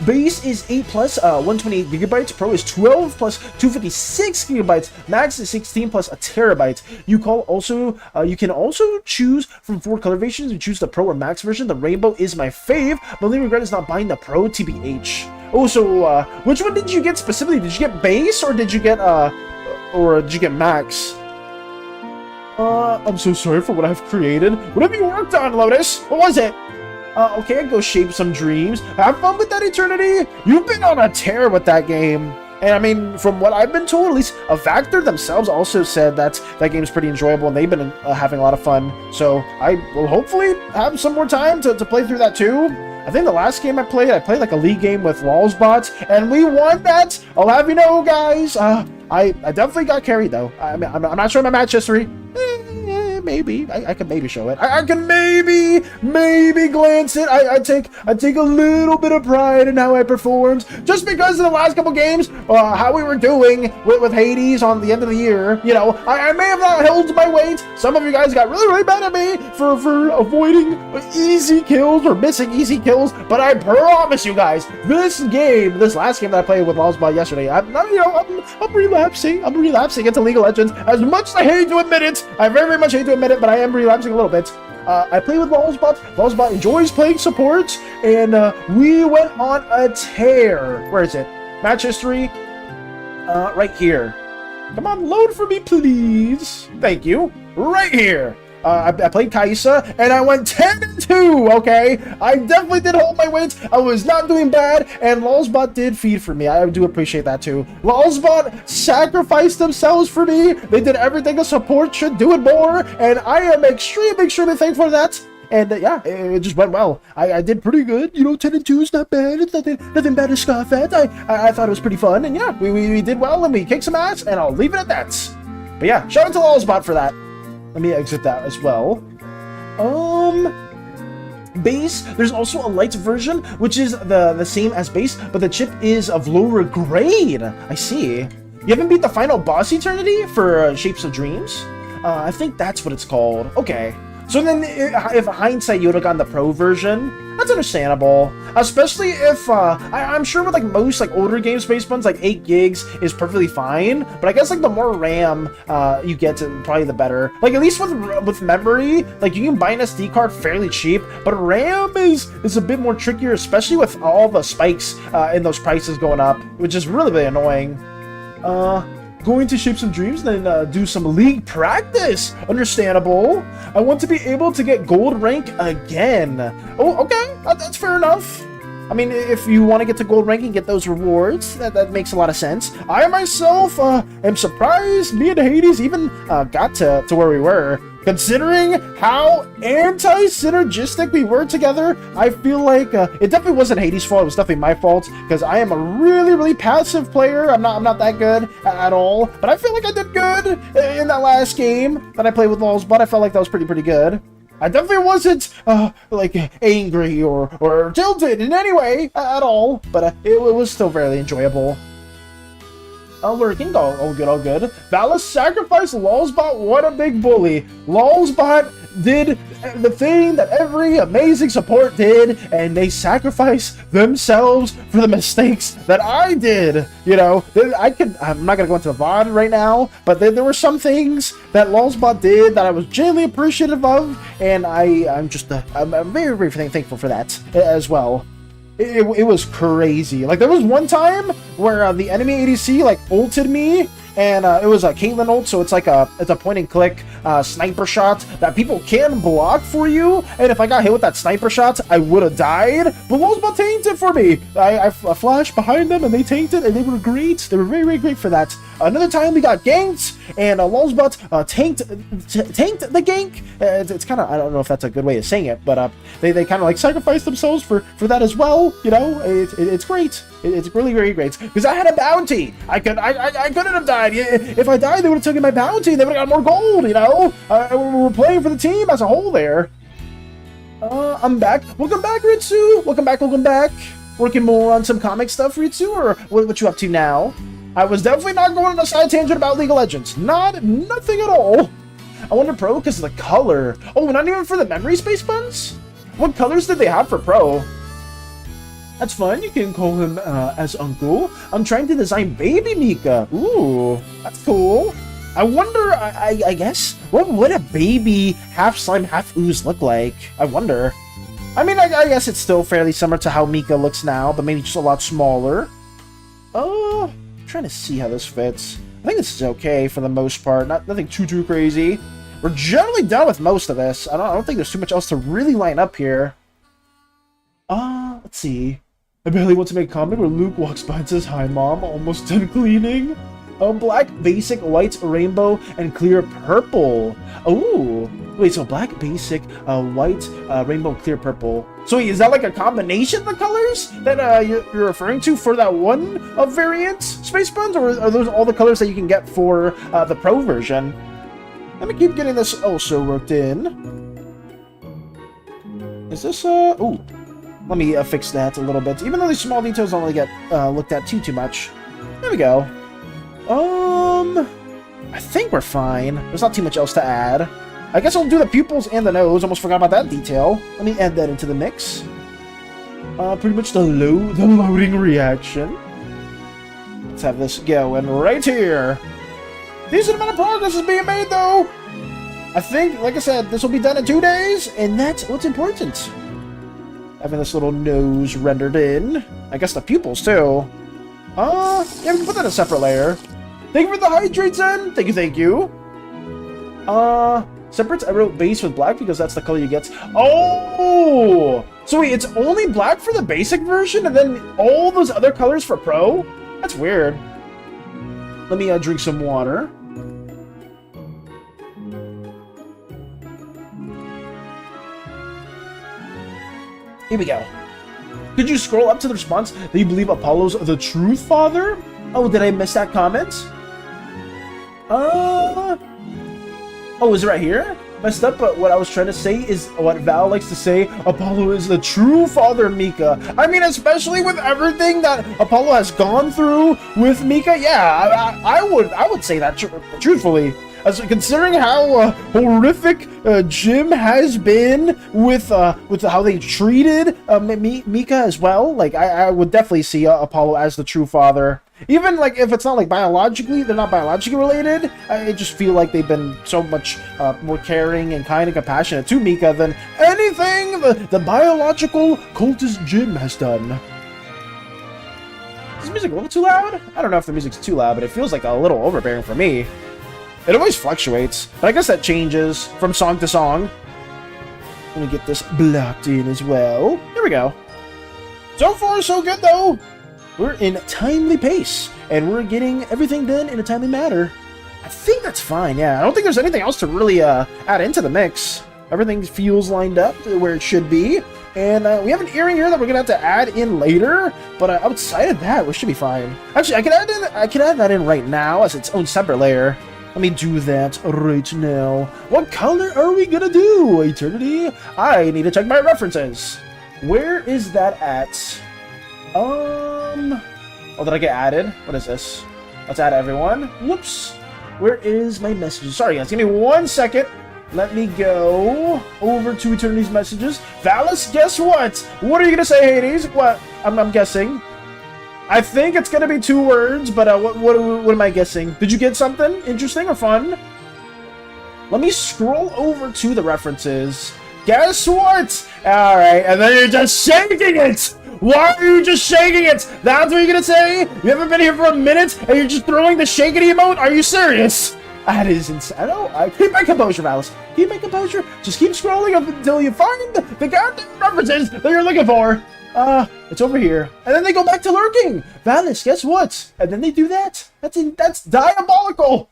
Base is 8 plus 128 gigabytes, Pro is 12 plus 256 gigabytes, Max is 16 plus a terabyte. You can also choose from 4 color versions. You choose the Pro or Max version. The Rainbow is my fave. The only regret is not buying the Pro, TBH. Oh, so which one did you get specifically? Did you get Base or did you get Max? I'm so sorry for what I've created. What have you worked on, Lotus? What was it? Okay, go shape some dreams. Have fun with that, Eternity. You've been on a tear with that game. And I mean, from what I've been told, at least A Factor themselves also said that game's pretty enjoyable, and they've been having a lot of fun. So I will hopefully have some more time to play through that too. I think the last game I played like a league game with LOLsbot, and we won that. I'll have you know, guys. I definitely got carried though. I'm not sure my match history. Maybe I could maybe show it. I can maybe glance it. I take a little bit of pride in how I performed, just because in the last couple games, how we were doing with Hades on the end of the year. You know, I may have not held my weight. Some of you guys got really mad at me for avoiding easy kills or missing easy kills. But I promise you guys, this last game that I played with LOLsbot yesterday, I'm relapsing. I'm relapsing into League of Legends. As much as I hate to admit it, I very much hate to admit it, but I am relapsing a little bit. I play with LOLsbot. LOLsbot enjoys playing support, and we went on a tear. Where is it? Match history. Right here. Come on, load for me, please. Thank you. Right here. I played Kaisa, and I went 10-2, okay? I definitely did hold my weight. I was not doing bad, and LOLsbot did feed for me. I do appreciate that, too. LOLsbot sacrificed themselves for me. They did everything a support should do and more, and I am extremely thankful for that. And yeah, it just went well. I did pretty good. You know, 10-2 is not bad. It's nothing bad to scoff at. I thought it was pretty fun, and yeah, we did well, and we kicked some ass, and I'll leave it at that. But yeah, shout out to LOLsbot for that. Let me exit that as well. Base, there's also a light version, which is the same as base, but the chip is of lower grade. I see. You haven't beat the final boss, Eternity, for Shapes of Dreams? I think that's what it's called. Okay. So then, if hindsight, you would have gotten the Pro version. That's understandable. Especially if, I'm sure with, like, most, like, older game space ones, like, 8 gigs is perfectly fine. But I guess, like, the more RAM you get, probably the better. Like, at least with memory, like, you can buy an SD card fairly cheap. But RAM is a bit more trickier, especially with all the spikes in those prices going up, which is really annoying. Going to shape some dreams, then do some league practice. Understandable. I want to be able to get gold rank again. Oh, okay. That's fair enough. I mean, if you want to get to gold rank and get those rewards, that makes a lot of sense. I myself am surprised me and Hades even got to where we were. Considering how anti-synergistic we were together, I feel like it definitely wasn't Hades' fault. It was definitely my fault, because I am a really passive player. I'm not that good at all, but I feel like I did good in that last game that I played with LOLsbot. I felt like that was pretty good. I definitely wasn't like angry or tilted in any way at all, but it was still very enjoyable. Working, all good. Valis sacrificed LOLsbot, what a big bully. LOLsbot did the thing that every amazing support did, and they sacrificed themselves for the mistakes that I did. You know, I'm not gonna go into the VOD right now, but there were some things that LOLsbot did that I was genuinely appreciative of, and I'm very thankful for that as well. It was crazy. Like, there was one time where the enemy ADC like ulted me, and it was a Caitlyn ult, so it's a point and click sniper shot that people can block for you. And if I got hit with that sniper shot, I would have died. But LOLsbot tanked it for me. I flashed behind them, and they tanked it, and they were great. They were very great for that. Another time we got ganked, and Lulzbot tanked the gank. It's kind of, I don't know if that's a good way of saying it, but they kind of like sacrificed themselves for that as well. You know, it's great. It's really, really great because I had a bounty. I couldn't have died. If I died, they would have taken my bounty. They would have got more gold. You know, we were playing for the team as a whole there. I'm back. Welcome back, Ritsu. Welcome back. Working more on some comic stuff, Ritsu, or what you up to now? I was definitely not going on a side tangent about League of Legends. Nothing at all. I wonder Pro because of the color. Oh, not even for the memory space buns? What colors did they have for Pro? That's fun. You can call him as Uncle. I'm trying to design Baby Mika. Ooh, that's cool. I wonder, I guess, what would a baby half slime, half ooze look like? I wonder. I mean, I guess it's still fairly similar to how Mika looks now, but maybe just a lot smaller. I'm trying to see how this fits. I think this is okay for the most part. Nothing too crazy. We're generally done with most of this. I don't think there's too much else to really line up here. Let's see. I barely want to make a comment where Luke walks by and says, "Hi, Mom, almost done cleaning." Black, basic, white, rainbow, and clear purple. Oh, wait, so black, basic, white, rainbow, clear purple. So wait, is that like a combination of the colors that you're referring to for that one variant, Space Buns? Or are those all the colors that you can get for the Pro version? Let me keep getting this also worked in. Is this, ooh. Let me fix that a little bit. Even though these small details don't really get looked at too much. There we go. I think we're fine. There's not too much else to add. I guess I'll do the pupils and the nose. Almost forgot about that detail. Let me add that into the mix. Pretty much the loading reaction. Let's have this going right here. Decent amount of progress is being made, though. I think, like I said, this will be done in 2 days, and that's what's important. Having this little nose rendered in. I guess the pupils, too. Yeah, we can put that in a separate layer. Thank you for the hydrates, Zen! Thank you. Separates, I wrote base with black because that's the color you get. Oh! So wait, it's only black for the basic version and then all those other colors for Pro? That's weird. Let me drink some water. Here we go. Could you scroll up to the response that you believe Apollo's the truth father? Oh, did I miss that comment? Oh, is it right here? Messed up, but what I was trying to say is what Val likes to say, Apollo is the true father, Mika. I mean, especially with everything that Apollo has gone through with Mika, yeah, I would say that truthfully. As considering how horrific Jim has been with how they treated Mika as well, like I would definitely see Apollo as the true father. Even like if it's not like biologically, they're not biologically related. I just feel like they've been so much more caring and kind and compassionate to Mika than anything the biological cultist Jim has done. Is this music a little too loud? I don't know if the music's too loud, but it feels like a little overbearing for me. It always fluctuates, but I guess that changes from song to song. Let me get this blocked in as well. Here we go. So far, so good, though. We're in timely pace, and we're getting everything done in a timely manner. I think that's fine, yeah. I don't think there's anything else to really add into the mix. Everything feels lined up where it should be. And we have an earring here that we're gonna have to add in later, but outside of that, we should be fine. Actually, I can add that in right now as its own separate layer. Let me do that right now. What color are we gonna do? Eternity? I need to check my references. Where is that at? Oh, did I get added? What is this? Let's add everyone. Whoops. Where is my messages? Sorry, guys. Give me 1 second. Let me go over to Eternity's messages. Valis, guess what? What are you gonna say, Hades? What? I'm guessing. I think it's gonna be 2 words, but what am I guessing? Did you get something interesting or fun? Let me scroll over to the references. Guess what? Alright, and then you're just shaking it! Why are you just shaking it? That's what you're gonna say? You haven't been here for a minute, and you're just throwing the shaking emote? Are you serious? That is insane. I keep my composure, Alice. Keep my composure. Just keep scrolling up until you find the goddamn references that you're looking for. It's over here. And then they go back to lurking. Valis, guess what? And then they do that. That's diabolical.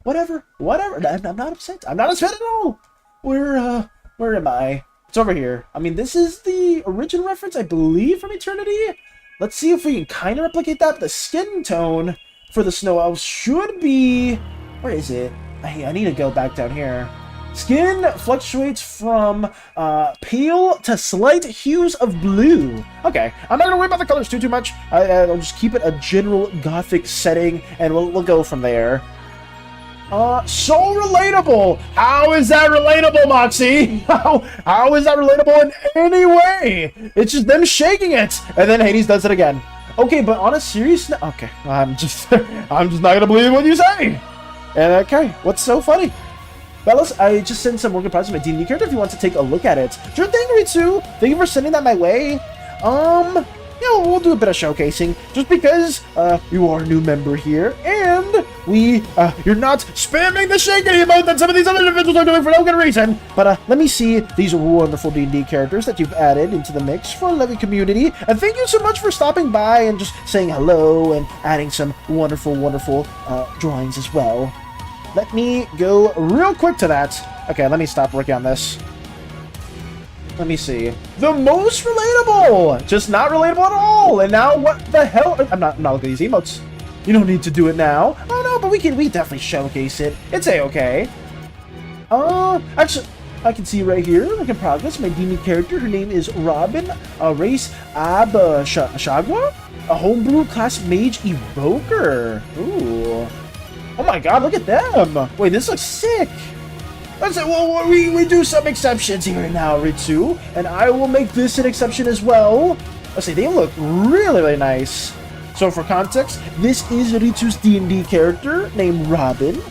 Whatever. I'm not upset. I'm not upset at all. Where am I? It's over here. I mean, this is the original reference, I believe, from Eternity. Let's see if we can kind of replicate that. The skin tone for the Snow Elves should be... Where is it? I need to go back down here. Skin fluctuates from pale to slight hues of blue. Okay, I'm not gonna worry about the colors too much. I'll just keep it a general gothic setting, and we'll go from there. So relatable. How is that relatable, Moxie? How is that relatable in any way? It's just them shaking it, and then Hades does it again. Okay, but on a serious note, okay, I'm just not gonna believe what you say. And okay, what's so funny? Fellas, I just sent some work in progress of my D&D character if you want to take a look at it. Sure thing, Ritsu. Thank you for sending that my way. You know, we'll do a bit of showcasing just because you are a new member here, and you're not spamming the shaking emote that some of these other individuals are doing for no good reason. But let me see these wonderful D&D characters that you've added into the mix for a lovely community. And thank you so much for stopping by and just saying hello and adding some wonderful drawings as well. Let me go real quick to that. Okay, let me stop working on this. Let me see. The most relatable! Just not relatable at all! And now what the hell? I'm not looking at these emotes. You don't need to do it now. Oh no, but we definitely showcase it. It's a-okay. Actually, I can see right here, work in progress, my D&D character. Her name is Robin, race Shagwa, a homebrew class mage evoker. Ooh. Oh my god, look at them! Wait, this looks sick! Let's say, well, we do some exceptions here and now, Ritsu, and I will make this an exception as well. Let's say, they look really nice. So for context, this is Ritsu's D&D character named Robin,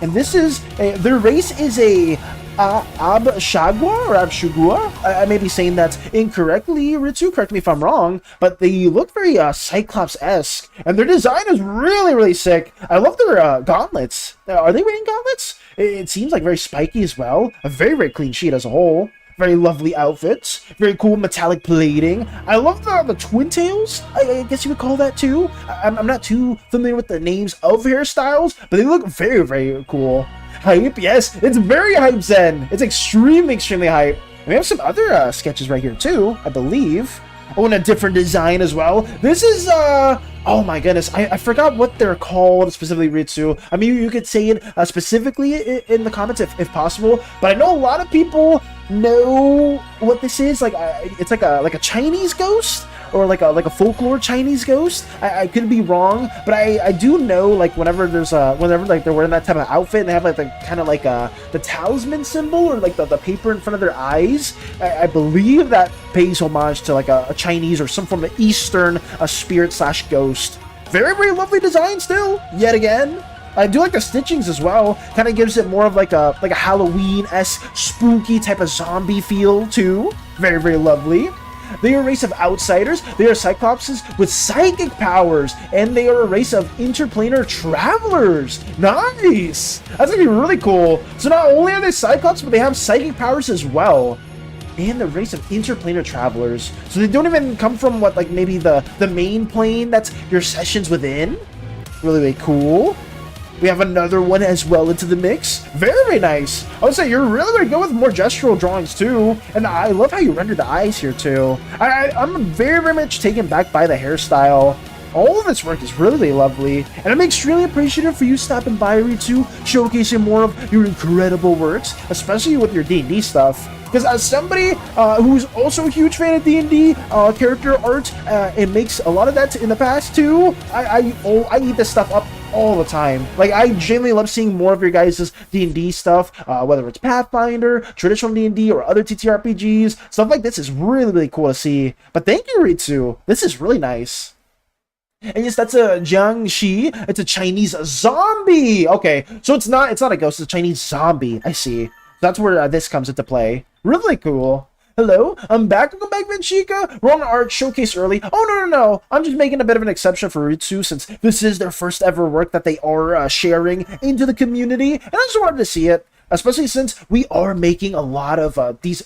and this is, their race is a Abshagwa or Abshugua. I may be saying that incorrectly, Ritsu, correct me if I'm wrong, but they look very Cyclops-esque, and their design is really sick. I love their gauntlets. Are they wearing gauntlets? It seems like very spiky as well. A very clean sheet as a whole. Very lovely outfits. Very cool metallic plating. I love the twin tails. I guess you would call that too. I'm not too familiar with the names of hairstyles, but they look very cool. Hype, yes, it's very hype, Zen. It's extremely hype. And we have some other sketches right here too, I believe. Oh, and a different design as well. This is, oh my goodness, I forgot what they're called, specifically Ritsu. I mean, you could say it specifically in the comments if possible, but I know a lot of people know what this is. Like, it's like a Chinese ghost, or like a folklore Chinese ghost. I could be wrong, but I do know, like, whenever there's whenever like they're wearing that type of outfit and they have like the kind of like the talisman symbol or like the paper in front of their eyes, I believe that pays homage to like a Chinese or some form of Eastern spirit / ghost. Very lovely design still, yet again. I do like the stitchings as well. Kind of gives it more of like a Halloween-esque spooky type of zombie feel too. Very lovely. They are a race of outsiders. They are Cyclopses with psychic powers, and they are a race of interplanar travelers. Nice! That's gonna be really cool. So not only are they Cyclops, but they have psychic powers as well. And the race of interplanar travelers. So they don't even come from what, like, maybe the main plane that's your sessions within. Really cool. We have another one as well into the mix. Very nice. I would say you're really good with more gestural drawings too. And I love how you render the eyes here too. I'm very much taken back by the hairstyle. All of this work is really lovely. And I'm extremely appreciative for you stopping by, Ritsu, showcasing more of your incredible works, especially with your D&D stuff. Because as somebody who's also a huge fan of D&D character art and makes a lot of that in the past too, I eat this stuff up all the time. Like, I genuinely love seeing more of your guys' D&D stuff, whether it's Pathfinder, traditional D&D, or other TTRPGs. Stuff like this is really cool to see. But thank you, Ritsu. This is really nice. And yes, that's a Jiangxi. It's a Chinese zombie. Okay, so it's not a ghost. It's a Chinese zombie. I see. That's where this comes into play. Really cool. Hello, I'm back. Welcome back, Vinchika. We're on art showcase early. Oh, no. I'm just making a bit of an exception for Ritsu since this is their first ever work that they are sharing into the community. And I just wanted to see it. especially since we are making a lot of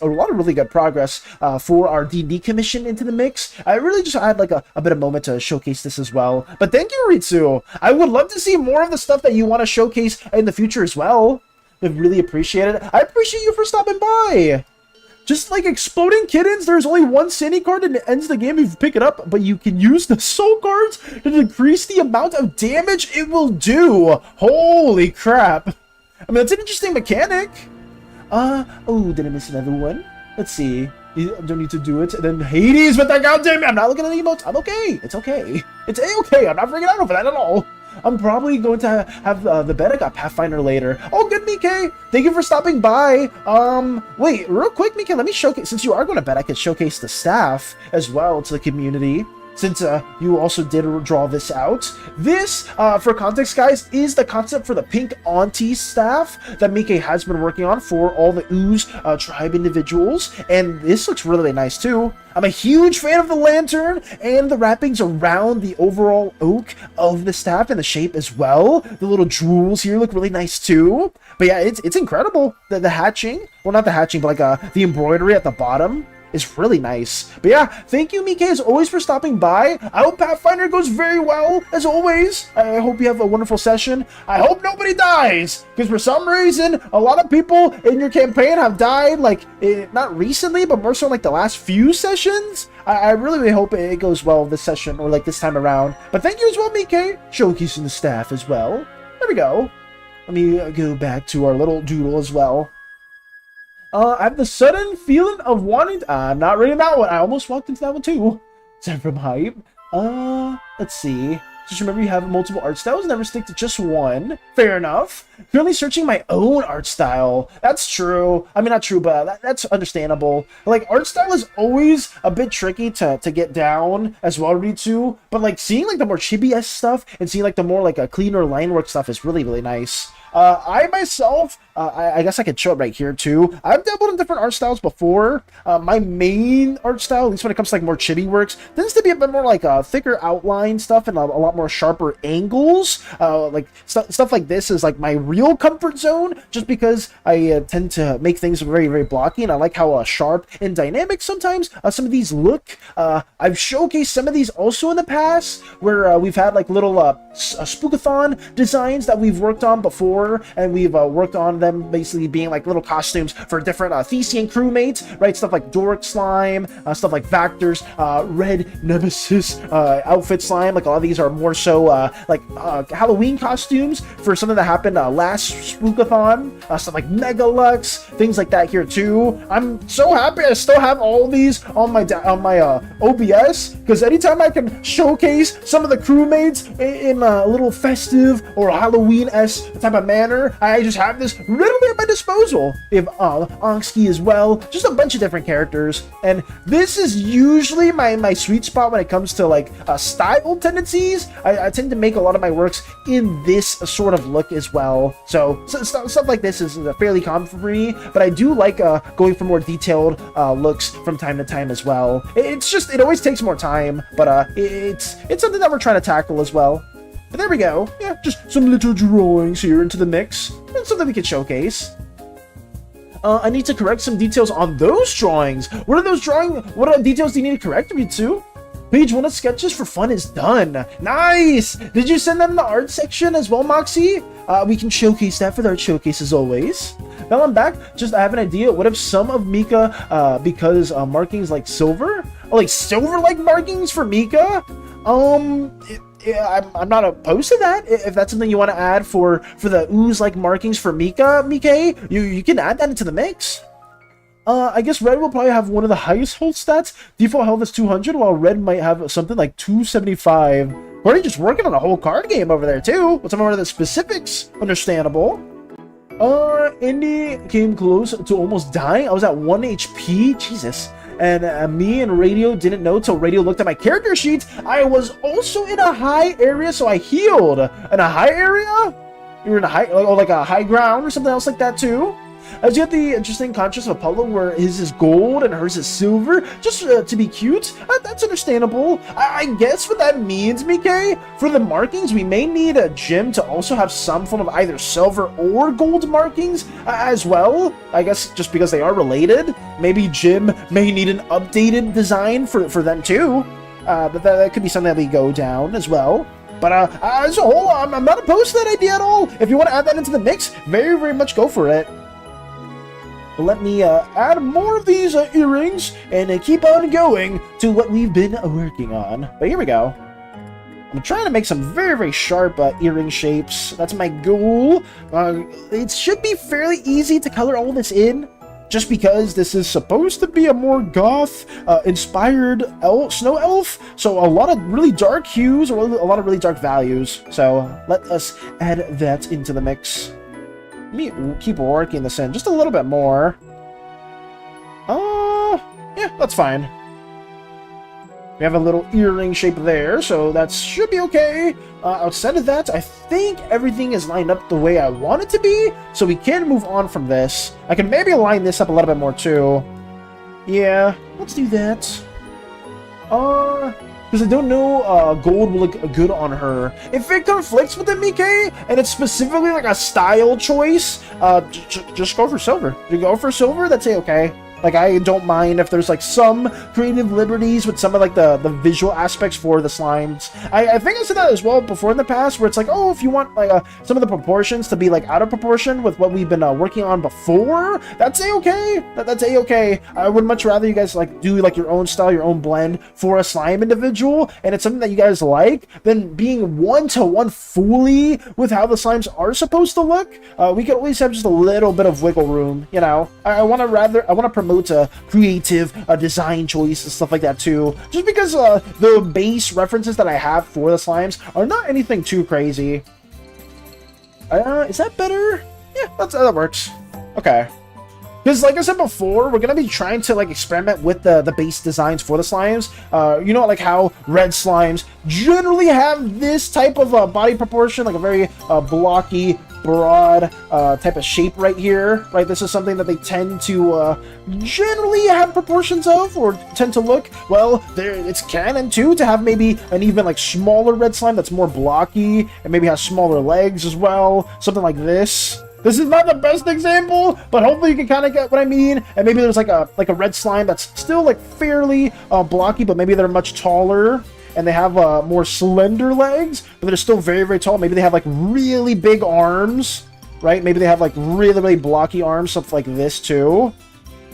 really good progress for our D&D commission into the mix. I really just had like a bit of moment to showcase this as well. But thank you, Ritsu. I would love to see more of the stuff that you want to showcase in the future as well. I really appreciate it. I appreciate you for stopping by. Just like Exploding Kittens, there's only one SANI card and it ends the game if you pick it up, but you can use the soul cards to decrease the amount of damage it will do. Holy crap. I mean, that's an interesting mechanic. Oh, did I miss another one? Let's see. You don't need to do it. And then Hades with that goddamn... I'm not looking at the emotes. I'm okay. It's okay. It's a-okay. I'm not freaking out over that at all. I'm probably going to have the beta got Pathfinder later. Oh, good, Mike. Thank you for stopping by. Wait, real quick, Mike, let me showcase... Since you are going to bet, I could showcase the staff as well to the community. Since you also did draw this out. This, for context, guys, is the concept for the Pink Auntie staff that Mike has been working on for all the Ooze tribe individuals. And this looks really nice, too. I'm a huge fan of the lantern and the wrappings around the overall oak of the staff and the shape as well. The little jewels here look really nice, too. But yeah, it's incredible. The hatching, well, not the hatching, but like the embroidery at the bottom is really nice. But yeah, thank you, Mike, as always, for stopping by. I hope Pathfinder goes very well, as always. I hope you have a wonderful session. I hope nobody dies, because for some reason, a lot of people in your campaign have died, like, not recently, but more so like the last few sessions. I really hope it goes well this session, or like this time around. But thank you as well, Mike, showcasing the staff as well. There we go. Let me go back to our little doodle as well. I have the sudden feeling of wanting... I'm not reading that one. I almost walked into that one too. Time from hype. Let's see. Just remember you have multiple art styles. Never stick to just one. Fair enough. Currently searching my own art style. That's true. I mean, not true, but that's understandable. Like, art style is always a bit tricky to get down as well, Ritsu. But, like, seeing, like, the more chibi-esque stuff and seeing, like, the more, like, a cleaner line work stuff is really, really nice. I myself, I guess I could show it right here too. I've dabbled in different art styles before. My main art style, at least when it comes to like more chibi works, tends to be a bit more like thicker outline stuff and a lot more sharper angles. Like stuff like this is like my real comfort zone, just because I tend to make things very, very blocky, and I like how sharp and dynamic sometimes some of these look. I've showcased some of these also in the past, where we've had like little spookathon designs that we've worked on before. And we've worked on them basically being like little costumes for different Thesian crewmates, right? Stuff like Dork Slime, stuff like Vactor's Red Nemesis outfit slime. Like a lot of these are more so like Halloween costumes for something that happened last Spookathon. Stuff like Megalux, things like that here too. I'm so happy I still have all these on my OBS, because anytime I can showcase some of the crewmates in a little festive or Halloween-esque type of manner, I just have this readily at my disposal. We have Onksky as well, just a bunch of different characters, and this is usually my sweet spot when it comes to like style tendencies. I tend to make a lot of my works in this sort of look as well, so stuff like this is fairly common for me, but I do like going for more detailed looks from time to time as well. It always takes more time, but it's something that we're trying to tackle as well. But there we go. Yeah, just some little drawings here into the mix. And something we can showcase. I need to correct some details on those drawings. What details do you need to correct, Ritsu? Page 1 of sketches for fun is done. Nice! Did you send them the art section as well, Moxie? We can showcase that for the art showcase as always. Now I'm back. I have an idea. What if some of Mika, because markings like silver? Oh, like silver-like markings for Mika? Yeah, I'm not opposed to that. If that's something you want to add for the ooze-like markings for Mika, you can add that into the mix. I guess red will probably have one of the highest health stats. Default health is 200, while red might have something like 275. Already just working on a whole card game over there too. With some of the specifics, understandable. Indy came close to almost dying. I was at 1 HP. Jesus. And me and Radio didn't know till Radio looked at my character sheets. I was also in a high area, so I healed. In a high area? You were in a high, like a high ground or something else like that too? As you have the interesting contrast of Apollo where his is gold and hers is silver, just to be cute. That's understandable. I guess what that means, Mike, for the markings, we may need a gym to also have some form of either silver or gold markings as well. I guess just because they are related. Maybe gym may need an updated design for them too. But that could be something that we go down as well. But as a whole, I'm not opposed to that idea at all. If you want to add that into the mix, very, very much go for it. But let me add more of these earrings and keep on going to what we've been working on. But here we go. I'm trying to make some very, very sharp earring shapes. That's my goal. It should be fairly easy to color all this in, just because this is supposed to be a more goth inspired snow elf, so a lot of really dark hues or a lot of really dark values. So let us add that into the mix. Let me keep working this in just a little bit more. Yeah, that's fine. We have a little earring shape there, so that should be okay. Outside of that, I think everything is lined up the way I want it to be, so we can move on from this. I can maybe line this up a little bit more too. Yeah, let's do that. Because I don't know gold will look good on her. If it conflicts with the Mike, and it's specifically like a style choice, just go for silver. If you go for silver, that's okay. Like, I don't mind if there's, like, some creative liberties with some of, like, the visual aspects for the slimes. I think I said that as well before in the past, where it's like, oh, if you want, like, some of the proportions to be, like, out of proportion with what we've been working on before, that's a-okay. That's a-okay. I would much rather you guys, like, do, like, your own style, your own blend for a slime individual, and it's something that you guys like, than being one-to-one fully with how the slimes are supposed to look. We could always have just a little bit of wiggle room, you know? I want to promote creative design choice and stuff like that too, just because the base references that I have for the slimes are not anything too crazy. Is that better? Yeah, that works. Okay. Because, like I said before, we're going to be trying to, like, experiment with the base designs for the slimes. You know, like how red slimes generally have this type of body proportion, like a very blocky, broad type of shape right here, right? This is something that they tend to generally have proportions of, or tend to look. Well, it's canon, too, to have maybe an even, like, smaller red slime that's more blocky, and maybe has smaller legs as well. Something like this. This is not the best example, but hopefully you can kind of get what I mean. And maybe there's like a red slime that's still like fairly blocky, but maybe they're much taller and they have more slender legs, but they're still very, very tall. Maybe they have like really big arms, right? Maybe they have like really, really blocky arms, something like this too.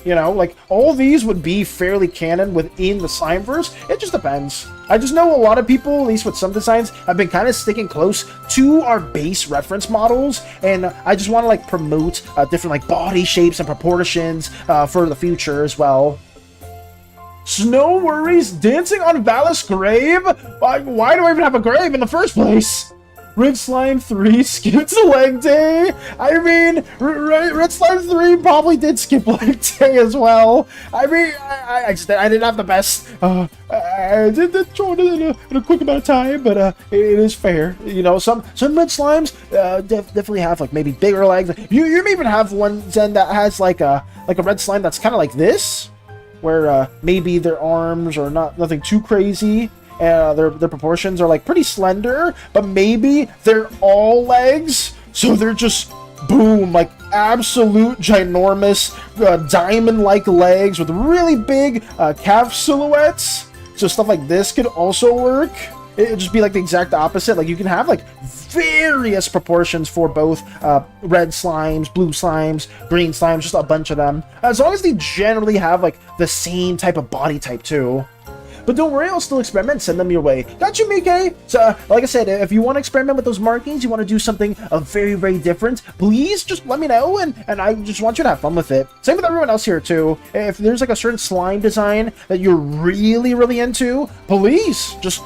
You know, like, all these would be fairly canon within the Slimeverse. It just depends. I just know a lot of people, at least with some designs, have been kind of sticking close to our base reference models, and I just want to, like, promote different, like, body shapes and proportions for the future as well. Snow worries dancing on Valis' grave? Why do I even have a grave in the first place? Red Slime 3 skipped leg day. I mean, Red Slime 3 probably did skip leg day as well. I mean, I didn't have the best. I did join it in a quick amount of time, but it is fair. You know, some Red Slimes definitely have like maybe bigger legs. You may even have one Zen that has like a Red Slime that's kind of like this, where maybe their arms are nothing too crazy. Their proportions are like pretty slender, but maybe they're all legs, so they're just boom, like absolute ginormous diamond-like legs with really big calf silhouettes. So stuff like this could also work. It'd just be like the exact opposite. Like, you can have like various proportions for both red slimes, blue slimes, green slimes, just a bunch of them, as long as they generally have like the same type of body type too. But don't worry, I'll still experiment, send them your way. Got you, Mike? So, like I said, if you want to experiment with those markings, you want to do something very, very different, please just let me know, and I just want you to have fun with it. Same with everyone else here, too. If there's, like, a certain slime design that you're really, really into, please just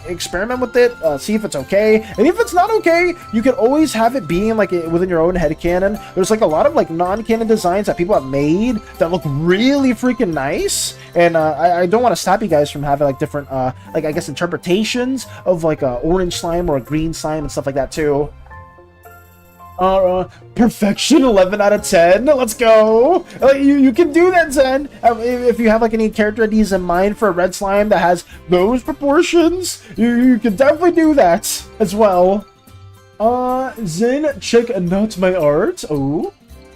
experiment with it, see if it's okay. And if it's not okay, you can always have it being, like, within your own headcanon. There's, like, a lot of, like, non-canon designs that people have made that look really freaking nice, and I don't want to stop you guys from having like different like, I guess, interpretations of like a orange slime or a green slime and stuff like that too. Perfection, 11 out of 10. Let's go. You can do that, Zen. If you have like any character ideas in mind for a red slime that has those proportions, you can definitely do that as well. Zen, check not my art. Oh.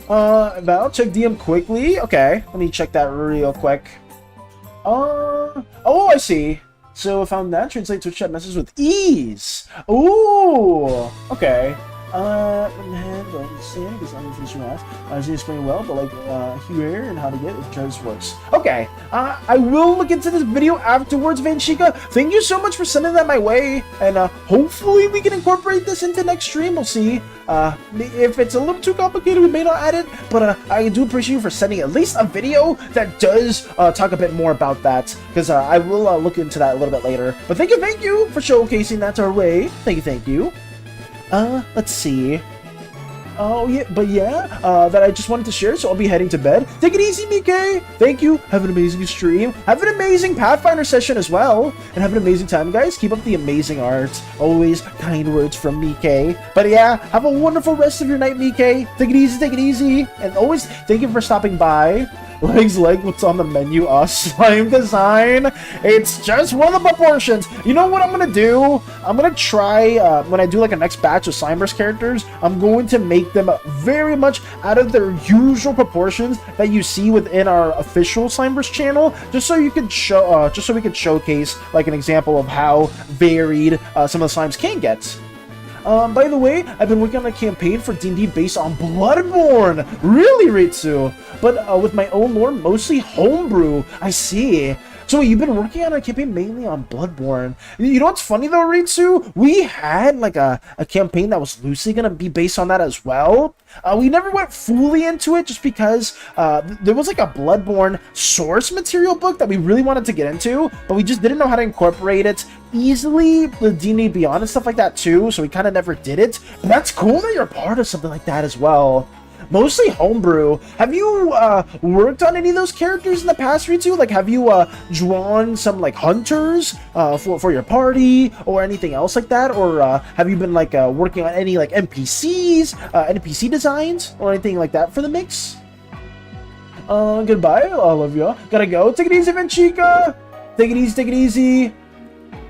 Val, check DM quickly. Okay, let me check that real quick. Oh, I see. So I found that translate Twitch chat messages with ease. Ooh, okay. Understand because I'm official math. I didn't explain well, but like here and how to get it just works. Okay, I will look into this video afterwards, Vanshika. Thank you so much for sending that my way, and hopefully we can incorporate this into next stream. We'll see. If it's a little too complicated, we may not add it, but I do appreciate you for sending at least a video that does talk a bit more about that, because I will look into that a little bit later. But thank you for showcasing that our way. Thank you. Let's see. Oh, yeah, but yeah, that I just wanted to share, so I'll be heading to bed. Take it easy, Mike. Thank you. Have an amazing stream. Have an amazing Pathfinder session as well. And have an amazing time, guys. Keep up the amazing art. Always kind words from Mike. But yeah, have a wonderful rest of your night, Mike. Take it easy. And always thank you for stopping by. Legs like what's on the menu, slime design. It's just one of the proportions. You know what I'm gonna do? I'm gonna try, when I do like a next batch of Slimeverse characters, I'm going to make them very much out of their usual proportions that you see within our official Slimeverse channel, just so you can show, just so we can showcase like an example of how varied some of the slimes can get. By the way, I've been working on a campaign for D&D based on Bloodborne. Really, Ritsu? But with my own lore, mostly homebrew. I see. So you've been working on a campaign mainly on Bloodborne. You know what's funny though, Ritsu? We had like a campaign that was loosely going to be based on that as well. We never went fully into it just because there was like a Bloodborne source material book that we really wanted to get into, but we just didn't know how to incorporate it easily with D&D Beyond and stuff like that too, so we kind of never did it. But that's cool that you're part of something like that as well. Mostly homebrew. Have you worked on any of those characters in the past, Ritsu? Like, have you drawn some like hunters for your party or anything else like that? Or have you been like working on any like NPCs, NPC designs or anything like that for the mix? Goodbye, all of you. Gotta go. Take it easy, Vanchika. Take it easy,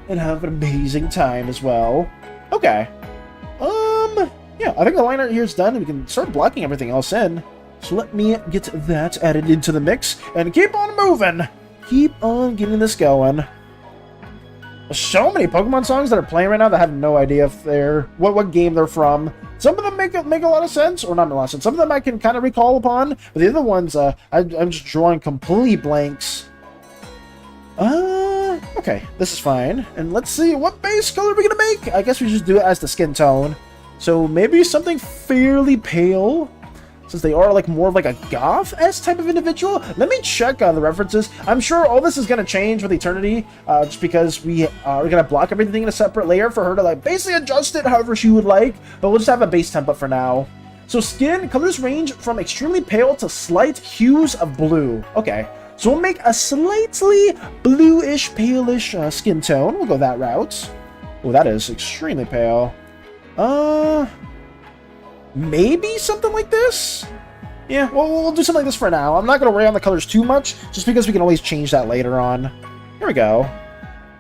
and have an amazing time as well. Okay. Yeah, I think the line art here is done, and we can start blocking everything else in. So let me get that added into the mix, and keep on moving! Keep on getting this going. There's so many Pokemon songs that are playing right now that I have no idea if they're... what game they're from. Some of them make a lot of sense, or not a lot of sense. Some of them I can kind of recall upon, but the other ones, I'm just drawing complete blanks. Okay, this is fine. And let's see, what base color are we gonna make? I guess we just do it as the skin tone. So maybe something fairly pale, since they are like more of like a goth-esque type of individual. Let me check on the references. I'm sure all this is going to change with Eternity, just because we are going to block everything in a separate layer for her to like basically adjust it however she would like, but we'll just have a base template for now. So skin colors range from extremely pale to slight hues of blue. Okay, so we'll make a slightly bluish, palish skin tone. We'll go that route. Oh, that is extremely pale. Maybe something like this? Yeah, well, we'll do something like this for now. I'm not going to worry on the colors too much, just because we can always change that later on. Here we go.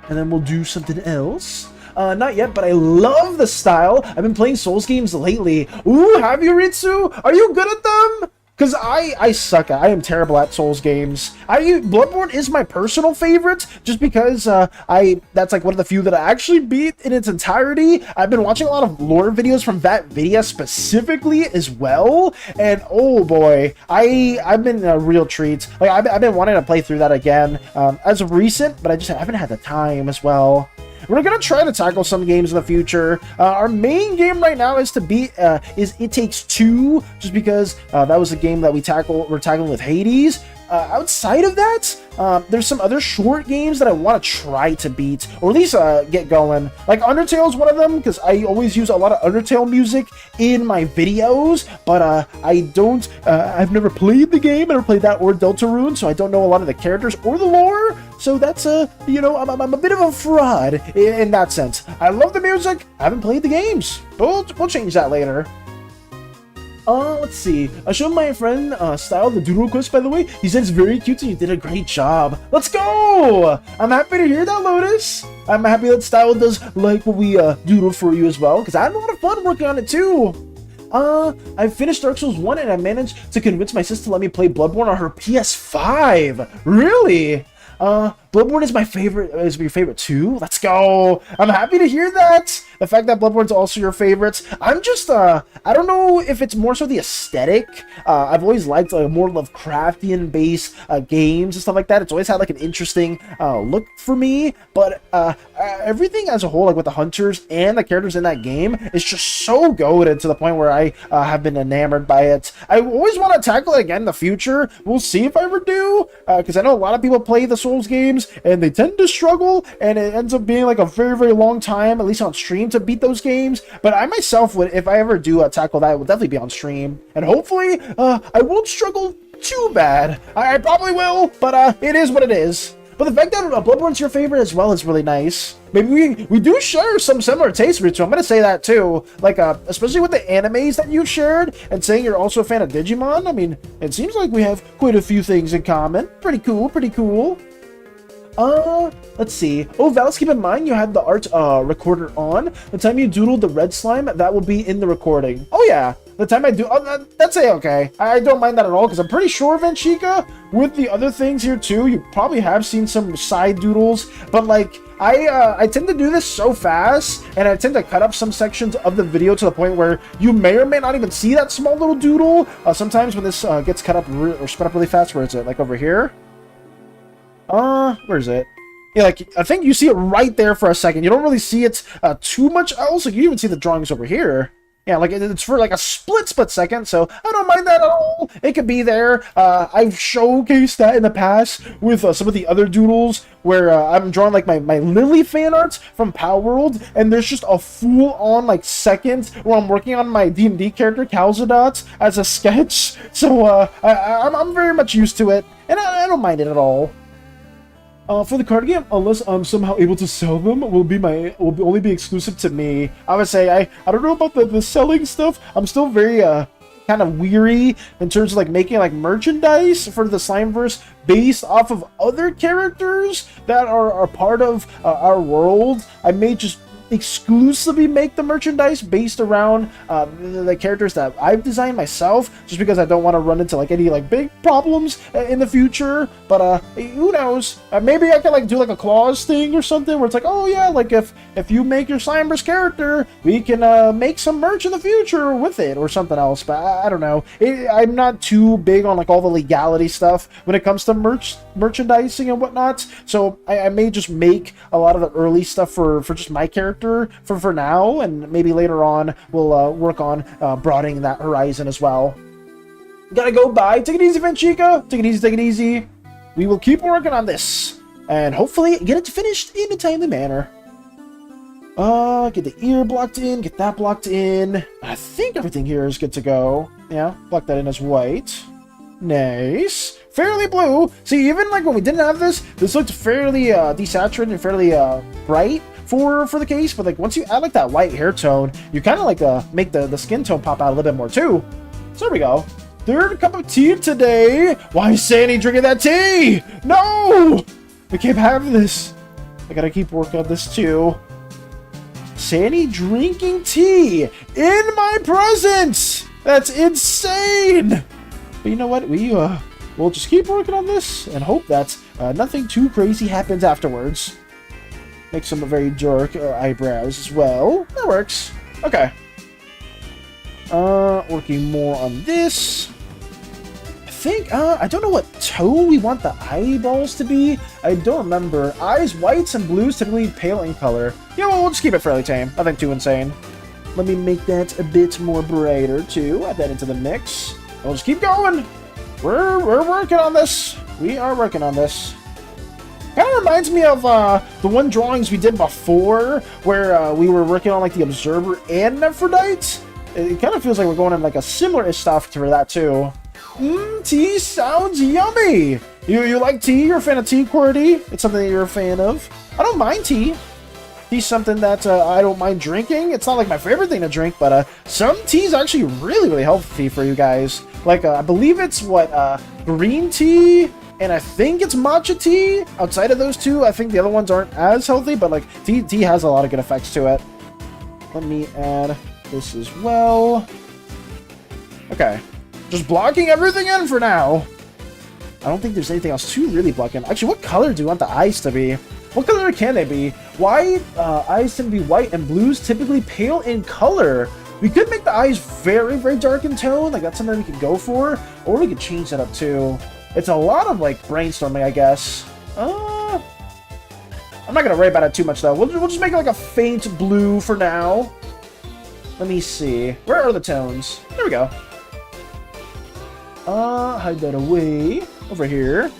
And then we'll do something else. Not yet, but I love the style. I've been playing Souls games lately. Ooh, have you, Ritsu? Are you good at them? Because I suck at, I am terrible at Souls games. Bloodborne is my personal favorite, just because that's like one of the few that I actually beat in its entirety. I've been watching a lot of lore videos from that video specifically as well, and oh boy, I've been a real treat. Like I've been wanting to play through that again as of recent, but I just haven't had the time as well. We're gonna try to tackle some games in the future. Our main game right now is to beat is It Takes Two, just because that was a game that we're tackling with Hades. Outside of that, there's some other short games that I want to try to beat, or at least get going. Like Undertale is one of them, because I always use a lot of Undertale music in my videos, but I've never played the game, I never played that or Deltarune, so I don't know a lot of the characters or the lore, so that's, you know, I'm a bit of a fraud in that sense. I love the music, I haven't played the games, but we'll change that later. Let's see. I showed my friend Style the doodle quest, by the way. He said it's very cute and you did a great job. Let's go! I'm happy to hear that, Lotus. I'm happy that Style does like what we doodled for you as well, because I had a lot of fun working on it too. I finished Dark Souls 1 and I managed to convince my sister to let me play Bloodborne on her PS5. Really? Bloodborne is my favorite. Is your favorite too? Let's go! I'm happy to hear that. The fact that Bloodborne's also your favorite. I'm just I don't know if it's more so the aesthetic. I've always liked more Lovecraftian based games and stuff like that. It's always had like an interesting look for me. But everything as a whole, like with the hunters and the characters in that game, is just so goated to the point where I have been enamored by it. I always want to tackle it again in the future. We'll see if I ever do, because I know a lot of people play the Souls games and they tend to struggle, and it ends up being like a very, very long time, at least on stream, to beat those games. But I myself would, if I ever do tackle that, it will definitely be on stream, and hopefully I won't struggle too bad. I probably will, but it is what it is. But the fact that Bloodborne's your favorite as well is really nice. Maybe we do share some similar tastes, Ritsu. I'm gonna say that too. Like, especially with the animes that you've shared, and saying you're also a fan of Digimon. I mean, it seems like we have quite a few things in common. Pretty cool, pretty cool. Let's see. Oh, Valis, keep in mind you had the art recorder on. The time you doodled the red slime, that will be in the recording. Oh yeah, the time I do, that's okay. I don't mind that at all, because I'm pretty sure, Venchika, with the other things here too, you probably have seen some side doodles, but like, I tend to do this so fast, and I tend to cut up some sections of the video to the point where you may or may not even see that small little doodle. Sometimes when this gets cut up or sped up really fast, where is it? Like over here? Where is it? Yeah, like, I think you see it right there for a second. You don't really see it too much else. Like, you even see the drawings over here. Yeah, like, it's for, like, a split second, so I don't mind that at all. It could be there. I've showcased that in the past with some of the other doodles where I'm drawing, like, my Lily fan arts from Power World, and there's just a full-on, like, second where I'm working on my D&D character, Calzadot, as a sketch. So, I'm very much used to it, and I don't mind it at all. For the card game, unless I'm somehow able to sell them, will only be exclusive to me. I would say I don't know about the selling stuff. I'm still very kind of weary in terms of like making like merchandise for the Slimeverse based off of other characters that are part of our world. I may just exclusively make the merchandise based around the characters that I've designed myself, just because I don't want to run into like any like big problems in the future. But who knows, maybe I can like do like a clause thing or something where it's like, oh yeah, like if you make your Slimeverse character, we can make some merch in the future with it or something else. But I don't know, I'm not too big on like all the legality stuff when it comes to merchandising and whatnot, so I may just make a lot of the early stuff for just my character for now, and maybe later on we'll work on broadening that horizon as well. Gotta go. Bye. Take it easy, Venchika. Take it easy, take it easy. We will keep working on this and hopefully get it finished in a timely manner. Get the ear blocked in, get that blocked in. I think everything here is good to go. Yeah, block that in as white. Nice. Fairly blue. See, even like when we didn't have this looked fairly desaturated and fairly bright for the case, but like once you add like that white hair tone, you kind of like make the skin tone pop out a little bit more too. So there we go. Third cup of tea today. Why is SANI drinking that tea? No! We can't have this. I gotta keep working on this too. SANI drinking tea in my presence! That's insane! But you know what? We'll just keep working on this and hope that nothing too crazy happens afterwards. Make some very dark eyebrows as well. That works. Okay. Working more on this. I think, I don't know what tone we want the eyeballs to be. I don't remember. Eyes, whites, and blues typically pale in color. Yeah, well, we'll just keep it fairly tame. Nothing too insane. Let me make that a bit more brighter, too. Add that into the mix. We'll just keep going. We're working on this. We are working on this. Kind of reminds me of the one drawings we did before, where we were working on like the Observer and Nephrodite. It kind of feels like we're going in like a similar stuff for that too. Tea sounds yummy. You like tea? You're a fan of tea, Qwerty? It's something that you're a fan of. I don't mind tea. Tea's something that I don't mind drinking. It's not like my favorite thing to drink, but some tea's actually really, really healthy for you guys. Like, I believe it's green tea, and I think it's matcha tea. Outside of those two, I think the other ones aren't as healthy, but like tea has a lot of good effects to it. Let me add this as well. Okay, just blocking everything in for now. I don't think there's anything else to really block in. Actually, what color do you want the eyes to be? What color can they be? White eyes tend to be white, and blues typically pale in color. We could make the eyes very, very dark in tone. Like, that's something we could go for. Or we could change that up, too. It's a lot of, like, brainstorming, I guess. I'm not going to worry about it too much, though. We'll just make it, like, a faint blue for now. Let me see. Where are the tones? There we go. Hide that away. Over here.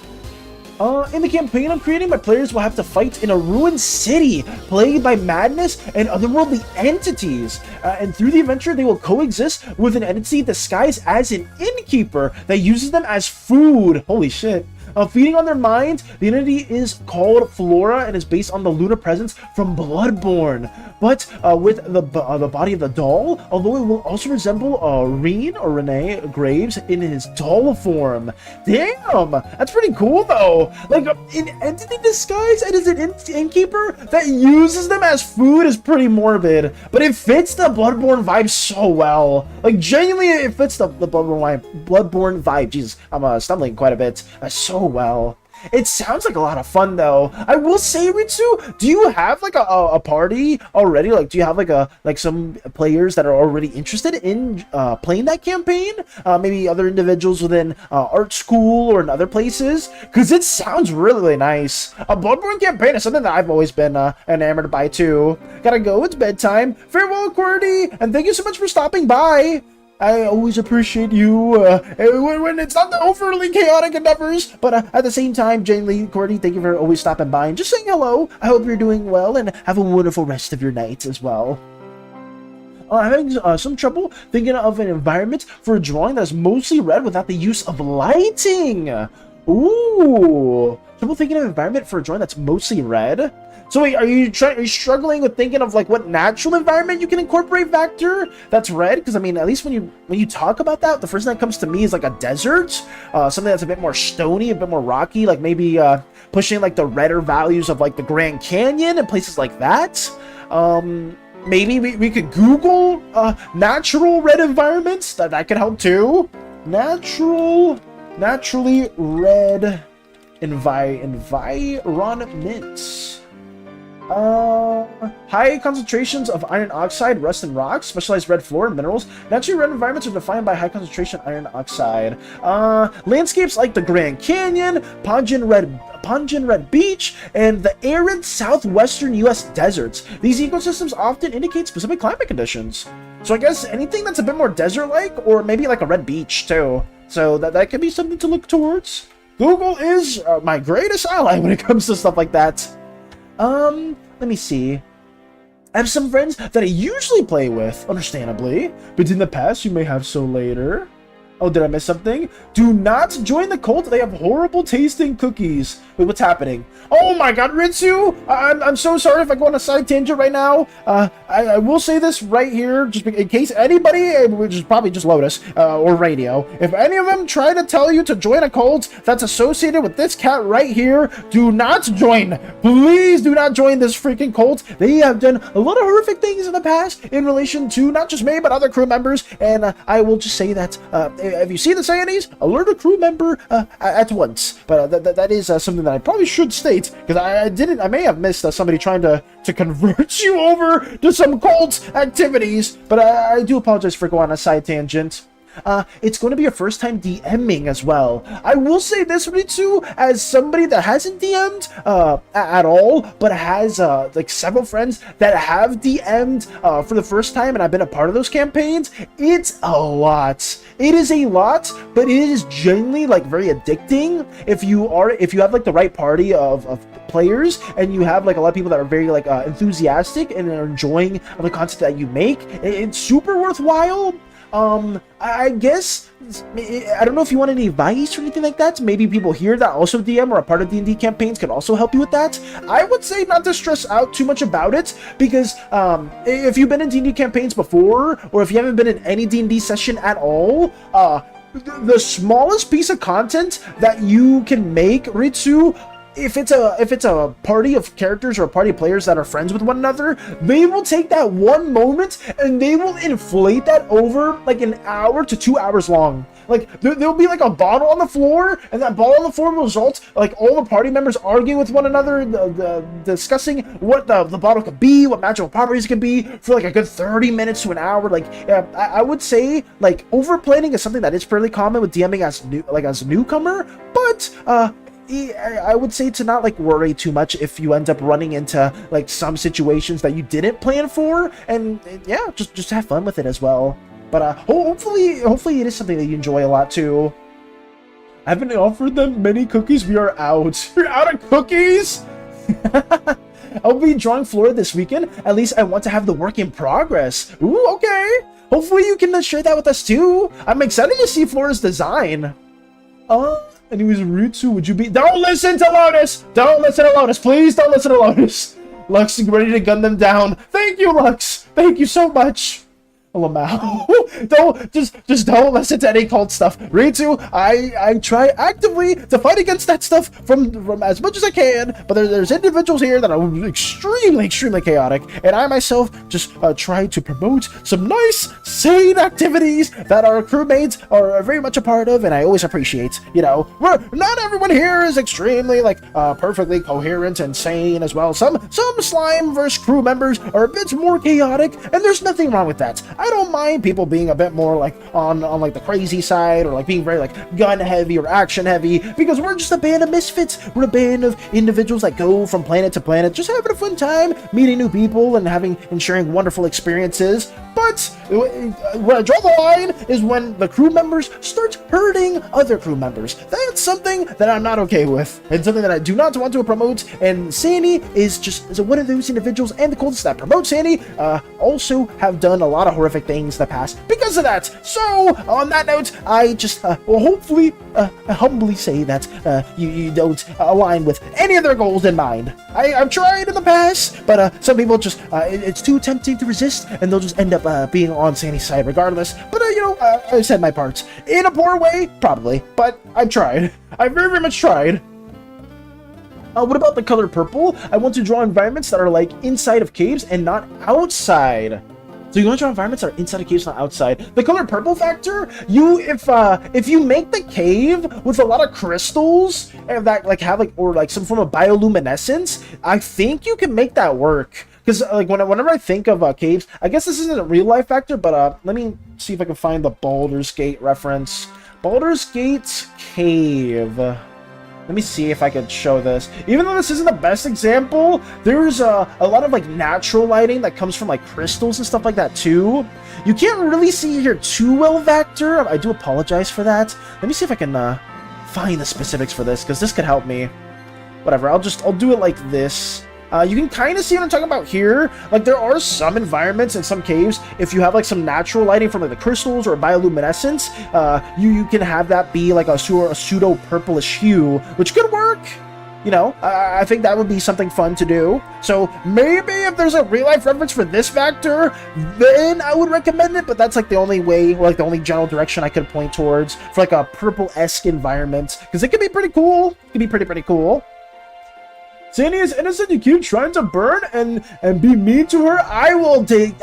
In the campaign I'm creating, my players will have to fight in a ruined city plagued by madness and otherworldly entities. And through the adventure, they will coexist with an entity disguised as an innkeeper that uses them as food. Holy shit. Feeding on their minds, the entity is called Flora and is based on the lunar presence from Bloodborne. But with the body of the doll, although it will also resemble Renee Graves in his doll form. Damn! That's pretty cool, though. Like, an entity disguise and is an innkeeper that uses them as food is pretty morbid. But it fits the Bloodborne vibe so well. Like, genuinely, it fits the Bloodborne vibe. Jesus, I'm stumbling quite a bit. So well. It sounds like a lot of fun, though. I will say, Ritsu, do you have like a party already? Like, do you have like some players that are already interested in playing that campaign? Maybe other individuals within art school or in other places? Because it sounds really, really nice. A Bloodborne campaign is something that I've always been enamored by too. Gotta go. It's bedtime. Farewell, Qwerty, and thank you so much for stopping by. I always appreciate you when it's not the overly chaotic endeavors, but at the same time, genuinely, Qwerty, thank you for always stopping by and just saying hello. I hope you're doing well and have a wonderful rest of your night as well. I'm having some trouble thinking of an environment for a drawing that is mostly red without the use of lighting. Ooh, trouble thinking of an environment for a drawing that's mostly red. So wait, are you struggling with thinking of like what natural environment you can incorporate vector that's red? Because I mean, at least when you talk about that, the first thing that comes to me is like a desert, something that's a bit more stony, a bit more rocky, like maybe pushing like the redder values of like the Grand Canyon and places like that. Maybe we could Google natural red environments. That could help too. Naturally red environments. High concentrations of iron oxide, rust, and rocks, specialized red flora and minerals. Naturally red environments are defined by high concentration iron oxide. Landscapes like the Grand Canyon, Pungent Red Beach, and the arid southwestern U.S. deserts. These ecosystems often indicate specific climate conditions. So I guess anything that's a bit more desert-like, or maybe like a red beach too. So that could be something to look towards. Google is my greatest ally when it comes to stuff like that. Let me see. I have some friends that I usually play with, understandably, but in the past you may have so later. Oh, did I miss something? Do not join the cult. They have horrible tasting cookies. Wait, what's happening? Oh my god, Ritsu! I'm so sorry if I go on a side tangent right now. I will say this right here, just in case anybody, which is probably just Lotus, or Radio, if any of them try to tell you to join a cult that's associated with this cat right here, do not join. Please do not join this freaking cult. They have done a lot of horrific things in the past in relation to not just me, but other crew members, and I will just say that, if you see the SANIs, alert a crew member at once. But that is something that I probably should state, because I may have missed somebody trying to convert you over to some cult activities, but I do apologize for going on a side tangent. It's going to be your first time DMing as well. I will say this, Ritsu, as somebody that hasn't DM'd at all, but has like several friends that have DM'd for the first time, and I've been a part of those campaigns. It's a lot. It is a lot, but it is genuinely like very addicting if you have like the right party of players, and you have like a lot of people that are very like enthusiastic and are enjoying the content that you make. It's super worthwhile. I guess, I don't know if you want any advice or anything like that. Maybe people here that also DM or are part of D&D campaigns can also help you with that. I would say not to stress out too much about it, because if you've been in D&D campaigns before, or if you haven't been in any D&D session at all, the smallest piece of content that you can make, Ritsu, if it's a party of characters or a party of players that are friends with one another, they will take that one moment and they will inflate that over like an hour to 2 hours long. Like there'll be like a bottle on the floor, and that bottle on the floor will result like all the party members arguing with one another, discussing what the bottle could be, what magical properties could be, for like a good 30 minutes to an hour. Like I would say like over planning is something that is fairly common with DMing as a newcomer, but I would say to not like worry too much if you end up running into like some situations that you didn't plan for, and yeah, just have fun with it as well. But hopefully it is something that you enjoy a lot too. I haven't offered them many cookies. We are out. You're out of cookies? I'll be drawing Flora this weekend. At least I want to have the work in progress. Ooh, okay. Hopefully you can share that with us too. I'm excited to see Flora's design. Anyways, Ritsu, would you be— Don't listen to Lotus! Don't listen to Lotus! Please don't listen to Lotus! Lux is ready to gun them down. Thank you, Lux! Thank you so much! Lamau. Just don't listen to any cult stuff. Ritsu, I try actively to fight against that stuff from as much as I can, but there's individuals here that are extremely chaotic, and I myself just try to promote some nice, sane activities that our crewmates are very much a part of, and I always appreciate. You know, not everyone here is extremely like perfectly coherent and sane as well. Some Slimeverse crew members are a bit more chaotic, and there's nothing wrong with that. I don't mind people being a bit more like on like the crazy side, or like being very like gun heavy or action heavy, because we're just a band of misfits. We're a band of individuals that go from planet to planet, just having a fun time, meeting new people and sharing wonderful experiences. But where I draw the line is when the crew members start hurting other crew members. That's something that I'm not okay with, and something that I do not want to promote. And SANI is one of those individuals, and the cultists that promote SANI also have done a lot of horrific things in the past because of that. So on that note, I just will hopefully humbly say that you don't align with any of their goals in mind. I've tried in the past, but some people just it's too tempting to resist, and they'll just end up being on SANI's side regardless. But you know, I said my parts in a poor way, probably, but I've tried. I very much tried. What about the color purple? I want to draw environments that are like inside of caves and not outside. So you want to draw environments that are inside of caves, not outside. The color purple factor, if you make the cave with a lot of crystals and that like have like, or like some form of bioluminescence, I think you can make that work. Because like whenever I think of caves, I guess this isn't a real life factor, but let me see if I can find the Baldur's Gate reference. Baldur's Gate cave. Let me see if I could show this. Even though this isn't the best example, there's a lot of like natural lighting that comes from like crystals and stuff like that too. You can't really see here too well, Vector. I do apologize for that. Let me see if I can find the specifics for this, because this could help me. Whatever, I'll do it like this. You can kind of see what I'm talking about here. Like, there are some environments in some caves, if you have like some natural lighting from like the crystals or bioluminescence, you can have that be like a pseudo purplish hue, which could work. You know, I think that would be something fun to do. So maybe if there's a real life reference for this factor, then I would recommend it. But that's like the only way, or like the only general direction I could point towards for like a purple-esque environment, because it could be pretty cool. It could be pretty cool. SANI is innocent. You keep trying to burn and be mean to her. I will take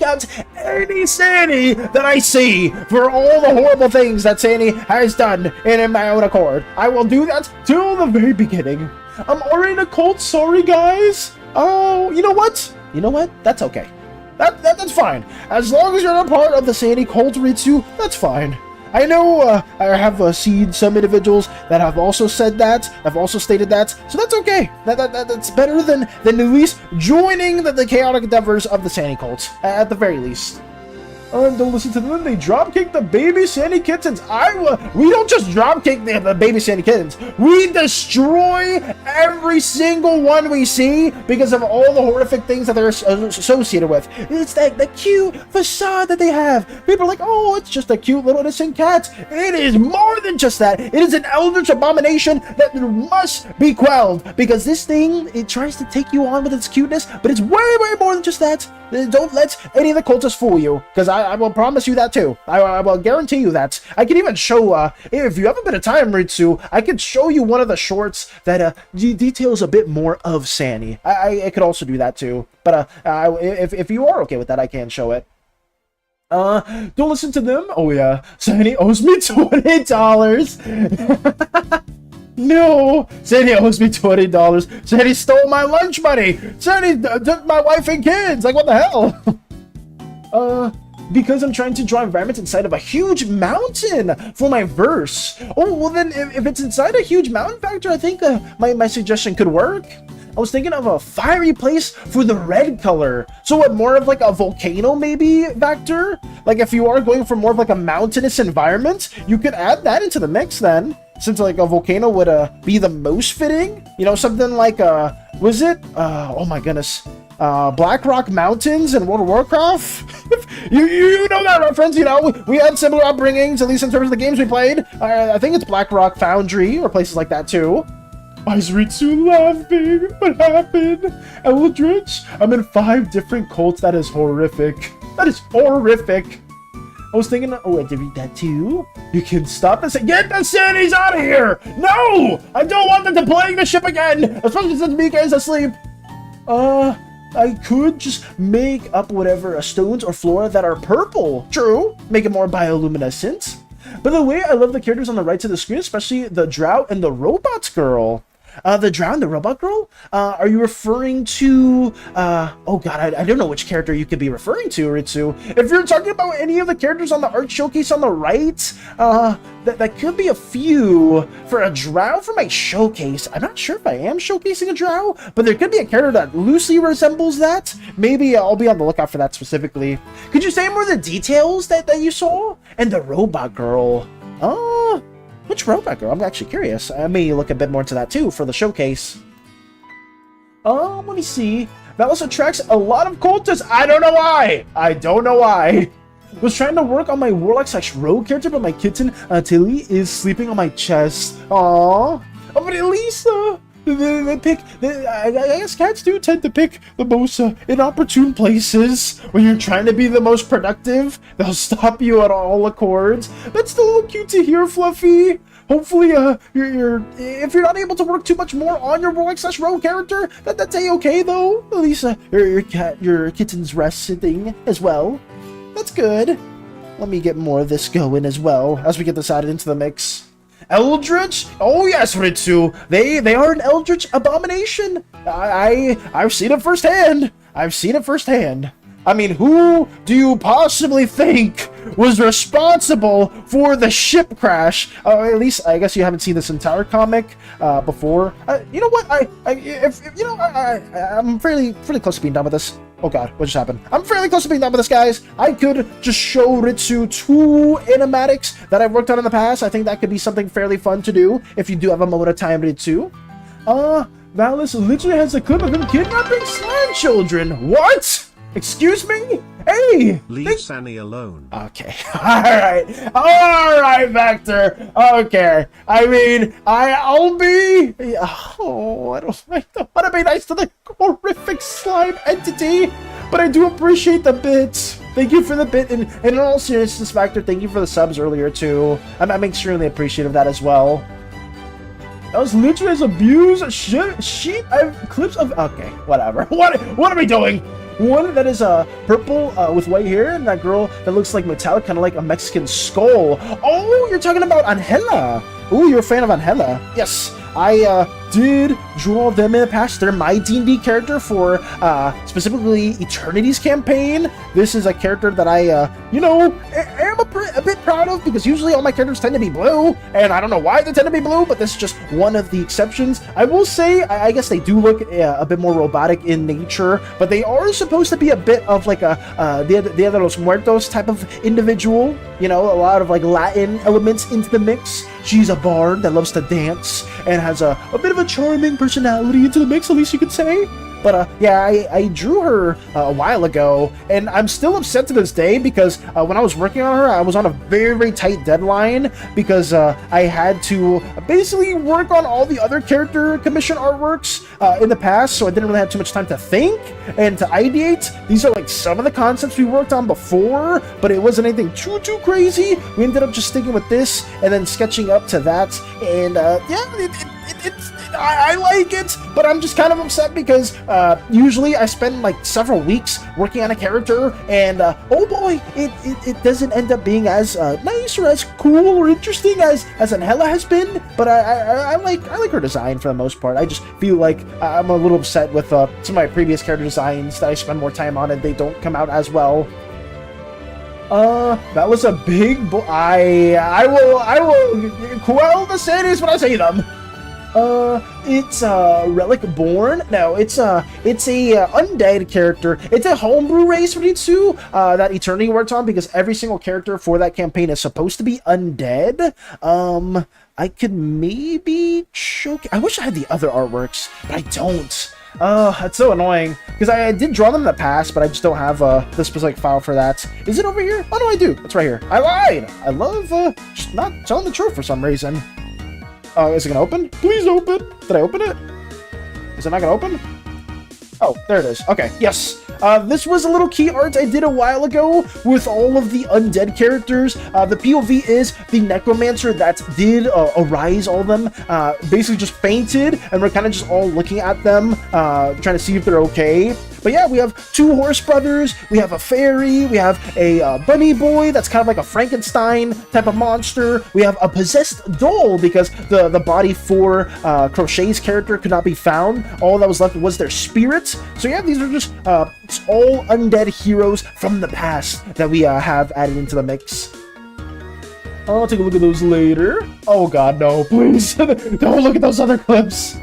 out any SANI that I see for all the horrible things that SANI has done in my own accord. I will do that till the very beginning. I'm already in a cult. Sorry, guys. Oh, you know what? That's okay. That's fine. As long as you're not part of the SANI cult, Ritsu, that's fine. I know I have seen some individuals that have also said that, have also stated that, so that's okay. That's better than at least joining the chaotic endeavors of the SANI cult, at the very least. Don't listen to them. They dropkick the baby SANI kittens. We don't just dropkick the baby SANI kittens. We destroy every single one we see because of all the horrific things that they're associated with. It's the cute facade that they have. People are like, oh, it's just a cute little innocent cat. It is more than just that. It is an eldritch abomination that must be quelled because this thing, it tries to take you on with its cuteness, but it's way, way more than just that. Don't let any of the cultists fool you, because I will promise you that too. I will guarantee you that. I can even show, if you have a bit of time, Ritsu, I could show you one of the shorts that details a bit more of SANI. I could also do that too, but if you are okay with that, I can show it. Don't listen to them. Oh yeah, SANI owes me $20. No, SANI owes me $20. SANI stole my lunch money. SANI took my wife and kids. Like, what the hell? Because I'm trying to draw environments inside of a huge mountain for my verse. Oh, well then, if it's inside a huge mountain factor, I think my suggestion could work. I was thinking of a fiery place for the red color. So what, more of like a volcano maybe Vector? Like if you are going for more of like a mountainous environment, you could add that into the mix then. Since like a volcano would be the most fitting. You know, something like was it? Oh my goodness. Black Rock Mountains in World of Warcraft? you know that reference, you know? We had similar upbringings, at least in terms of the games we played. I think it's Black Rock Foundry or places like that too. Why is Ritsu laughing? What happened? Eldritch? I'm in 5 different cults. That is horrific. That is horrific. I was thinking, oh, I did read that too. You can stop and say, get the SANIs out of here! No! I don't want them to plague the ship again! Especially since Mika is asleep. I could just make up whatever stones or flora that are purple. True. Make it more bioluminescent. By the way, I love the characters on the right side of the screen, especially the Drow and the Robots girl. The Drow and the Robot girl? Are you referring to, oh god, I don't know which character you could be referring to, Ritsu. If you're talking about any of the characters on the art showcase on the right, that could be a few. For a Drow for my showcase, I'm not sure if I am showcasing a Drow, but there could be a character that loosely resembles that. Maybe I'll be on the lookout for that specifically. Could you say more of the details that you saw? And the Robot girl. Which robot girl? I'm actually curious. I may look a bit more into that too for the showcase. Let me see. That also attracts a lot of cultists. I don't know why. I don't know why. Was trying to work on my warlock/rogue character, but my kitten Tilly is sleeping on my chest. Aww. Oh, but at least they pick. I guess cats do tend to pick the most inopportune places when you're trying to be the most productive. They'll stop you at all accords. That's still cute to hear, Fluffy. Hopefully, if you're not able to work too much more on your warlock/rogue character, that's a-okay though. At least your kitten's resting as well. That's good. Let me get more of this going as well as we get this added into the mix. Eldritch? Oh yes, Ritsu. They are an eldritch abomination. I've seen it firsthand. I've seen it firsthand. I mean, who do you possibly think was responsible for the ship crash? At least I guess you haven't seen this entire comic before. You know what? I'm fairly close to being done with this. Oh god, what just happened? I'm fairly close to being done with this, guys. I could just show Ritsu 2 animatics that I've worked on in the past. I think that could be something fairly fun to do if you do have a moment of time, Ritsu. Valis literally has a clip of him kidnapping slime children. What? Excuse me? Hey! Leave SANI alone. Okay. Alright, Vector. Okay. I mean, I'll be... Oh, I don't want to be nice to the horrific slime entity, but I do appreciate the bits. Thank you for the bit, and in all seriousness, Vector, thank you for the subs earlier, too. I'm extremely appreciative of that as well. That was literally as abuse. Sheep. I have clips of... Okay, whatever. What are we doing? One that is purple with white hair, and that girl that looks like metallic, kind of like a Mexican skull. Oh, you're talking about Angela. Ooh, you're a fan of Angela. Yes, I did draw them in the past. They're my D&D character for specifically Eternity's campaign. This is a character that I, am a a bit proud of, because usually all my characters tend to be blue, and I don't know why they tend to be blue, but this is just one of the exceptions. I will say, I guess they do look a bit more robotic in nature, but they are supposed to be a bit of like a Dia de los Muertos type of individual. You know, a lot of like Latin elements into the mix. She's a bard that loves to dance and has a bit of a charming personality into the mix, at least you could say. But yeah, I drew her a while ago, and I'm still upset to this day because when I was working on her, I was on a very, very tight deadline because I had to basically work on all the other character commission artworks in the past, so I didn't really have too much time to think and to ideate. These are like some of the concepts we worked on before, but it wasn't anything too crazy. We ended up just sticking with this and then sketching up to that, and yeah, I like it, but I'm just kind of upset because usually I spend like several weeks working on a character, and oh boy, it doesn't end up being as nice or as cool or interesting as Angela has been. But I like her design for the most part. I just feel like I'm a little upset with some of my previous character designs that I spend more time on and they don't come out as well. That was a big I will quell the SANIs when I say them. It's Relic Born. No, it's a undead character. It's a homebrew race for Ritsu that Eternity worked on, because every single character for that campaign is supposed to be undead. I could maybe choke. I wish I had the other artworks, but I don't. That's so annoying, because I did draw them in the past, but I just don't have the specific file for that. Is it over here? Oh no, I do. It's right here. I lied. I love just not telling the truth for some reason. Oh, is it gonna open? Please open! Did I open it? Is it not gonna open? Oh, there it is. Okay, yes. This was a little key art I did a while ago with all of the undead characters. The POV is the necromancer that did arise all of them, basically just fainted, and we're kind of just all looking at them, trying to see if they're okay. But yeah, we have two horse brothers, we have a fairy, we have a bunny boy that's kind of like a Frankenstein type of monster, we have a possessed doll because the body for Crochet's character could not be found. All that was left was their spirits. So yeah, these are just all undead heroes from the past that we have added into the mix. I'll take a look at those later. Oh god, no, please. Don't look at those other clips.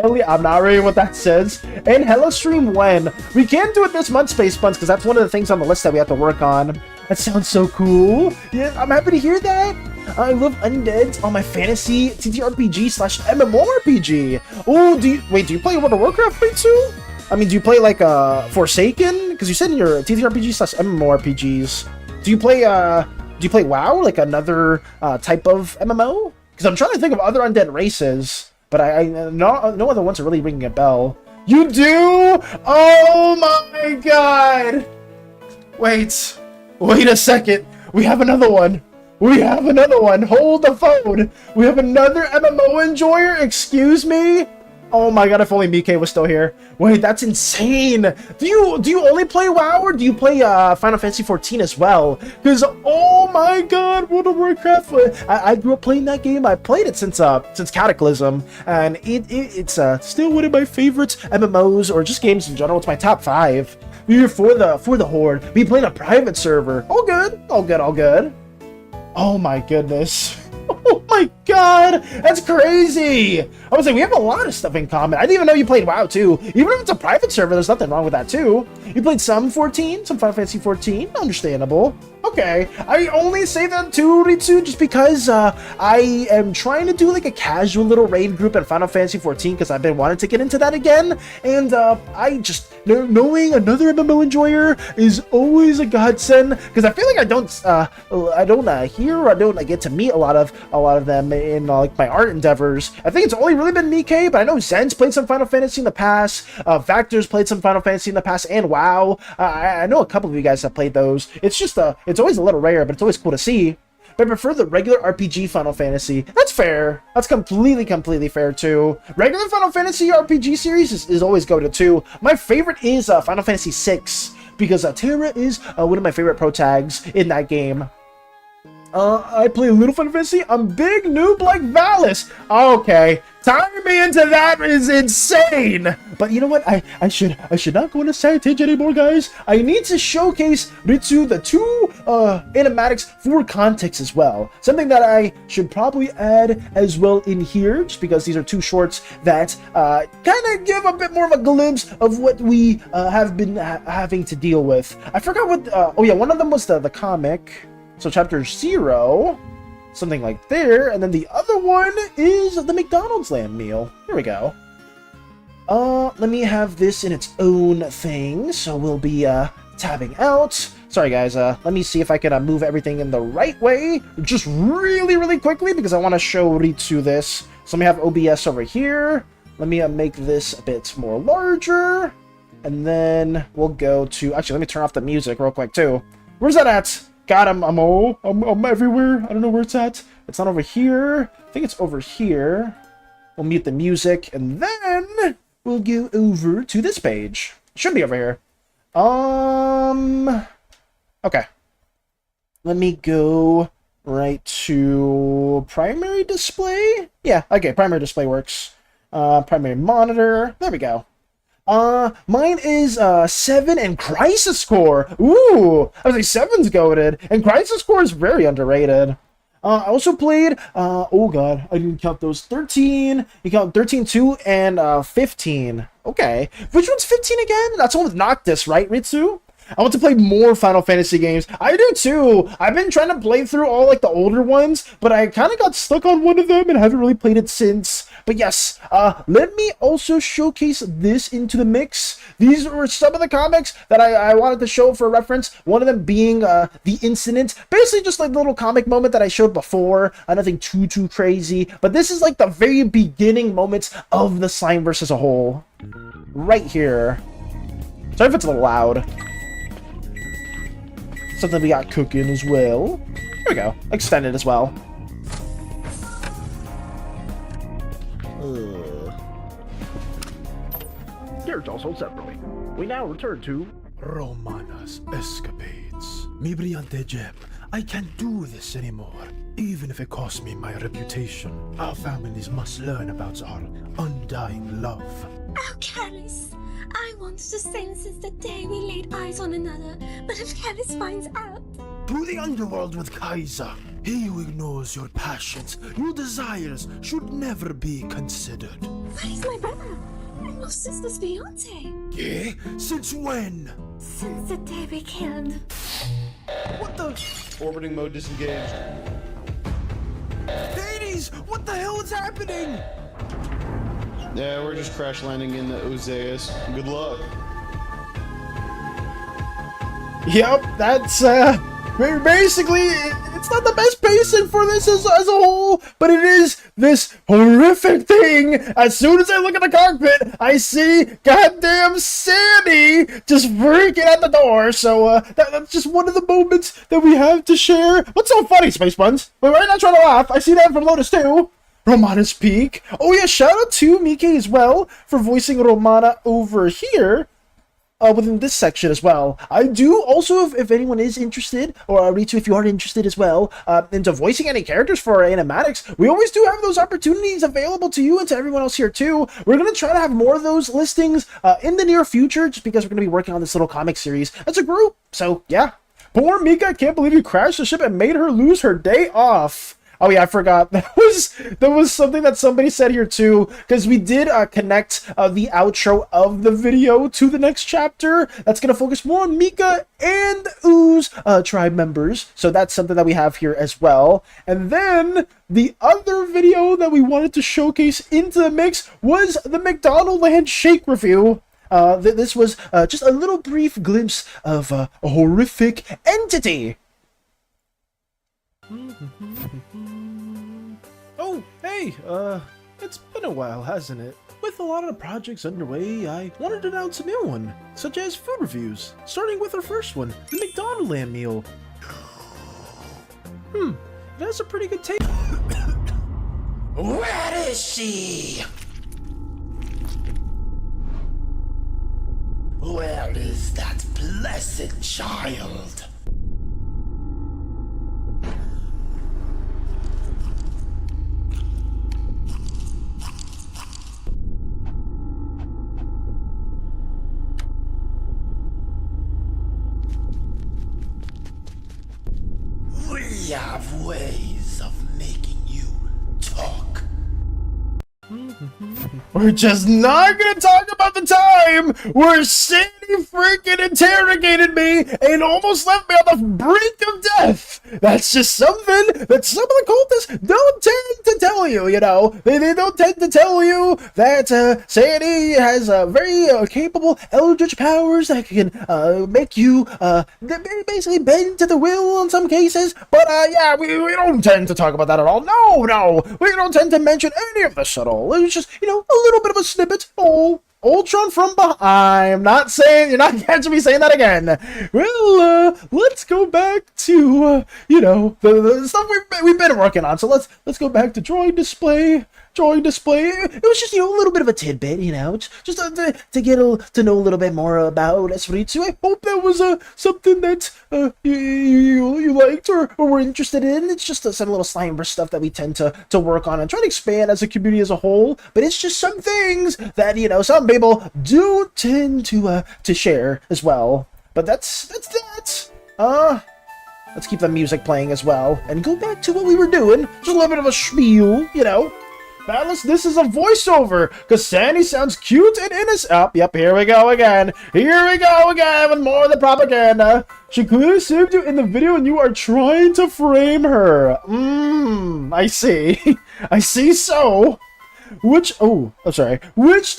I'm not reading what that says. And hello stream when? We can't do it this month, Space Buns, because that's one of the things on the list that we have to work on. That sounds so cool. Yeah, I'm happy to hear that. I love undeads on my fantasy TTRPG/MMORPG. Oh, do you play World of Warcraft too? I mean, do you play like Forsaken? Because you said in your TTRPG/MMORPGs. Do you play WoW, like another type of MMO? Because I'm trying to think of other undead races. But no other ones are really ringing a bell. You do? Oh my god! Wait a second. We have another one. Hold the phone. We have another MMO enjoyer. Excuse me. Oh my god, if only Mike was still here. Wait, that's insane. Do you only play WoW, or do you play Final Fantasy 14 as well? Because oh my god, World of Warcraft. I grew up playing that game. I played it since Cataclysm, and it's still one of my favorite MMOs, or just games in general. It's my top 5. We're for the Horde. We played a private server. All good. Oh my goodness. Oh my god, that's crazy! I was like, we have a lot of stuff in common. I didn't even know you played WoW too. Even if it's a private server, there's nothing wrong with that too. You played some Final Fantasy 14, understandable. Okay, I only say that too, Ritsu, just because I am trying to do like a casual little raid group in Final Fantasy 14 because I've been wanting to get into that again, and I just knowing another MMO enjoyer is always a godsend, because I feel like I don't hear, or I don't get to meet a lot of them in like my art endeavors. I think it's only really been Mike, but I know Zen's played some Final Fantasy in the past. Vector's played some Final Fantasy in the past, and WoW. I know a couple of you guys have played those. It's just it's always a little rare, but it's always cool to see. But I prefer the regular RPG Final Fantasy. That's fair. That's completely fair too. Regular Final Fantasy RPG series is always go to 2. My favorite is Final Fantasy 6 because Terra is one of my favorite pro tags in that game. I play Little Final Fantasy. I'm big noob like Valis. Okay, tying me into that is insane. But you know what? I should not go on a side tangent anymore, guys. I need to showcase Ritsu the 2 animatics for context as well. Something that I should probably add as well in here, just because these are 2 shorts that kind of give a bit more of a glimpse of what we have been having to deal with. I forgot what. Oh yeah, one of them was the comic. So chapter 0, something like there, and then the other one is the McDonald's land meal. Here we go. Let me have this in its own thing, so we'll be tabbing out. Sorry guys, let me see if I can move everything in the right way, just really quickly, because I want to show Ritsu this. So let me have OBS over here. Let me make this a bit more larger, and then we'll go to, actually let me turn off the music real quick too. Where's that at? God, I'm everywhere. I don't know where it's at. It's not over here. I think it's over here. We'll mute the music, and then we'll go over to this page. It should be over here. Okay. Let me go right to primary display. Yeah, okay, primary display works. Primary monitor. There we go. Mine is 7 and Crisis Core. Ooh, I was like 7's goated, and Crisis Core is very underrated. I also played, oh god, I didn't count those. 13, you count 13, 2, and 15. Okay, which one's 15 again? That's the one with Noctis, right, Ritsu? I want to play more Final Fantasy games. I do too. I've been trying to play through all like the older ones, but I kind of got stuck on one of them and haven't really played it since. But yes, let me also showcase this into the mix. These were some of the comics that I wanted to show for reference. One of them being The Incident. Basically just like the little comic moment that I showed before. Nothing too crazy. But this is like the very beginning moments of the Slimeverse as a whole. Right here. Sorry if it's a little loud. Something we got cooking as well. Here we go. Extended as well. Here's also separately. We now return to Romana's escapades. Mi brillante gem. I can't do this anymore, even if it costs me my reputation. Our families must learn about our undying love. Oh, Callus, I wanted to send since the day we laid eyes on another, but if Callus finds out... To the underworld with Kaiser. He who ignores your passions, your desires, should never be considered. Where is my brother? I'm your sister's fiance. Yeah? Since when? Since the day we killed. What the? Orbiting mode disengaged. Hades! What the hell is happening? Yeah, we're just crash landing in the Ozeus. Good luck. Yep, that's basically, it's not the best pacing for this as a whole, but it is this horrific thing. As soon as I look at the cockpit, I see goddamn SANI just freaking at the door. So that's just one of the moments that we have to share. What's so funny, Space Buns? Wait, we're not trying to laugh. I see that from Lotus too. Romana's Peak. Oh yeah, shout out to Mike as well for voicing Romana over here. Within this section as well. I do also, if anyone is interested, or Ritsu, if you are interested as well, into voicing any characters for our animatics, we always do have those opportunities available to you and to everyone else here too. We're going to try to have more of those listings in the near future, just because we're going to be working on this little comic series as a group. So, yeah. Poor Mika, I can't believe you crashed the ship and made her lose her day off. Oh yeah, I forgot. That was something that somebody said here too, because we did connect the outro of the video to the next chapter. That's gonna focus more on Mika and Ooze tribe members. So that's something that we have here as well. And then the other video that we wanted to showcase into the mix was the McDonald Land Shake review. This was just a little brief glimpse of a horrific entity. Oh, hey, it's been a while, hasn't it? With a lot of projects underway, I wanted to announce a new one, such as food reviews, starting with our first one, the McDonald Land meal. It has a pretty good taste. Where is she? Where is that blessed child? have ways of making you talk. We're just not gonna talk about the time where SANI freaking interrogated me and almost left me on the brink of death. That's just something that some of the cultists don't tend to tell you, you know. They don't tend to tell you that SANI has very capable eldritch powers that can make you basically bend to the will in some cases. But yeah, we don't tend to talk about that at all. No, we don't tend to mention any of this at all. It's just, you know, a little bit of a snippet. Oh, Ultron from behind. I'm not saying, you're not catching me saying that again. Well, let's go back to, you know, the stuff we've been working on. So let's go back to drawing display. It was just, you know, a little bit of a tidbit, you know, just to get to know a little bit more about Espiritu. I hope that was something that you liked or were interested in. It's just some little Slimeverse stuff that we tend to work on and try to expand as a community as a whole. But it's just some things that, you know, some people do tend to share as well. But that's that. Let's keep the music playing as well and go back to what we were doing. Just a little bit of a spiel, you know. Fellas, this is a voiceover, because SANI sounds cute and innocent. Oh, yep, here we go again. With more of the propaganda. She clearly saved you in the video and you are trying to frame her. I see. I see so. Which do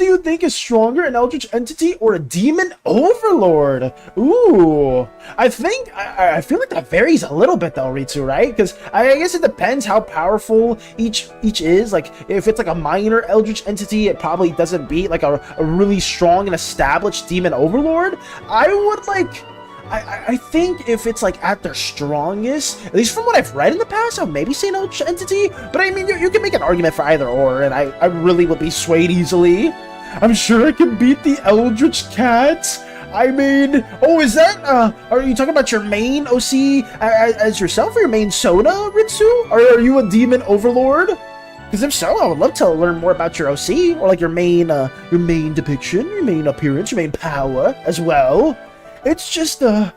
you think is stronger, an eldritch entity or a demon overlord? Ooh, I feel like that varies a little bit though, Ritsu, right? Because I guess it depends how powerful each is. Like, if it's like a minor eldritch entity, it probably doesn't beat like a really strong and established demon overlord. I think if it's like at their strongest, at least from what I've read in the past, I would maybe say an eldritch entity. But I mean, you can make an argument for either or, and I really would be swayed easily. I'm sure I can beat the eldritch cat. I mean, oh, is that, are you talking about your main OC as yourself, or your main Sona, Ritsu? Or are you a demon overlord? Because if so, I would love to learn more about your OC, or like your main depiction, your main appearance, your main power as well. It's just, yeah,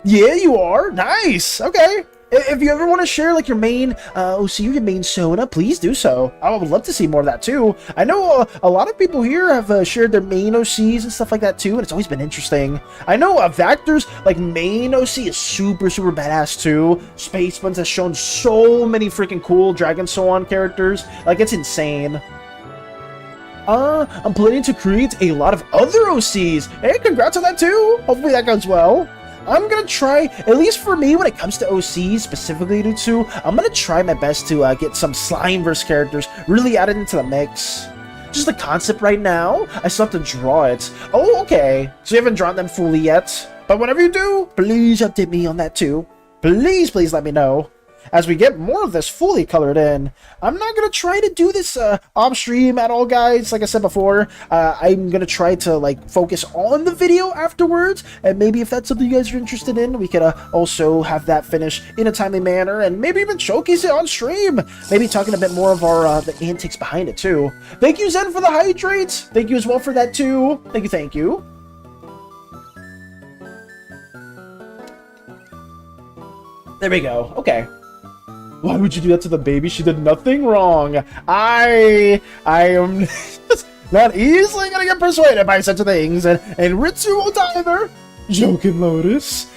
you are. Nice. Okay. If you ever want to share, like, your main OC, your main Sona, please do so. I would love to see more of that, too. I know a lot of people here have shared their main OCs and stuff like that, too, and it's always been interesting. I know Vactor's, like, main OC is super badass, too. Spacebuns has shown so many freaking cool Dragon Soul characters. Like, it's insane. I'm planning to create a lot of other OCs. Hey, congrats on that too. Hopefully that goes well. I'm gonna try, at least for me, when it comes to OCs, specifically to, I'm gonna try my best to get some Slimeverse characters really added into the mix. Just the concept right now, I still have to draw it. Oh, okay. So you haven't drawn them fully yet. But whenever you do, please update me on that too. Please let me know. As we get more of this fully colored in. I'm not going to try to do this off stream at all, guys. Like I said before, I'm going to try to like focus on the video afterwards, and maybe if that's something you guys are interested in, we could also have that finished in a timely manner, and maybe even showcase it on stream. Maybe talking a bit more of our the antics behind it too. Thank you, Zen, for the hydrate. Thank you as well for that too. Thank you. There we go. Okay. Why would you do that to the baby? She did nothing wrong. I am not easily gonna get persuaded by such things, and Ritsu won't either. Joking, Lotus.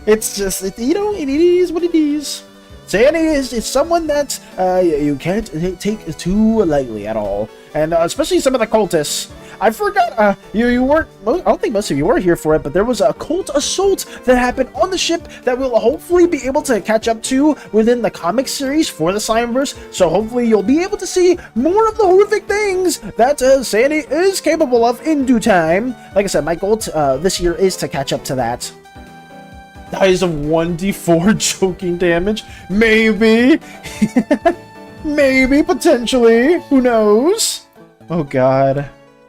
It's just, you know, it is what it is. SANI is someone that you can't take too lightly at all, and especially some of the cultists. I forgot, you weren't, I don't think most of you were here for it, but there was a cult assault that happened on the ship that we'll hopefully be able to catch up to within the comic series for the Slimeverse, so hopefully you'll be able to see more of the horrific things that SANI is capable of in due time. Like I said, my goal this year is to catch up to that. Dies of 1d4 choking damage? Maybe. Maybe, potentially. Who knows? Oh god.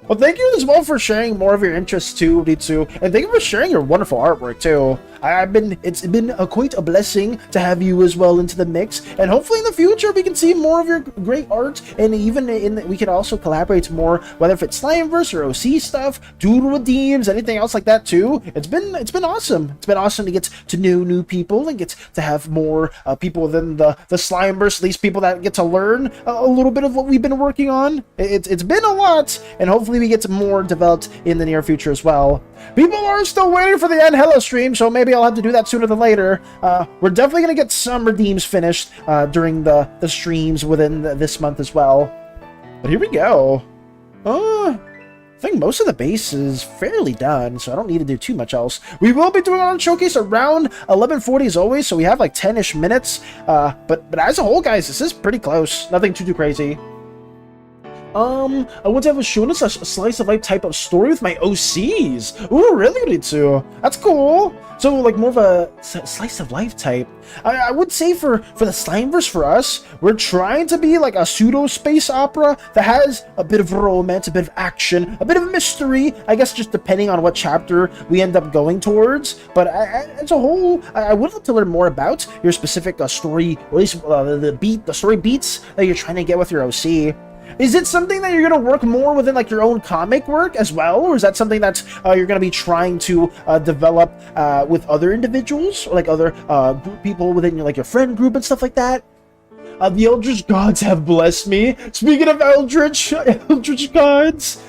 Well, thank you as well for sharing more of your interests too, Ritsu, and thank you for sharing your wonderful artwork too. It's been quite a blessing to have you as well into the mix, and hopefully in the future we can see more of your great art, and even we can also collaborate more, whether if it's Slimeverse or OC stuff, doodle redeems, anything else like that too. It's been awesome. It's been awesome to get to know new people and get to have more people within the Slimeverse, at least people that get to learn a little bit of what we've been working on. It's been a lot, and hopefully we get more developed in the near future as well. People are still waiting for the Angela stream, so maybe I'll have to do that sooner than later. We're definitely going to get some redeems finished during the streams within this month as well. But here we go. I think most of the base is fairly done, so I don't need to do too much else. We will be doing our own showcase around 11:40 as always, so we have like 10-ish minutes. But as a whole, guys, this is pretty close. Nothing too crazy. I want to have shown us a slice of life type of story with my OCs. Ooh, really, Ritsu? That's cool. So, like, more of a slice of life type. I would say for the Slimeverse, for us, we're trying to be like a pseudo-space opera that has a bit of romance, a bit of action, a bit of mystery, I guess just depending on what chapter we end up going towards. But as a whole, I would love to learn more about your specific story, or at least the story beats that you're trying to get with your OC. Is it something that you're going to work more within like your own comic work as well, or is that something that you're going to be trying to develop with other individuals, or like other people within your friend group and stuff like that? The Eldritch Gods have blessed me. Speaking of Eldritch Gods,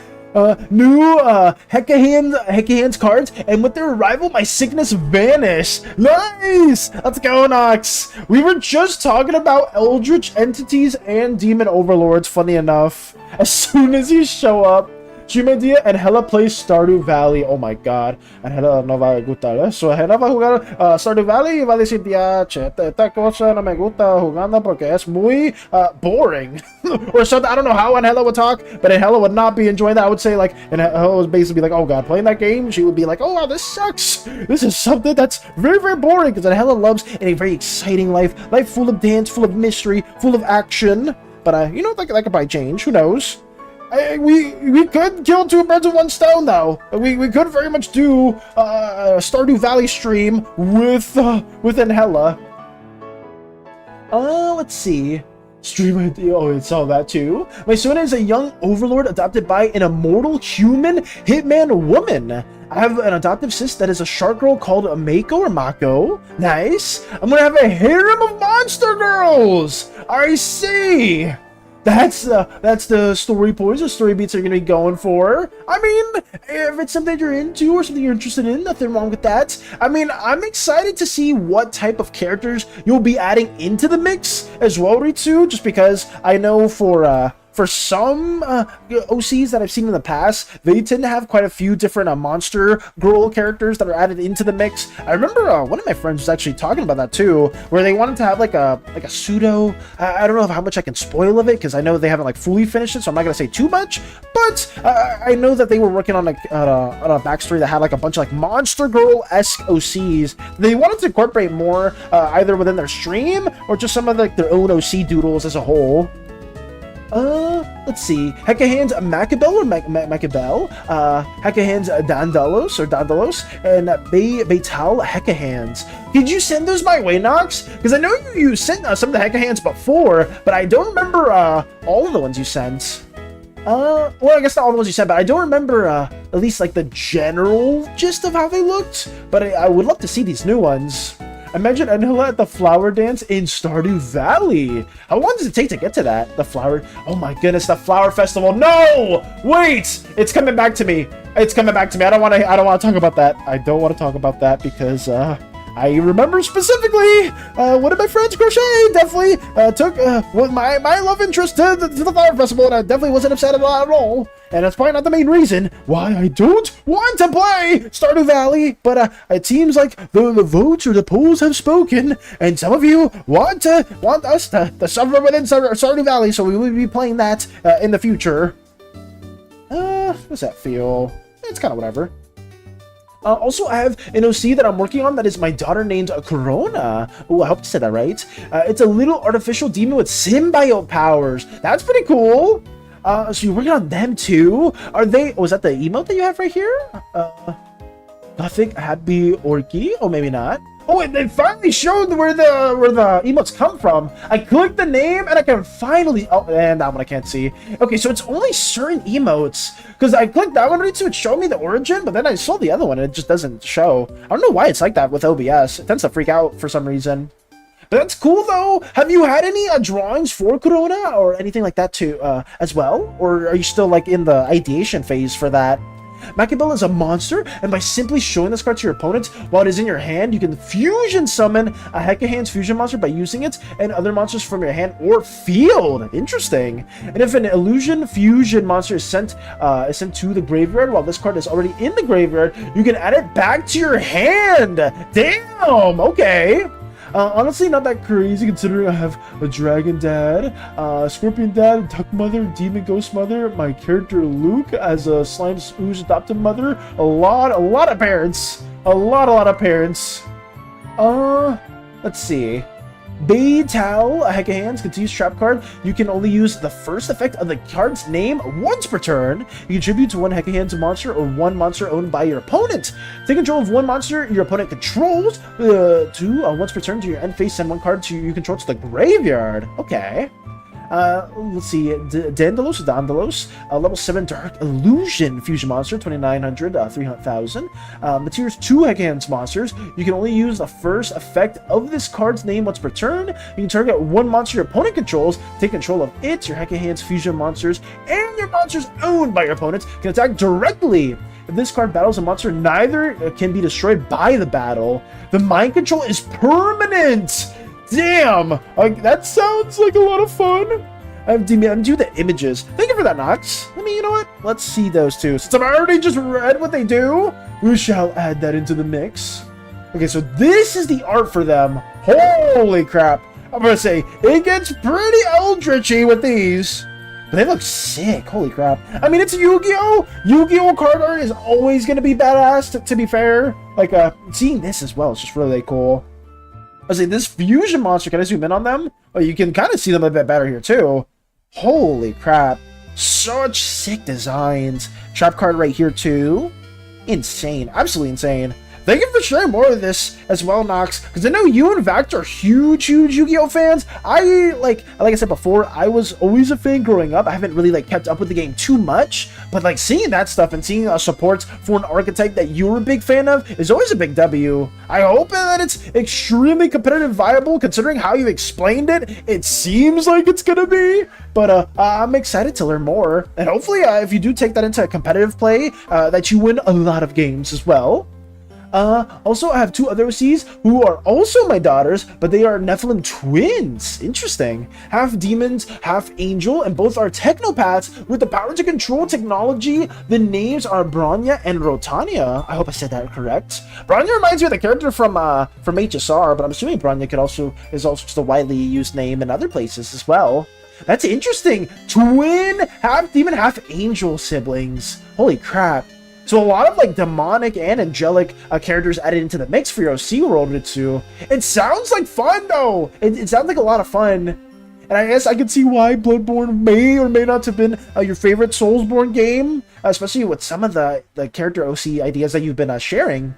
new Hecahan's cards, and with their arrival, my sickness vanished. Nice! Let's go, Nox. We were just talking about Eldritch entities and demon overlords, funny enough. As soon as you show up, Chimedia and Hela plays Stardew Valley. Oh my god. And Hela no va a gustar. So Hela va a jugar Stardew Valley y va a decir, esta cosa no me gusta jugando porque es muy boring. Or something. I don't know how Angela would talk, but Angela would not be enjoying that. I would say, like, and Angela would basically be like, oh god, playing that game? She would be like, oh wow, this sucks. This is something that's very, very boring, because Angela loves a very exciting life full of dance, full of mystery, full of action. But, you know, that could probably change. Who knows? We could kill two birds with one stone, though. We could very much do a Stardew Valley stream with Angela. Let's see. Stream idea. Oh, it's all that too. My son is a young overlord adopted by an immortal human hitman woman. I have an adoptive sis that is a shark girl called Mako or Mako. Nice. I'm gonna have a harem of monster girls. I see. That's the story points or story beats are gonna be going for. I mean, if it's something you're into or something you're interested in, nothing wrong with that. I mean, I'm excited to see what type of characters you'll be adding into the mix as well, Ritsu, just because I know for some OCs that I've seen in the past, they tend to have quite a few different monster girl characters that are added into the mix. I remember one of my friends was actually talking about that too, where they wanted to have like a pseudo, I don't know how much I can spoil of it, because I know they haven't like fully finished it, so I'm not going to say too much, but I know that they were working on a backstory that had like a bunch of like monster girl-esque OCs. They wanted to incorporate more either within their stream or just some of like their own OC doodles as a whole. Let's see. Hecahan's Macabel or Macabel, Hecahan's Dandalos, and Beital Hecahans. Did you send those my way, Nox? Because I know you sent some of the Hecahans before, but I don't remember all of the ones you sent. Well, I guess not all the ones you sent, but I don't remember at least like the general gist of how they looked. But I would love to see these new ones. Imagine Angela at the flower dance in Stardew Valley. How long does it take to get to that? The flower... Oh my goodness, the flower festival. No! Wait! It's coming back to me. It's coming back to me. I don't want to talk about that. I don't want to talk about that because I remember specifically one of my friends, Crochet, definitely took my love interest to the flower festival, and I definitely wasn't upset at all. And that's probably not the main reason why I don't want to play Stardew Valley, but it seems like the votes or the polls have spoken, and some of you want us to suffer within Stardew Valley, so we will be playing that in the future. What's that feel? It's kind of whatever. Also, I have an OC that I'm working on that is my daughter named Corona. Oh, I hope I said that right. It's a little artificial demon with symbiote powers. That's pretty cool. So you're working on them too? Are they, was that the emote that you have right here? Gothic Happy Orky? Oh, maybe not. Oh, wait, they finally showed where the emotes come from. I clicked the name and I can finally, oh, and that one I can't see. Okay, so it's only certain emotes, because I clicked that one right so it showed me the origin, but then I saw the other one and it just doesn't show. I don't know why it's like that with OBS. It tends to freak out for some reason. But that's cool though. Have you had any drawings for Corona or anything like that too as well? Or are you still like in the ideation phase for that? Makibel is a monster, and by simply showing this card to your opponent while it is in your hand, you can fusion summon a Hecahan's fusion monster by using it and other monsters from your hand or field. Interesting. And if an illusion fusion monster is sent to the graveyard while this card is already in the graveyard, you can add it back to your hand. Damn. Okay. Honestly, not that crazy considering I have a dragon dad, scorpion dad, duck mother, demon ghost mother, my character Luke as a slime ooze adopted mother. A lot of parents. A lot of parents. Let's see. Baytal, a Hecahan's continues trap card. You can only use the first effect of the card's name once per turn. You contribute to one Hecahan's monster or one monster owned by your opponent. Take control of one monster your opponent controls once per turn to your end phase. Send one card you control to the graveyard. Okay. Let's see, Dandalos, level 7 Dark Illusion Fusion Monster, 2,900, 300,000. Materials 2 Hecahan's monsters. You can only use the first effect of this card's name once per turn. You can target one monster your opponent controls, take control of it, your Hecahan's fusion monsters, and your monsters owned by your opponent can attack directly. If this card battles a monster, neither can be destroyed by the battle. The mind control is permanent! Damn! Like, that sounds like a lot of fun. I'm do the images. Thank you for that, Nox. You know what? Let's see those two. Since I've already just read what they do, we shall add that into the mix. Okay, so this is the art for them. Holy crap. I'm gonna say, it gets pretty eldritchy with these. But they look sick. Holy crap. I mean, it's Yu-Gi-Oh! Yu-Gi-Oh! Card art is always gonna be badass, to be fair. Like, seeing this as well is just really cool. I was like, this fusion monster, can I zoom in on them? Oh, you can kind of see them a bit better here, too. Holy crap. Such sick designs. Trap card right here, too. Insane. Absolutely insane. Thank you for sharing more of this as well, Nox, because I know you and Vact are huge Yu-Gi-Oh fans. Like I said before, I was always a fan growing up. I haven't really like kept up with the game too much, but like seeing that stuff and seeing supports for an archetype that you're a big fan of is always a big W. I hope that it's extremely competitive viable considering how you explained it. It seems like it's gonna be, but I'm excited to learn more, and hopefully if you do take that into a competitive play, that you win a lot of games as well. Also, I have two other OCs who are also my daughters, but they are Nephilim twins. Interesting. Half demons, half angel, and both are technopaths with the power to control technology. The names are Bronya and Rotania. I hope I said that correct. Bronya reminds me of the character from HSR, but I'm assuming Bronya is also just a widely used name in other places as well. That's interesting. Twin, half demon, half angel siblings. Holy crap. So a lot of like demonic and angelic characters added into the mix for your OC world, Ritsu. It sounds like fun though. It sounds like a lot of fun. And I guess I can see why Bloodborne may or may not have been your favorite Soulsborne game, especially with some of the character OC ideas that you've been sharing.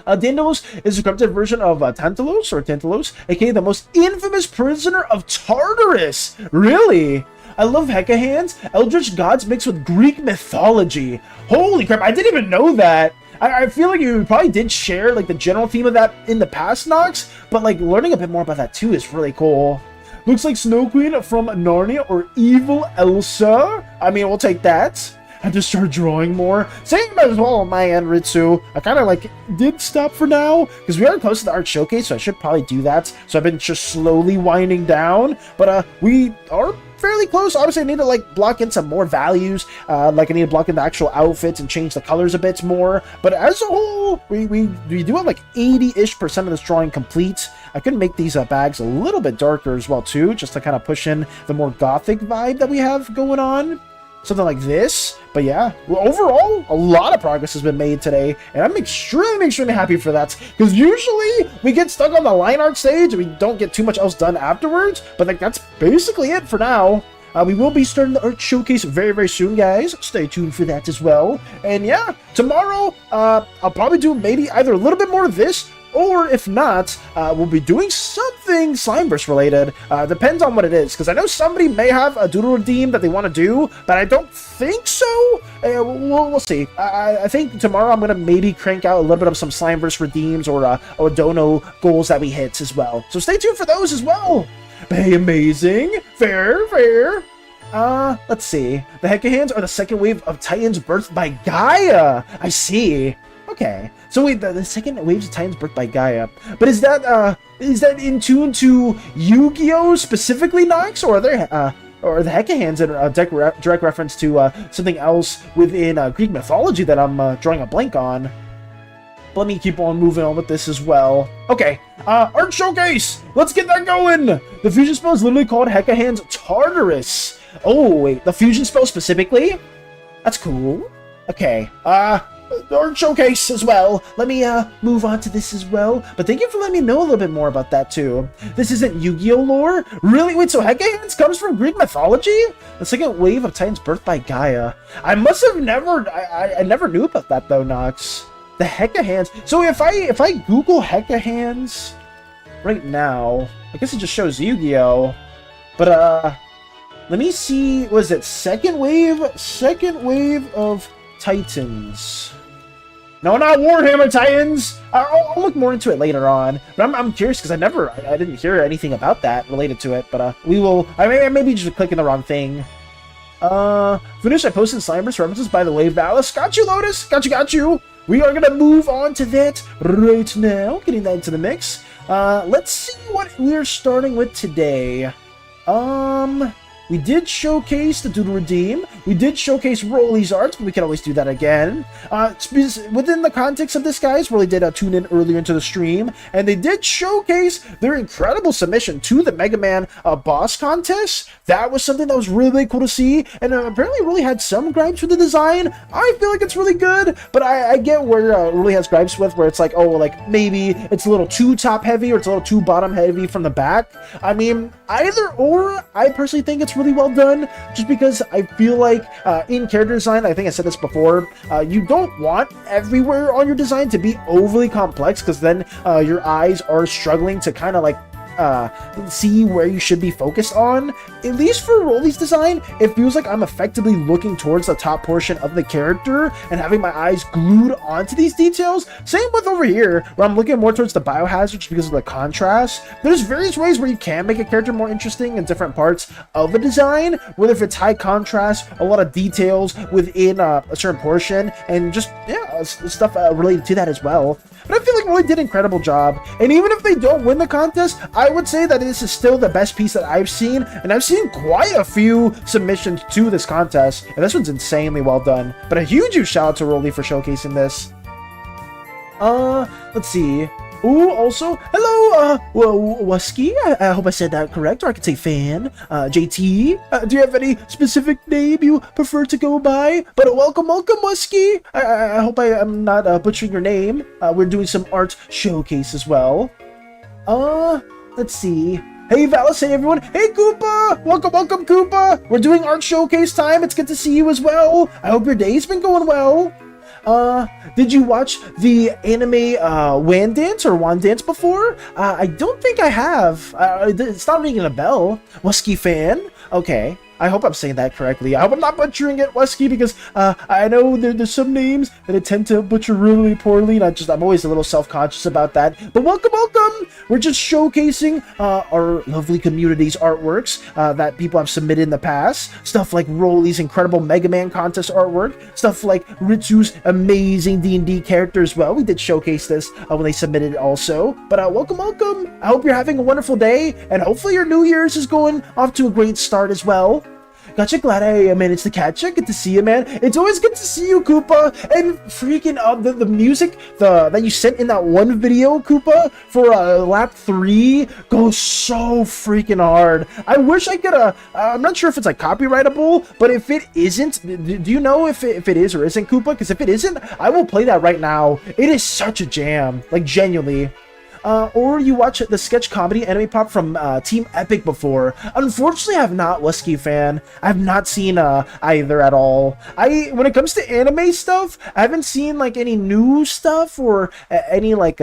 Dandalos is a corrupted version of Tantalos, aka the most infamous prisoner of Tartarus. Really? I love Hecahan's Eldritch gods mixed with Greek mythology. Holy crap, I didn't even know that. I feel like you probably did share like the general theme of that in the past, Nox, but like learning a bit more about that too is really cool. Looks like Snow Queen from Narnia or Evil Elsa. I mean, we'll take that. I have to start drawing more. Same as well on my end, Ritsu. I kind of like did stop for now because we are close to the art showcase, so I should probably do that. So I've been just slowly winding down, but we are fairly close. Obviously, I need to like block in some more values. Like I need to block in the actual outfits and change the colors a bit more. But as a whole, we do have like 80-ish% of this drawing complete. I could make these bags a little bit darker as well too, just to kind of push in the more gothic vibe that we have going on. Something like this. But yeah, well, overall, a lot of progress has been made today, and I'm extremely happy for that, because usually we get stuck on the line art stage and we don't get too much else done afterwards, but like that's basically it for now. We will be starting the art showcase very, very soon, guys. Stay tuned for that as well. And yeah, tomorrow, I'll probably do maybe either a little bit more of this, or if not, we'll be doing something Slimeverse related. Depends on what it is, because I know somebody may have a doodle redeem that they want to do, but I don't think so. We'll see. I think tomorrow I'm going to maybe crank out a little bit of some Slimeverse redeems or Dono goals that we hit as well. So stay tuned for those as well. Hey, amazing. Fair, fair. Let's see. The Hecahans are the second wave of Titans birthed by Gaia. I see. Okay, so wait, the second waves of Titans birthed by Gaia, but is that in tune to Yu-Gi-Oh specifically, Nox, or are there or the Hecahans in a direct reference to something else within Greek mythology that I'm drawing a blank on? Let me keep on moving on with this as well. Okay, art showcase. Let's get that going. The fusion spell is literally called Hecahan's Tartarus. Oh wait, the fusion spell specifically? That's cool. Okay, art showcase as well. Let me move on to this as well. But thank you for letting me know a little bit more about that too. This isn't Yu-Gi-Oh lore? Really? Wait, so Hecahans comes from Greek mythology? The second wave of Titans birthed by Gaia. I must have never I never knew about that though, Nox. The Hecahans. So if I Google Hecahans right now, I guess it just shows Yu-Gi-Oh. But let me see, was it second wave of Titans? No, not Warhammer Titans. I'll look more into it later on. But I'm curious because I didn't hear anything about that related to it. But we will. I maybe just clicking the wrong thing. Finish. I posted Slimeverse references by the way, Valis. Got you, Lotus. Got you. We are gonna move on to that right now. Getting that into the mix. Let's see what we're starting with today. We did showcase the Doodle Redeem. We did showcase Rolly's art, but we can always do that again. Within the context of this, guys, Rolly did tune in earlier into the stream, and they did showcase their incredible submission to the Mega Man boss contest. That was something that was really, really cool to see, and apparently Rolly had some gripes with the design. I feel like it's really good, but I get where Rolly has gripes with, where it's like, oh, like maybe it's a little too top heavy or it's a little too bottom heavy from the back. I mean, either or, I personally think it's really well done, just because I feel like in character design, I think I said this before, you don't want everywhere on your design to be overly complex, because then your eyes are struggling to kind of like see where you should be focused on. At least for Rolly's design, it feels like I'm effectively looking towards the top portion of the character and having my eyes glued onto these details. Same with over here, where I'm looking more towards the biohazard just because of the contrast. There's various ways where you can make a character more interesting in different parts of a design, whether if it's high contrast, a lot of details within a certain portion, and just, yeah, stuff related to that as well. But I feel like Rolly did an incredible job, and even if they don't win the contest, I would say that this is still the best piece that I've seen, and I've seen quite a few submissions to this contest, and this one's insanely well done. But a huge shout out to Rolly for showcasing this. Let's see. Ooh, also, hello, Wusky. I hope I said that correct, or I could say fan. JT, do you have any specific name you prefer to go by? But welcome, Wusky. I hope I am not butchering your name. We're doing some art showcase as well. Let's see. Hey, Valis, hey, everyone. Hey, Koopa. Welcome, Koopa. We're doing art showcase time. It's good to see you as well. I hope your day's been going well. Did you watch the anime Wand Dance before? I don't think I have. It's not ringing a bell. Wusky fan? Okay. I hope I'm saying that correctly. I hope I'm not butchering it, Wusky, because I know there's some names that I tend to butcher really poorly, and I'm always a little self-conscious about that. But welcome! We're just showcasing our lovely community's artworks that people have submitted in the past. Stuff like Rolly's incredible Mega Man contest artwork. Stuff like Ritsu's amazing D&D character as well. We did showcase this when they submitted it also. But welcome! I hope you're having a wonderful day, and hopefully your New Year's is going off to a great start as well. Gotcha, glad I managed to catch you. Good to see you, man. It's always good to see you, Koopa. And freaking the music that you sent in that one video, Koopa, for lap 3 goes so freaking hard. I wish I could I'm not sure if it's like copyrightable, but if it isn't, do you know if it is or isn't, Koopa? Because if it isn't, I will play that right now. It is such a jam, like genuinely. or you watch the sketch comedy anime pop from Team Epic before. Unfortunately, I have not, Wusky fan. I have not seen either at all. When it comes to anime stuff, I haven't seen like any new stuff or any like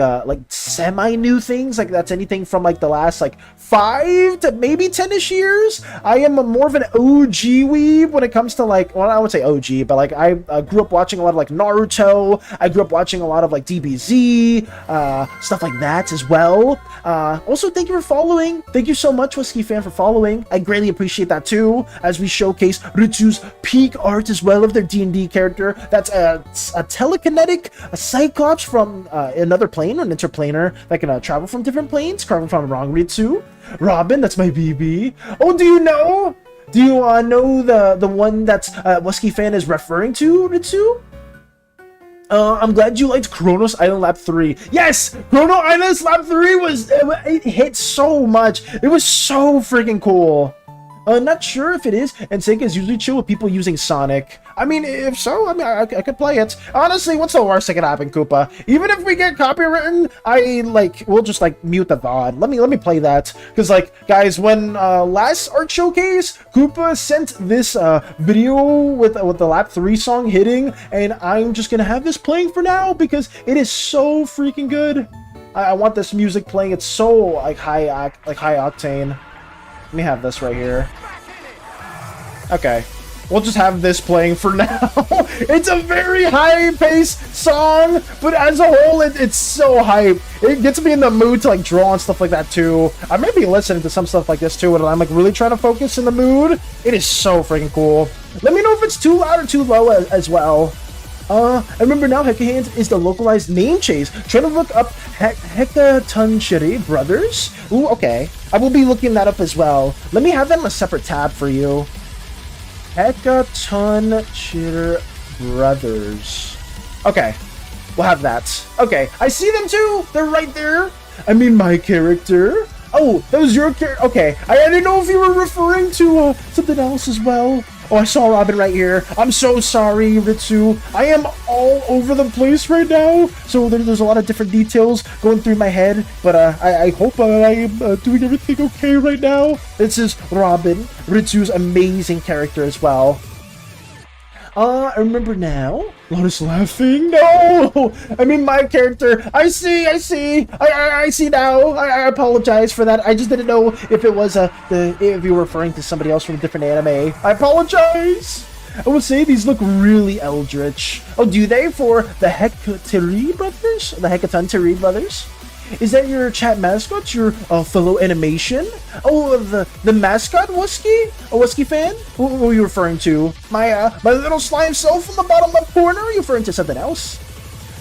semi-new things. Like that's anything from like the last like 5 to maybe 10ish years. I am more of an OG weeb when it comes to like, well, I would say OG, but like I grew up watching a lot of like Naruto. I grew up watching a lot of like DBZ, stuff like that as well. Also, thank you for following. Thank you so much, Wusky fan, for following. I greatly appreciate that too, as we showcase Ritsu's peak art as well of their D&D character. That's a telekinetic, a Cyclops from another plane, an interplanar that can travel from different planes, carved from wrong Ritsu. Robin, that's my BB. Oh, do you know? Do you know the one that's Wusky fan is referring to, Ritsu? I'm glad you liked Chronos Island Lab 3. Yes! Chrono Island Lab 3 it hit so much. It was so freaking cool. Not sure if it is, and Sega is usually chill with people using Sonic. I mean, if so, I mean, I could play it. Honestly, what's the worst that could happen, Koopa? Even if we get copywritten, we'll just, like, mute the VOD. Let me play that. Because, like, guys, when, last art showcase, Koopa sent this, video with the Lap 3 song hitting, and I'm just gonna have this playing for now, because it is so freaking good. I want this music playing. It's so, like, high octane. Let me have this right here. Okay. We'll just have this playing for now. It's a very high-paced song, but as a whole, it's so hype. It gets me in the mood to like draw and stuff like that too. I may be listening to some stuff like this too, and I'm like really trying to focus in the mood. It is so freaking cool. Let me know if it's too loud or too low as well. I remember now Hekahand is the localized name chase. Try to look up Hekatunchiri Brothers. Ooh, okay. I will be looking that up as well. Let me have that in a separate tab for you. Hekatunchiri Brothers. Okay. We'll have that. Okay. I see them too. They're right there. I mean, my character. Oh, that was your character. Okay. I didn't know if you were referring to something else as well. Oh, I saw Robin right here. I'm so sorry, Ritsu. I am all over the place right now. So there's a lot of different details going through my head. But I hope I am doing everything okay right now. This is Robin, Ritsu's amazing character as well. I remember now. Lotus laughing. No! I mean, my character. I see now. I apologize for that. I just didn't know if it was if you were referring to somebody else from a different anime. I apologize. I would say these look really eldritch. Oh, do they for the Hekatiri brothers? The Hekatuntiri brothers? Is that your chat mascot? Your fellow animation? Oh, the mascot, Wusky? A Wusky fan? Who are you referring to? My little slime self in the bottom left corner? Are you referring to something else?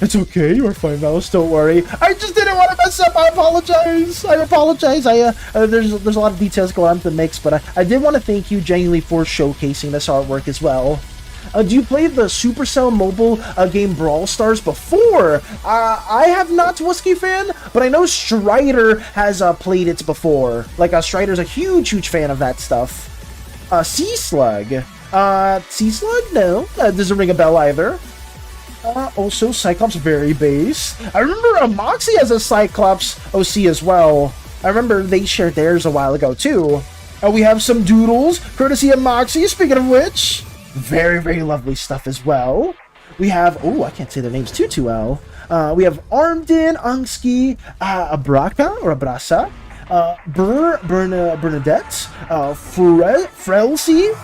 It's okay, you're fine, Mouse. Don't worry. I just didn't want to mess up. I apologize. There's a lot of details going on to the mix, but I did want to thank you genuinely for showcasing this artwork as well. Do you play the Supercell mobile game Brawl Stars before? I have not, Wusky fan, but I know Strider has played it before. Like, Strider's a huge fan of that stuff. Sea Slug? Sea Slug? No, that doesn't ring a bell either. Also, Cyclops very base. I remember Moxie has a Cyclops OC as well. I remember they shared theirs a while ago, too. We have some doodles, courtesy of Moxie, speaking of which. Very lovely stuff as well. We have, oh, I can't say their names too well. We have Armden, Angski, Abraka, or Abrasa, Bernadette, Frelsi,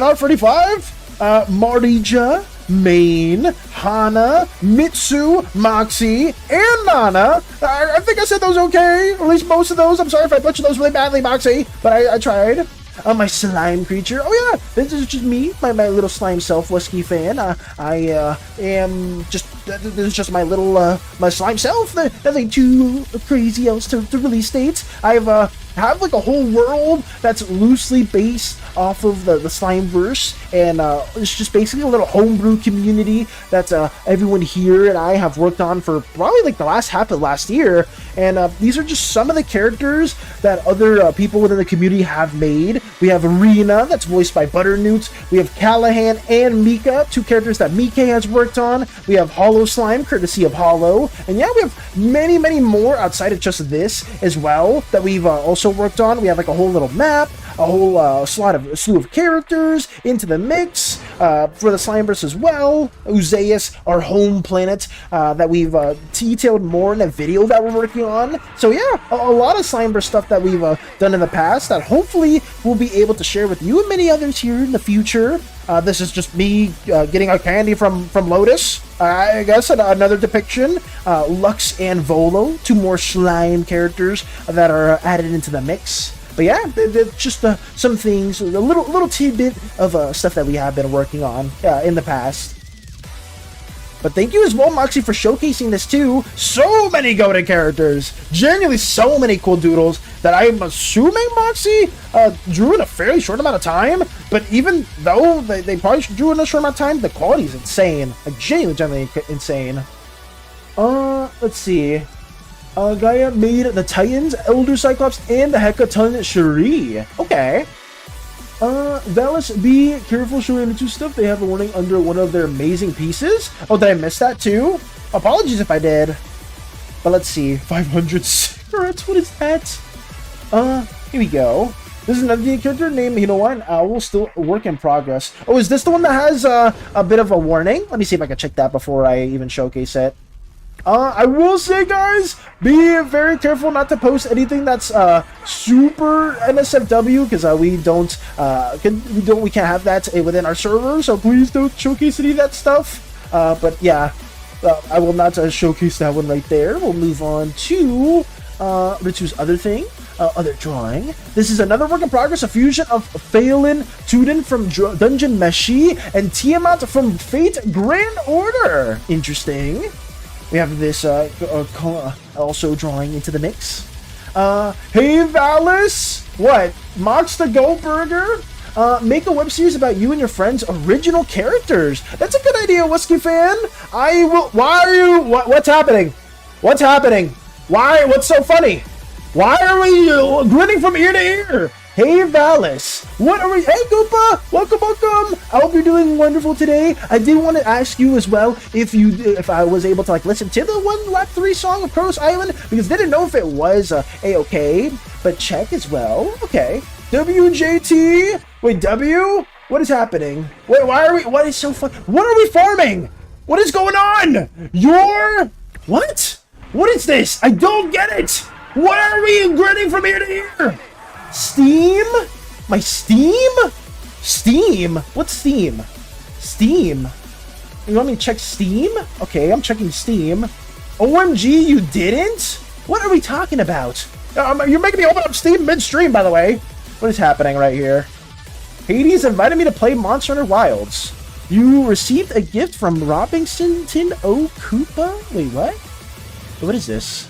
NR45, Marija, Main, Hana, Mitsu, Moxie, and Nana. I think I said those okay, or at least most of those. I'm sorry if I butchered those really badly, Moxie, but I tried. My slime creature. Oh yeah, this is just me, my little slime self, Wusky fan. I am just, this is just my little, my slime self. Nothing too crazy else to release dates. I have have like a whole world that's loosely based off of the Slimeverse, and it's just basically a little homebrew community that everyone here and I have worked on for probably like the last half of last year. And these are just some of the characters that other people within the community have made. We have Rena, that's voiced by Butternewt. We have Callahan and Mika, two characters that Mika has worked on. We have Hollow Slime, courtesy of Hollow. And yeah, we have many, many more outside of just this as well that we've also worked on. We have like a whole little map, a whole slew of characters into the mix for the Slimeverse as well. Uzeus, our home planet, that we've detailed more in a video that we're working on. So yeah, a lot of Slimeverse stuff that we've done in the past that hopefully we'll be able to share with you and many others here in the future. This is just me getting a candy from Lotus. I guess another depiction. Lux and Volo, two more slime characters that are added into the mix. But yeah, just some things, a little tidbit of stuff that we have been working on in the past. But thank you as well, Moxie, for showcasing this too. So many goated characters. Genuinely so many cool doodles that I'm assuming Moxie drew in a fairly short amount of time. But even though they probably drew in a short amount of time, the quality is insane. Like, genuinely insane. Let's see. Gaia made the Titans, Elder Cyclops, and the Hecaton Shuri. Okay. Dallas, be careful showing into stuff. They have a warning under one of their amazing pieces. Oh, did I miss that too? Apologies if I did. But let's see. 500 cigarettes? What is that? Here we go. This is another character named, you know what, an owl, still a work in progress. Oh, is this the one that has a bit of a warning? Let me see if I can check that before I even showcase it. I will say, guys, be very careful not to post anything that's super NSFW, because we can't have that within our server. So please don't showcase any of that stuff. But yeah, I will not showcase that one right there. We'll move on to Ritsu's other thing. Other drawing. This is another work in progress, a fusion of Phelan Tudin from Dungeon Meshi and Tiamat from Fate Grand Order. Interesting. We have this also drawing into the mix. Hey Valis! What? Mox the Goldberger? Make a web series about you and your friends' original characters. That's a good idea, Whiskey Fan. I will. Why are you? What's happening? What's happening? Why? What's so funny? Why are we grinning from ear to ear? Hey Valis, what are we? Hey Goopa, welcome. I hope you're doing wonderful today. I did want to ask you as well if I was able to like listen to the one lap 3 song of Crows Island, because I didn't know if it was a-okay, but check as well. Okay, WJT. Wait, W? What is happening? Wait, why are we? What is so fun? What are we farming? What is going on? What? What is this? I don't get it. Why are we grinning from ear to ear? Steam? My Steam? Steam? What's Steam? Steam? You want me to check Steam? Okay, I'm checking Steam. OMG, you didn't? What are we talking about? You're making me open up Steam midstream, by the way. What is happening right here? Hades invited me to play Monster Hunter Wilds. You received a gift from Robinson O. Koopa? Wait, what? What is this?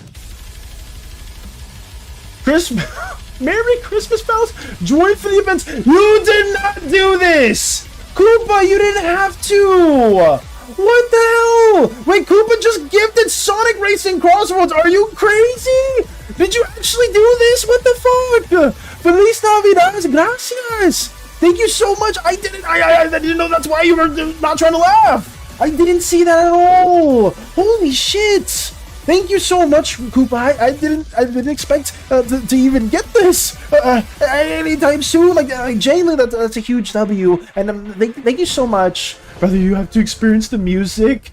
Merry Christmas, pals! Join for the events! You did not do this! Koopa, you didn't have to! What the hell? Wait, Koopa just gifted Sonic Racing Crossroads! Are you crazy? Did you actually do this? What the fuck? Feliz Navidad! Gracias! Thank you so much! I didn't know that's why you were not trying to laugh! I didn't see that at all! Holy shit! Thank you so much, Koopa. I didn't expect to even get this anytime soon. Like genuinely, that's a huge W. And thank you so much. Brother, you have to experience the music.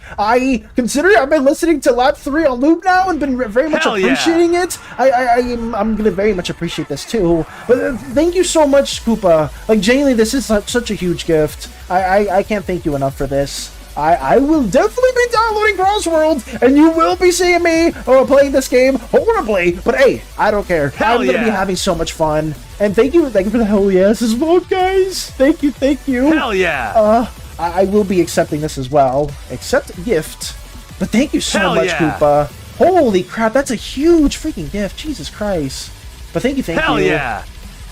Considering I've been listening to Lap 3 on loop now and been very much appreciating it. I'm gonna very much appreciate this too. But thank you so much, Koopa. Like genuinely, this is such a huge gift. I can't thank you enough for this. I will definitely be downloading Crossworld, and you will be seeing me playing this game horribly. But hey, I don't care. I'm gonna be having so much fun. And thank you for the hell yes as well, guys. Thank you. Hell yeah. I will be accepting this as well. Accept gift. But thank you so much, Koopa. Holy crap, that's a huge freaking gift. Jesus Christ. But thank you, Hell you. yeah!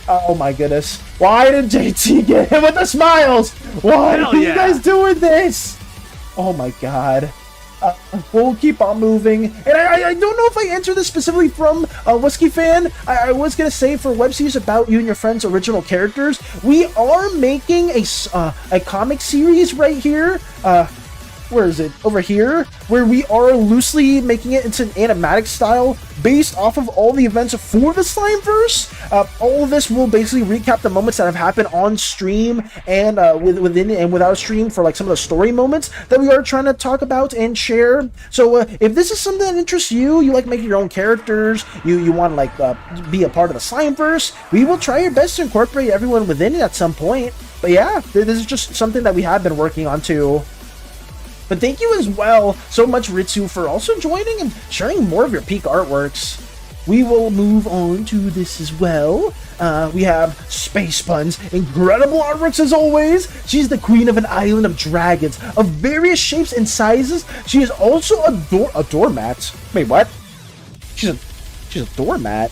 Oh my goodness. Why did JT get him with the smiles? Why Hell are you yeah. guys doing this? Oh my god. We'll keep on moving. And I don't know if I answered this specifically from Whiskey Fan. I was going to say for web series about you and your friends' original characters, we are making a comic series right here. Where is it? Over here, where we are loosely making it into an animatic style based off of all the events for the Slimeverse. All of this will basically recap the moments that have happened on stream and within and without stream for like some of the story moments that we are trying to talk about and share. So if this is something that interests you, you like making your own characters, you want to like be a part of the Slimeverse, we will try our best to incorporate everyone within it at some point. But yeah, this is just something that we have been working on too. But thank you as well so much, Ritsu, for also joining and sharing more of your peak artworks. We will move on to this as well. We have Space Pun's incredible artworks as always. She's the queen of an island of dragons of various shapes and sizes. She is also a doormat. Wait, what? She's a doormat.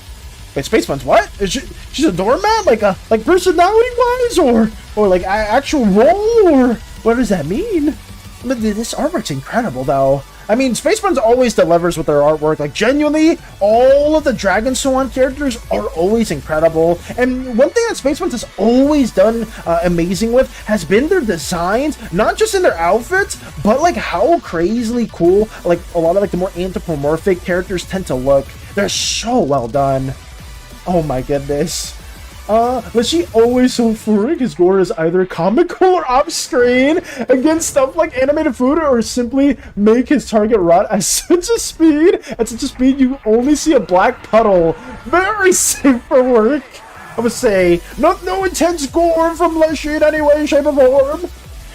Wait, Space Pun's what? She's a doormat? Like personality-wise, or like actual role, or what does that mean? But this artwork's incredible, though. I mean, Space Pun's always delivers with their artwork. Like, genuinely, all of the Dragon Swan characters are always incredible. And one thing that Space Pun's has always done amazing with has been their designs, not just in their outfits, but like how crazily cool, like a lot of like the more anthropomorphic characters tend to look. They're so well done. Oh my goodness. But she always so furry. His gore is either comical or off-screen against stuff like animated food, or simply make his target rot at such a speed you only see a black puddle. Very safe for work. I would say, no intense gore from Leshy in any way, shape, or form.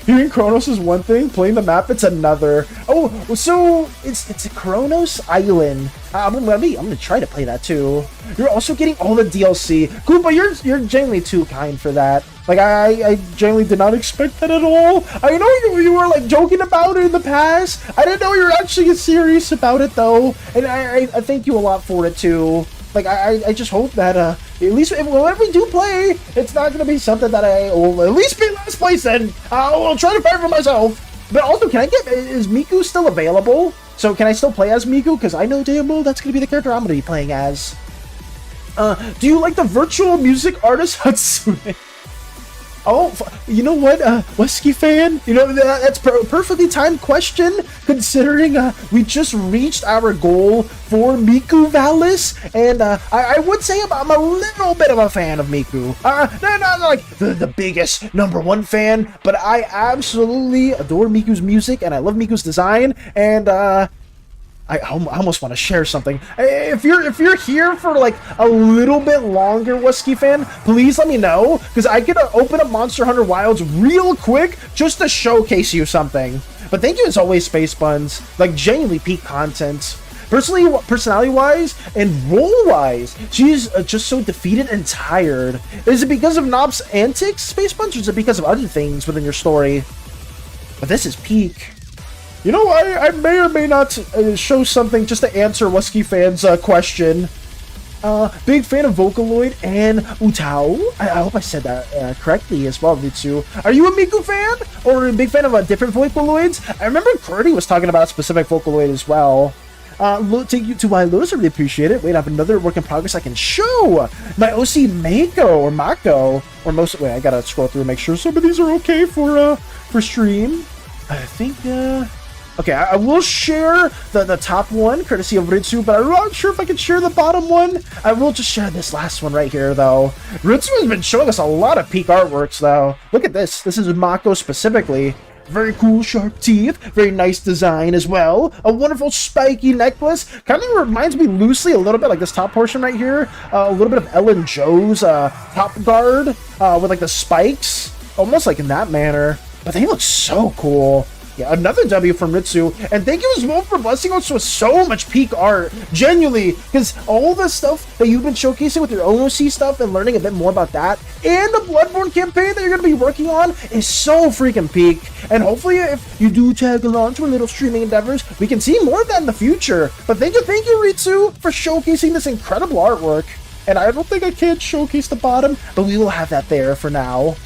Hearing Kronos is one thing, playing the map it's another. Oh, so it's a Kronos Island. I'm gonna try to play that too. You're also getting all the DLC. Koopa, you're genuinely too kind for that. Like I genuinely did not expect that at all. I know you were like joking about it in the past. I didn't know you were actually serious about it though, and I thank you a lot for it too. Like, I just hope that, at least whenever we do play, it's not going to be something that I will at least be last place then. I'll try to fight for myself. But also, is Miku still available? So, can I still play as Miku? Because I know damn well that's going to be the character I'm going to be playing as. Do you like the virtual music artist Hatsune? Oh, you know what, Whiskey Fan? You know, that's perfectly timed question, considering we just reached our goal for Miku Valis, and I would say I'm a little bit of a fan of Miku. Not like the biggest #1 fan, but I absolutely adore Miku's music, and I love Miku's design, and I almost want to share something. If you're here for like a little bit longer, Whiskey Fan, please let me know, because I could open up Monster Hunter Wilds real quick just to showcase you something. But thank you as always, Space Buns. Like, genuinely peak content. Personality-wise and role-wise, she's just so defeated and tired. Is it because of Knob's antics, Space Buns, or is it because of other things within your story? But this is peak. You know, I may or may not show something just to answer Whiskey Fan's question. Big fan of Vocaloid and Utao. I hope I said that correctly as well, Ritsu. Are you a Miku fan? Or a big fan of different Vocaloids? I remember Curdy was talking about a specific Vocaloid as well. Take you to my Lotus, I really appreciate it. Wait, I have another work in progress I can show. My OC Mako. Or most, wait, I gotta scroll through and make sure some of these are okay for stream. I think, okay, I will share the top one, courtesy of Ritsu, but I'm not sure if I can share the bottom one. I will just share this last one right here, though. Ritsu has been showing us a lot of peak artworks, though. Look at this. This is Mako specifically. Very cool, sharp teeth. Very nice design as well. A wonderful spiky necklace. Kind of reminds me loosely a little bit like this top portion right here. A little bit of Ellen Jo's top guard with like the spikes. Almost like in that manner. But they look so cool. Yeah, another W from Ritsu, and thank you as well for blessing us with so much peak art, genuinely, because all the stuff that you've been showcasing with your own OC stuff and learning a bit more about that, and the Bloodborne campaign that you're going to be working on is so freaking peak, and hopefully if you do tag along to our little streaming endeavors, we can see more of that in the future. But thank you Ritsu, for showcasing this incredible artwork. And I don't think I can showcase the bottom, but we will have that there for now.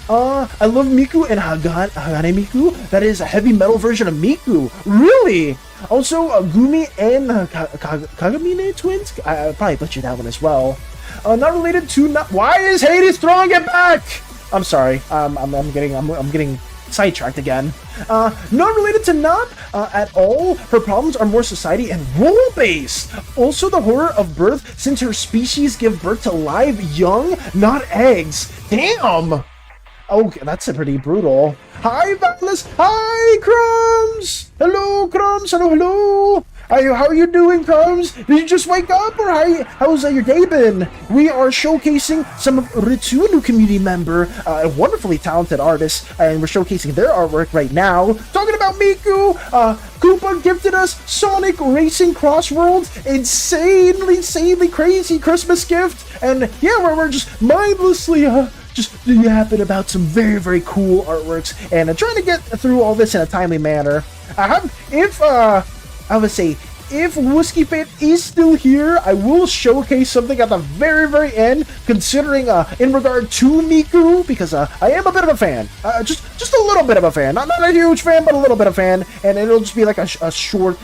I love Miku and Hagane Miku. That is a heavy metal version of Miku. Really? Also, Gumi and Kagamine twins? I probably butchered that one as well. Not related to... Why is Hades throwing it back? I'm sorry. I'm getting sidetracked again. Not related to Nap at all. Her problems are more society and role-based. Also, the horror of birth, since her species give birth to live young, not eggs. Damn! Okay, that's a pretty brutal. Hi, Valis! Hi, Crumbs! Hello, Crumbs! Hello! How are you doing, Crumbs? Did you just wake up, or how's your day been? We are showcasing some of Ritsu, new community member, a wonderfully talented artist, and we're showcasing their artwork right now. Talking about Miku, Koopa gifted us Sonic Racing Crossworlds, insanely crazy Christmas gift, and yeah, we're just mindlessly, just yapping about some very cool artworks and trying to get through all this in a timely manner. If Whiskey Fit is still here, I will showcase something at the very end, considering in regard to Miku, because I am a bit of a fan, just a little bit of a fan, not a huge fan, but a little bit of a fan, and it'll just be like a short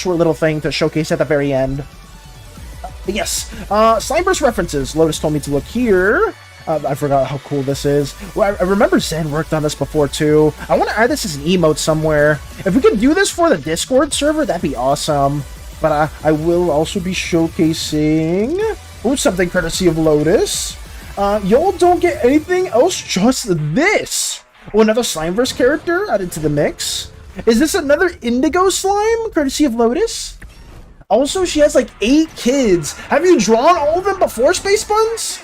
little thing to showcase at the very end. Yes, Slimeverse references. Lotus told me to look here. I forgot how cool this is. Well, I remember Zen worked on this before too. I want to add this as an emote somewhere. If we could do this for the Discord server, that'd be awesome. But I will also be showcasing something courtesy of Lotus. Y'all don't get anything else, just this. Oh, another Slimeverse character added to the mix. Is this another Indigo Slime courtesy of Lotus? Also, she has like 8 kids. Have you drawn all of them before, Space Buns?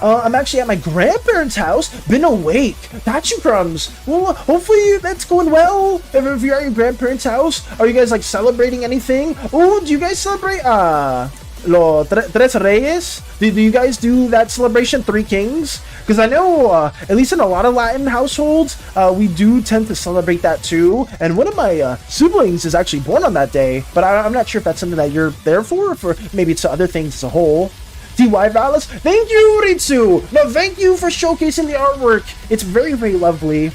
I'm actually at my grandparents' house. Been awake. Got you, Crumbs. Well, hopefully that's going well. If you're at your grandparents' house, are you guys like celebrating anything? Oh, do you guys celebrate Tres Reyes? Do you guys do that celebration, 3 Kings? Because I know, at least in a lot of Latin households, we do tend to celebrate that too. And one of my siblings is actually born on that day. But I'm not sure if that's something that you're there for, or for maybe it's other things as a whole. DY Valis, thank you, Ritsu! No, thank you for showcasing the artwork. It's very lovely.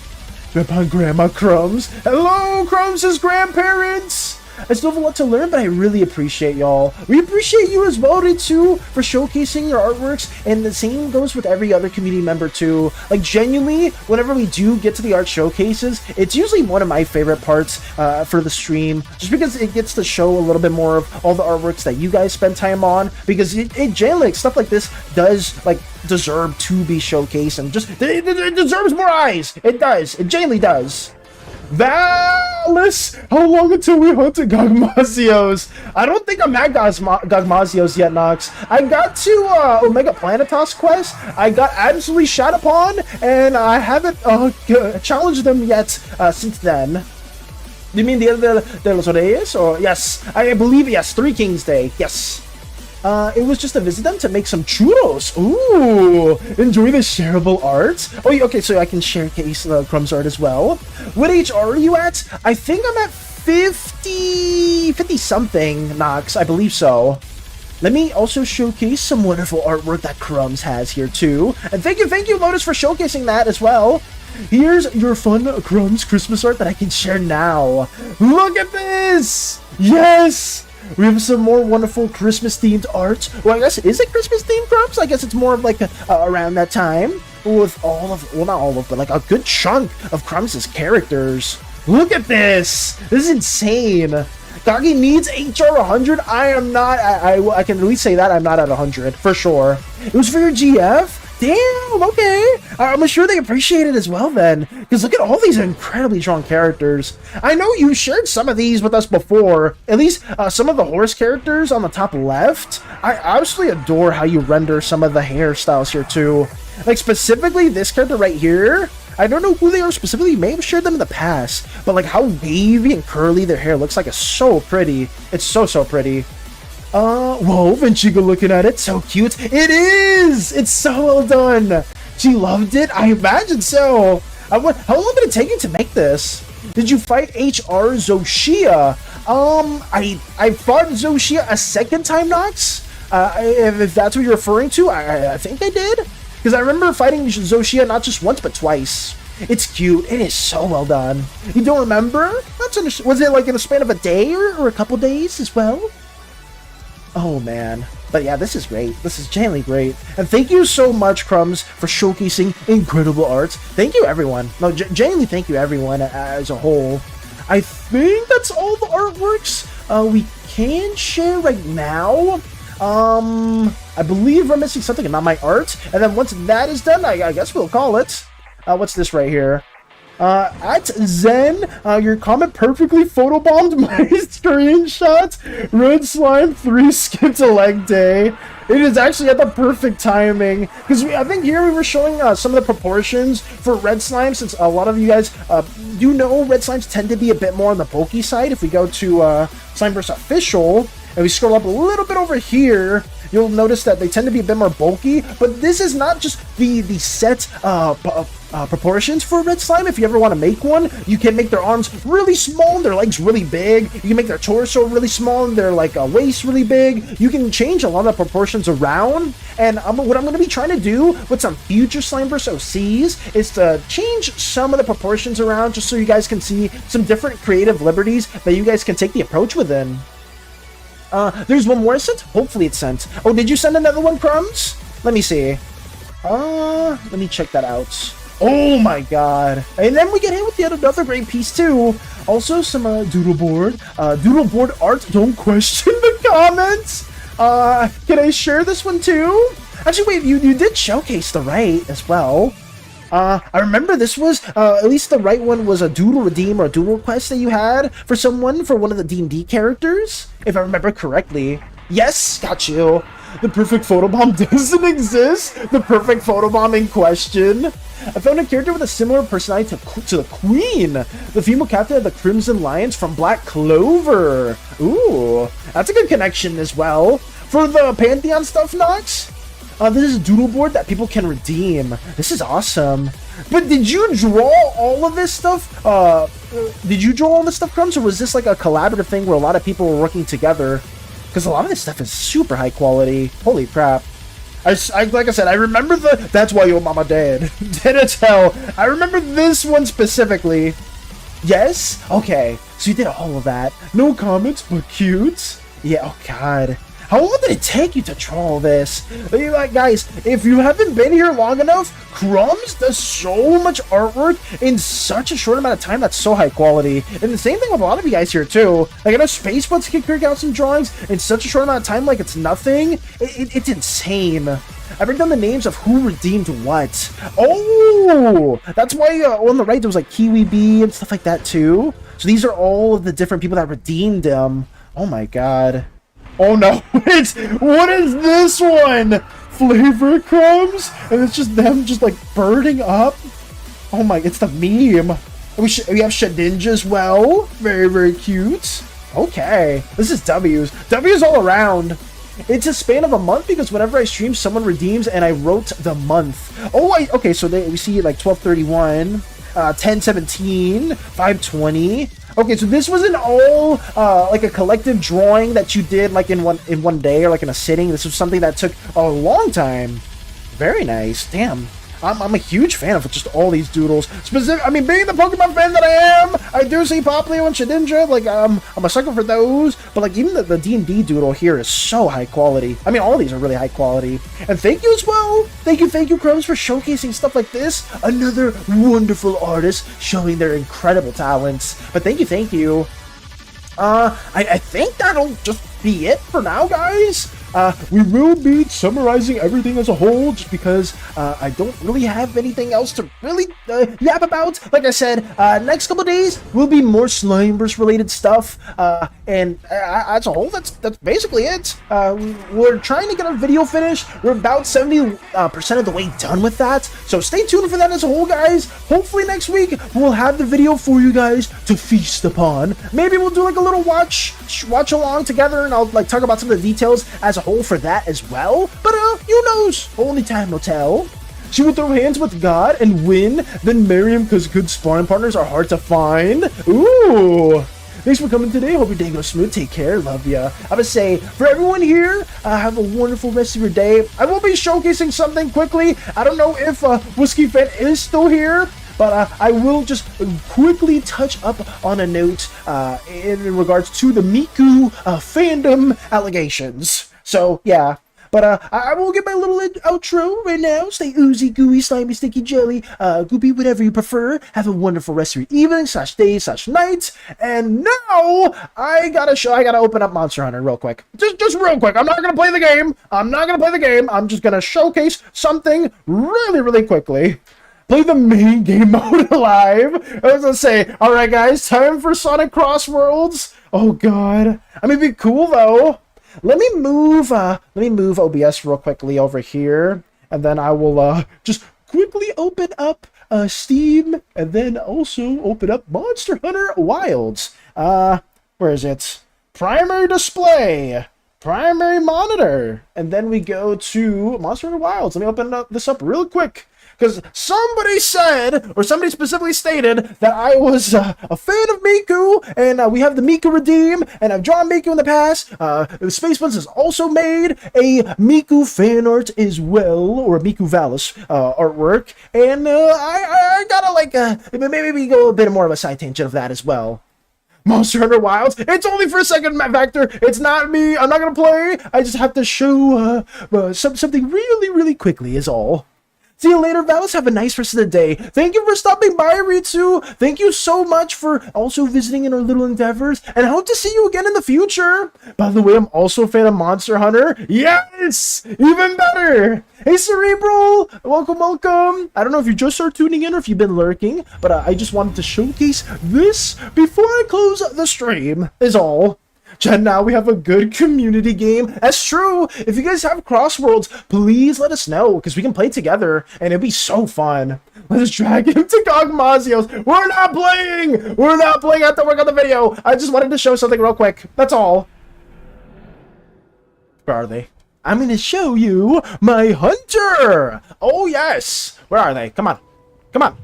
Grandpa and Grandma Crumbs. Hello, Crumbs' grandparents! I still have a lot to learn, but I really appreciate y'all. We appreciate you as well, Ritsu, for showcasing your artworks, and the same goes with every other community member too. Like, genuinely, whenever we do get to the art showcases, it's usually one of my favorite parts for the stream, just because it gets to show a little bit more of all the artworks that you guys spend time on, because it generally, stuff like this does, like, deserve to be showcased, and just, it deserves more eyes! It does. It genuinely does. Valis! How long until we hunt Gogmazios? I don't think I'm at Gogmazios yet, Nox. I got to Omega Planetos quest. I got absolutely shot upon, and I haven't challenged them yet since then. You mean the other de los Reyes? Or yes, I believe yes, 3 Kings Day. Yes. It was just to visit them to make some churros. Ooh, enjoy the shareable art. Oh, okay, so I can share case Crumbs art as well. What age are you at? I think I'm at 50 something, Nox. I believe so. Let me also showcase some wonderful artwork that Crumbs has here too. And thank you, Lotus, for showcasing that as well. Here's your fun Crumbs Christmas art that I can share now. Look at this! Yes! We have some more wonderful Christmas-themed art. Well, I guess, is it Christmas-themed, Crumbs? I guess it's more of like around that time. With all of, well, not all of, but like a good chunk of Crumbs' characters. Look at this! This is insane! Doggy needs HR 100? I am not, I can at least say that I'm not at 100, for sure. It was for your GF? Damn, okay. I'm sure they appreciate it as well then. Because look at all these incredibly strong characters. I know you shared some of these with us before. At least some of the horse characters on the top left. I absolutely adore how you render some of the hairstyles here too. Like specifically this character right here. I don't know who they are specifically. You may have shared them in the past. But like how wavy and curly their hair looks like is so pretty. It's so pretty. Whoa, Vinchiga looking at it, so cute. It is! It's so well done. She loved it? I imagine so. How long did it take you to make this? Did you fight HR Zoshia? I fought Zoshia a second time, Nox. If that's what you're referring to, I think I did. Because I remember fighting Zoshia not just once, but twice. It's cute. It is so well done. You don't remember? Was it like in the span of a day or a couple days as well? Oh, man. But yeah, this is great. This is genuinely great. And thank you so much, Crumbs, for showcasing incredible art. Thank you, everyone. No, genuinely thank you, everyone, as a whole. I think that's all the artworks we can share right now. I believe we're missing something, not my art. And then once that is done, I guess we'll call it. What's this right here? At Zen, your comment perfectly photobombed my screenshot. Red Slime 3 skipped a leg day. It is actually at the perfect timing. Because I think here we were showing some of the proportions for Red Slime, since a lot of you guys do know Red Slimes tend to be a bit more on the bulky side. If we go to Slimeverse Official, and we scroll up a little bit over here, you'll notice that they tend to be a bit more bulky, but this is not just the set proportions for Red Slime. If you ever want to make one, you can make their arms really small and their legs really big. You can make their torso really small and their waist really big. You can change a lot of proportions around, and what I'm going to be trying to do with some future Slimeverse OCs is to change some of the proportions around, just so you guys can see some different creative liberties that you guys can take the approach within. There's one more sent. Hopefully it's sent. Oh, did you send another one, Crumbs? Let me see. Let me check that out. Oh my god. And then we get hit with yet another great piece too. Also some doodleboard. Doodleboard art, don't question the comments. Can I share this one too? Actually, wait, you did showcase the right as well. I remember this was, at least the right one was a doodle redeem or a doodle request that you had for someone for one of the D&D characters, if I remember correctly. Yes, got you. The perfect photobomb doesn't exist. The perfect photobomb in question. I found a character with a similar personality to the Queen, the female captain of the Crimson Lions from Black Clover. Ooh, that's a good connection as well. For the Pantheon stuff, Nox? This is a doodle board that people can redeem. This is awesome. But did you draw all of this stuff? Did you draw all this stuff, Crumbs, or was this like a collaborative thing where a lot of people were working together? Because a lot of this stuff is super high quality. Holy crap. Like I said, I remember that's why your mama dead. Dead as hell. I remember this one specifically. Yes? Okay. So you did all of that. No comments, but cute. Yeah, oh god. How long did it take you to draw all this? Guys, if you haven't been here long enough, Crumbs does so much artwork in such a short amount of time that's so high quality. And the same thing with a lot of you guys here too. Like, I know Spacebuds can crank out some drawings in such a short amount of time like it's nothing. It's insane. I've written down the names of who redeemed what. Oh! That's why on the right there was like Kiwi Bee and stuff like that too. So these are all of the different people that redeemed them. Oh my god. Oh no, what is this one? Flavor Crumbs? And it's just them just like burning up? Oh my, it's the meme. We have Shedinja as well. Very, very cute. Okay, this is W's. W's all around. It's a span of a month because whenever I stream, someone redeems and I wrote the month. Oh, okay, so we see like 12/31, 10/17, 5/20. Okay, so this wasn't all like a collective drawing that you did like in one day or like in a sitting. This was something that took a long time. Very nice. Damn. I'm a huge fan of just all these doodles. I mean, being the Pokemon fan that I am, I do see Popplio and Shedinja. Like, I'm a sucker for those. But like, even the D&D doodle here is so high quality. I mean, all of these are really high quality. And thank you as well. Thank you, Crumbs, for showcasing stuff like this. Another wonderful artist showing their incredible talents. But thank you. I think that'll just be it for now, guys. We will be summarizing everything as a whole just because I don't really have anything else to really yap about. Like I said, next couple days will be more Slimeverse related stuff, and as a whole, that's basically it. We're trying to get our video finished. We're about 70% of the way done with that, so stay tuned for that as a whole, guys. Hopefully next week we'll have the video for you guys to feast upon. Maybe we'll do like a little watch along together, and I'll like talk about some of the details as a whole for that as well. But who knows? Only time will tell. She would throw hands with God and win, then marry him because good sparring partners are hard to find. Ooh, Thanks for coming today. Hope your day goes smooth. Take care. Love ya. I would say, for everyone here, have a wonderful rest of your day. I will be showcasing something quickly. I don't know if Whiskey Fan is still here, but I will just quickly touch up on a note in regards to the Miku fandom allegations. So, yeah. But I will get my little outro right now. Stay oozy, gooey, slimy, sticky, jelly, goopy, whatever you prefer. Have a wonderful rest of your evening, /day, /night. And now, I gotta open up Monster Hunter real quick. Just real quick. I'm not gonna play the game. I'm just gonna showcase something really, really quickly. Play the main game mode live. I was gonna say, alright guys, time for Sonic Cross Worlds. Oh god. I mean, it'd be cool though. Let me move OBS real quickly over here, and then I will just quickly open up Steam, and then also open up Monster Hunter Wilds. Where is it? Primary display, primary monitor, and then we go to Monster Hunter Wilds. Let me open this up real quick. Because somebody said, or somebody specifically stated, that I was a fan of Miku, and we have the Miku Redeem, and I've drawn Miku in the past. Space Buns has also made a Miku fan art as well, or a Miku Valis artwork, and I gotta maybe go a bit more of a side tangent of that as well. Monster Hunter Wilds, it's only for a second, Factor. It's not me. I'm not gonna play. I just have to show something really, really quickly is all. See you later, Valis. Have a nice rest of the day. Thank you for stopping by, Ritsu. Thank you so much for also visiting in our little endeavors, and I hope to see you again in the future. By the way, I'm also a fan of Monster Hunter. Yes! Even better! Hey, Cerebral! Welcome, welcome! I don't know if you just started tuning in or if you've been lurking, but I just wanted to showcase this before I close the stream, is all. And now we have a good community game. That's true. If you guys have Crossworlds, please let us know, because we can play together, and it'd be so fun. Let's drag him to Gogmazios. We're not playing! We're not playing. I have to work on the video. I just wanted to show something real quick. That's all. Where are they? I'm going to show you my hunter. Oh, yes. Where are they? Come on. Come on.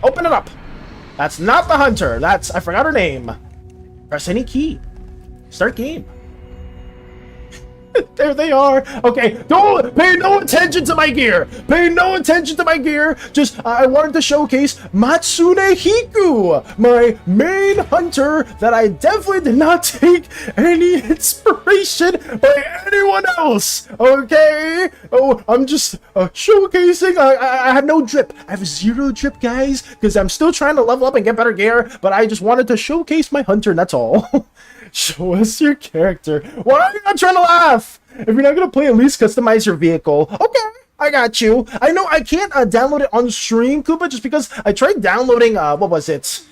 Open it up. That's not the hunter. I forgot her name. Press any key. Start game. There they are. Okay, don't pay no attention to my gear. Pay no attention to my gear. Just, I wanted to showcase Matsune Hiku, my main hunter that I definitely did not take any inspiration by anyone else. Okay? Oh, I'm just showcasing. I have no drip. I have 0 drip, guys, because I'm still trying to level up and get better gear, but I just wanted to showcase my hunter, and that's all. Show us your character. Why are you not trying to laugh? If you're not going to play, at least customize your vehicle. Okay, I got you. I know I can't download it on stream, Koopa, just because I tried downloading, what was it?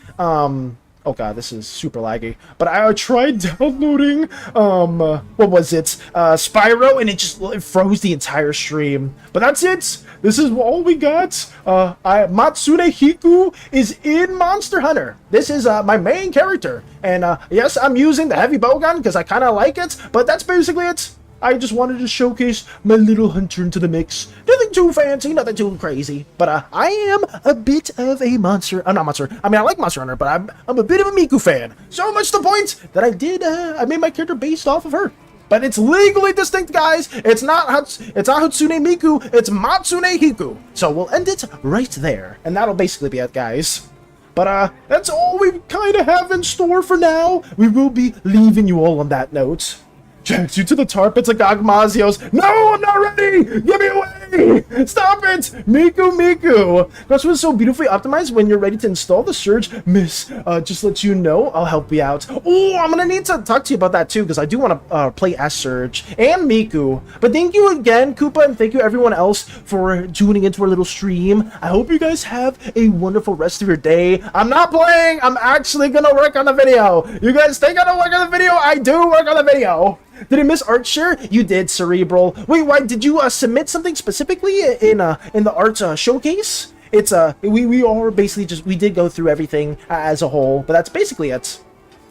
Oh god, this is super laggy. But I tried downloading, what was it? Spyro, and it froze the entire stream. But that's it. This is all we got. Matsune Hiku is in Monster Hunter. This is my main character. And yes, I'm using the heavy bowgun because I kind of like it. But that's basically it. I just wanted to showcase my little hunter into the mix. Nothing too fancy, nothing too crazy. But I am a bit of a monster. I'm not monster. I mean, I like Monster Hunter, but I'm a bit of a Miku fan. So much to the point that I made my character based off of her. But it's legally distinct, guys. It's not Hatsune Miku. It's Matsune Hiku. So we'll end it right there, and that'll basically be it, guys. But that's all we kind of have in store for now. We will be leaving you all on that note. Drags you to the tar pits of Gogmazios. No, I'm not ready! Get me away! Stop it! Miku! That's what's so beautifully optimized. When you're ready to install the Surge, Miss, just let you know, I'll help you out. Oh, I'm gonna need to talk to you about that too, because I do want to play as Surge and Miku. But thank you again, Koopa, and thank you everyone else for tuning into our little stream. I hope you guys have a wonderful rest of your day. I'm not playing! I'm actually gonna work on the video. You guys think I don't work on the video? I do work on the video. Did I miss art share? You did, Cerebral. Wait, why did you submit something specifically in the art showcase? It's we are basically we did go through everything as a whole, but that's basically it.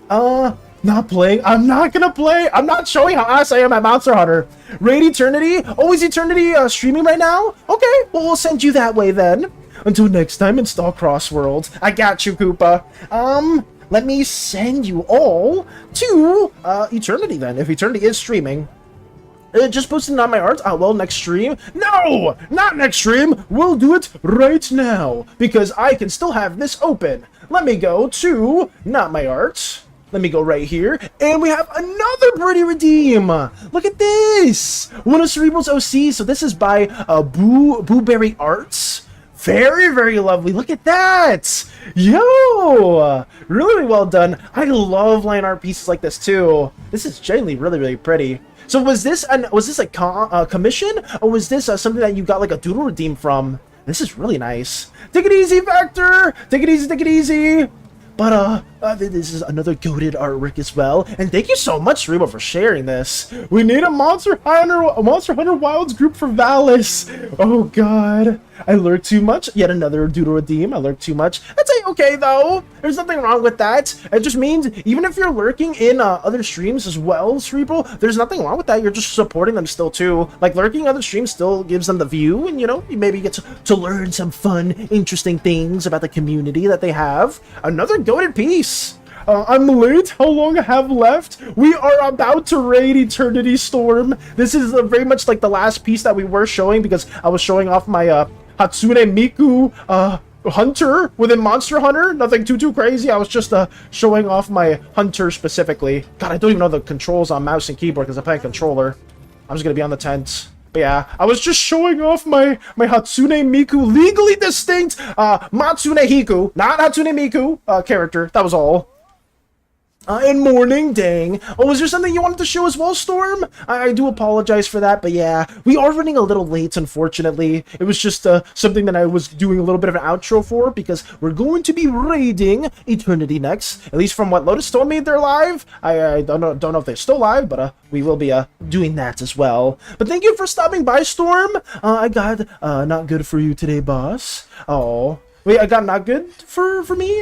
Not playing. I'm not gonna play. I'm not showing how ass I am at Monster Hunter. Raid Eternity? Oh, is Eternity streaming right now? Okay, well we'll send you that way then. Until next time, install Crossworlds. I got you, Koopa. let me send you all to Eternity then, if Eternity is streaming. Just posted on my art. Well, next stream. No, not next stream. We'll do it right now because I can still have this open. Let me go to not my art. Let me go right here, and we have another pretty redeem. Look at this. One of Cerebral's OC. So this is by Booberry Arts. Very, very lovely. Look at that. Yo, really well done. I love line art pieces like this too. This is genuinely really, really pretty. So was this a commission, or was this something that you got like a doodle redeem from? This is really nice. Take it easy, Vector. Take it easy. Take it easy. But this is another goated artwork as well, and thank you so much, Cerebral, for sharing this. We need a Monster Hunter Wilds group for Valis. Oh God, I lurk too much. Yet another doodle redeem. I lurk too much. That's okay though. There's nothing wrong with that. It just means even if you're lurking in other streams as well, Cerebral, there's nothing wrong with that. You're just supporting them still too. Like lurking other streams still gives them the view, and you know, you maybe get to learn some fun, interesting things about the community that they have. Another goated piece. I'm late. How long I have left? We are about to raid Eternity Storm. This is very much like the last piece that we were showing because I was showing off my Hatsune Miku Hunter within Monster Hunter. Nothing too crazy. I was just showing off my Hunter specifically. God, I don't even know the controls on mouse and keyboard because I play a controller. I'm just gonna be on the tent. But yeah, I was just showing off my Hatsune Miku legally distinct Matsune Hiku, not Hatsune Miku character. That was all. In morning, dang. Oh, was there something you wanted to show as well, Storm? I do apologize for that, but yeah, we are running a little late, unfortunately. It was just something that I was doing a little bit of an outro for, because we're going to be raiding Eternity next. At least from what Lotus told me they're live. I don't know if they're still live, but we will be doing that as well. But thank you for stopping by, Storm. I got not good for you today, boss. Oh. Wait, I got not good for me?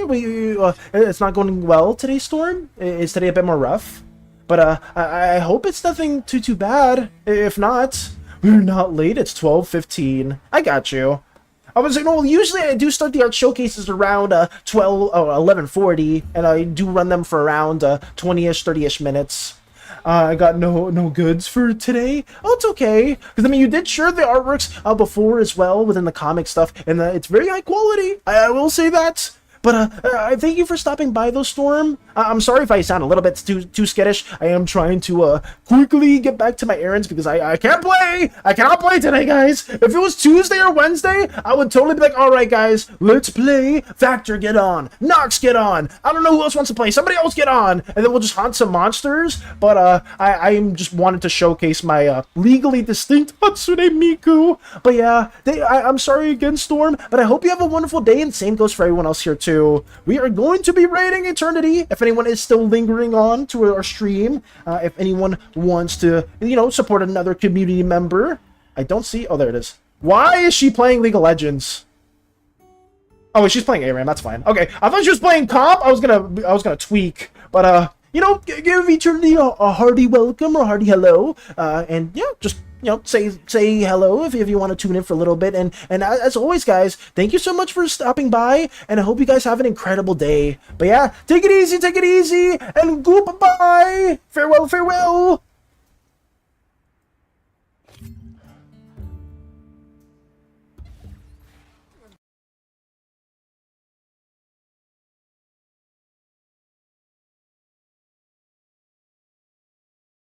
It's not going well today, Storm? Is today a bit more rough? But I hope it's nothing too bad. If not, we're not late. It's 12:15. I got you. I was like, no, usually I do start the art showcases around 11:40, and I do run them for around 20-ish, 30-ish minutes. I got no goods for today. Oh, it's okay. Because, I mean, you did share the artworks before as well within the comic stuff. And it's very high quality. I will say that. But I thank you for stopping by, though, Storm. I'm sorry if I sound a little bit too skittish. I am trying to quickly get back to my errands because I can't play. I cannot play today, guys. If it was Tuesday or Wednesday, I would totally be like, all right, guys, let's play. Factor, get on. Nox, get on. I don't know who else wants to play. Somebody else get on. And then we'll just hunt some monsters. But I am just wanted to showcase my legally distinct Hatsune Miku. But yeah, I'm sorry again, Storm. But I hope you have a wonderful day. And same goes for everyone else here, too. We are going to be raiding Eternity. If anyone is still lingering on to our stream, if anyone wants to, you know, support another community member. I don't see. Oh, there it is. Why is she playing League of Legends? Oh, she's playing ARAM. That's fine. Okay, I thought she was playing Comm. I was gonna tweak, but you know, give Eternity a hearty welcome or a hearty hello, and yeah, just, you know, say hello if you want to tune in for a little bit. And as always, guys, thank you so much for stopping by, and I hope you guys have an incredible day. But yeah, take it easy, and goodbye. Farewell.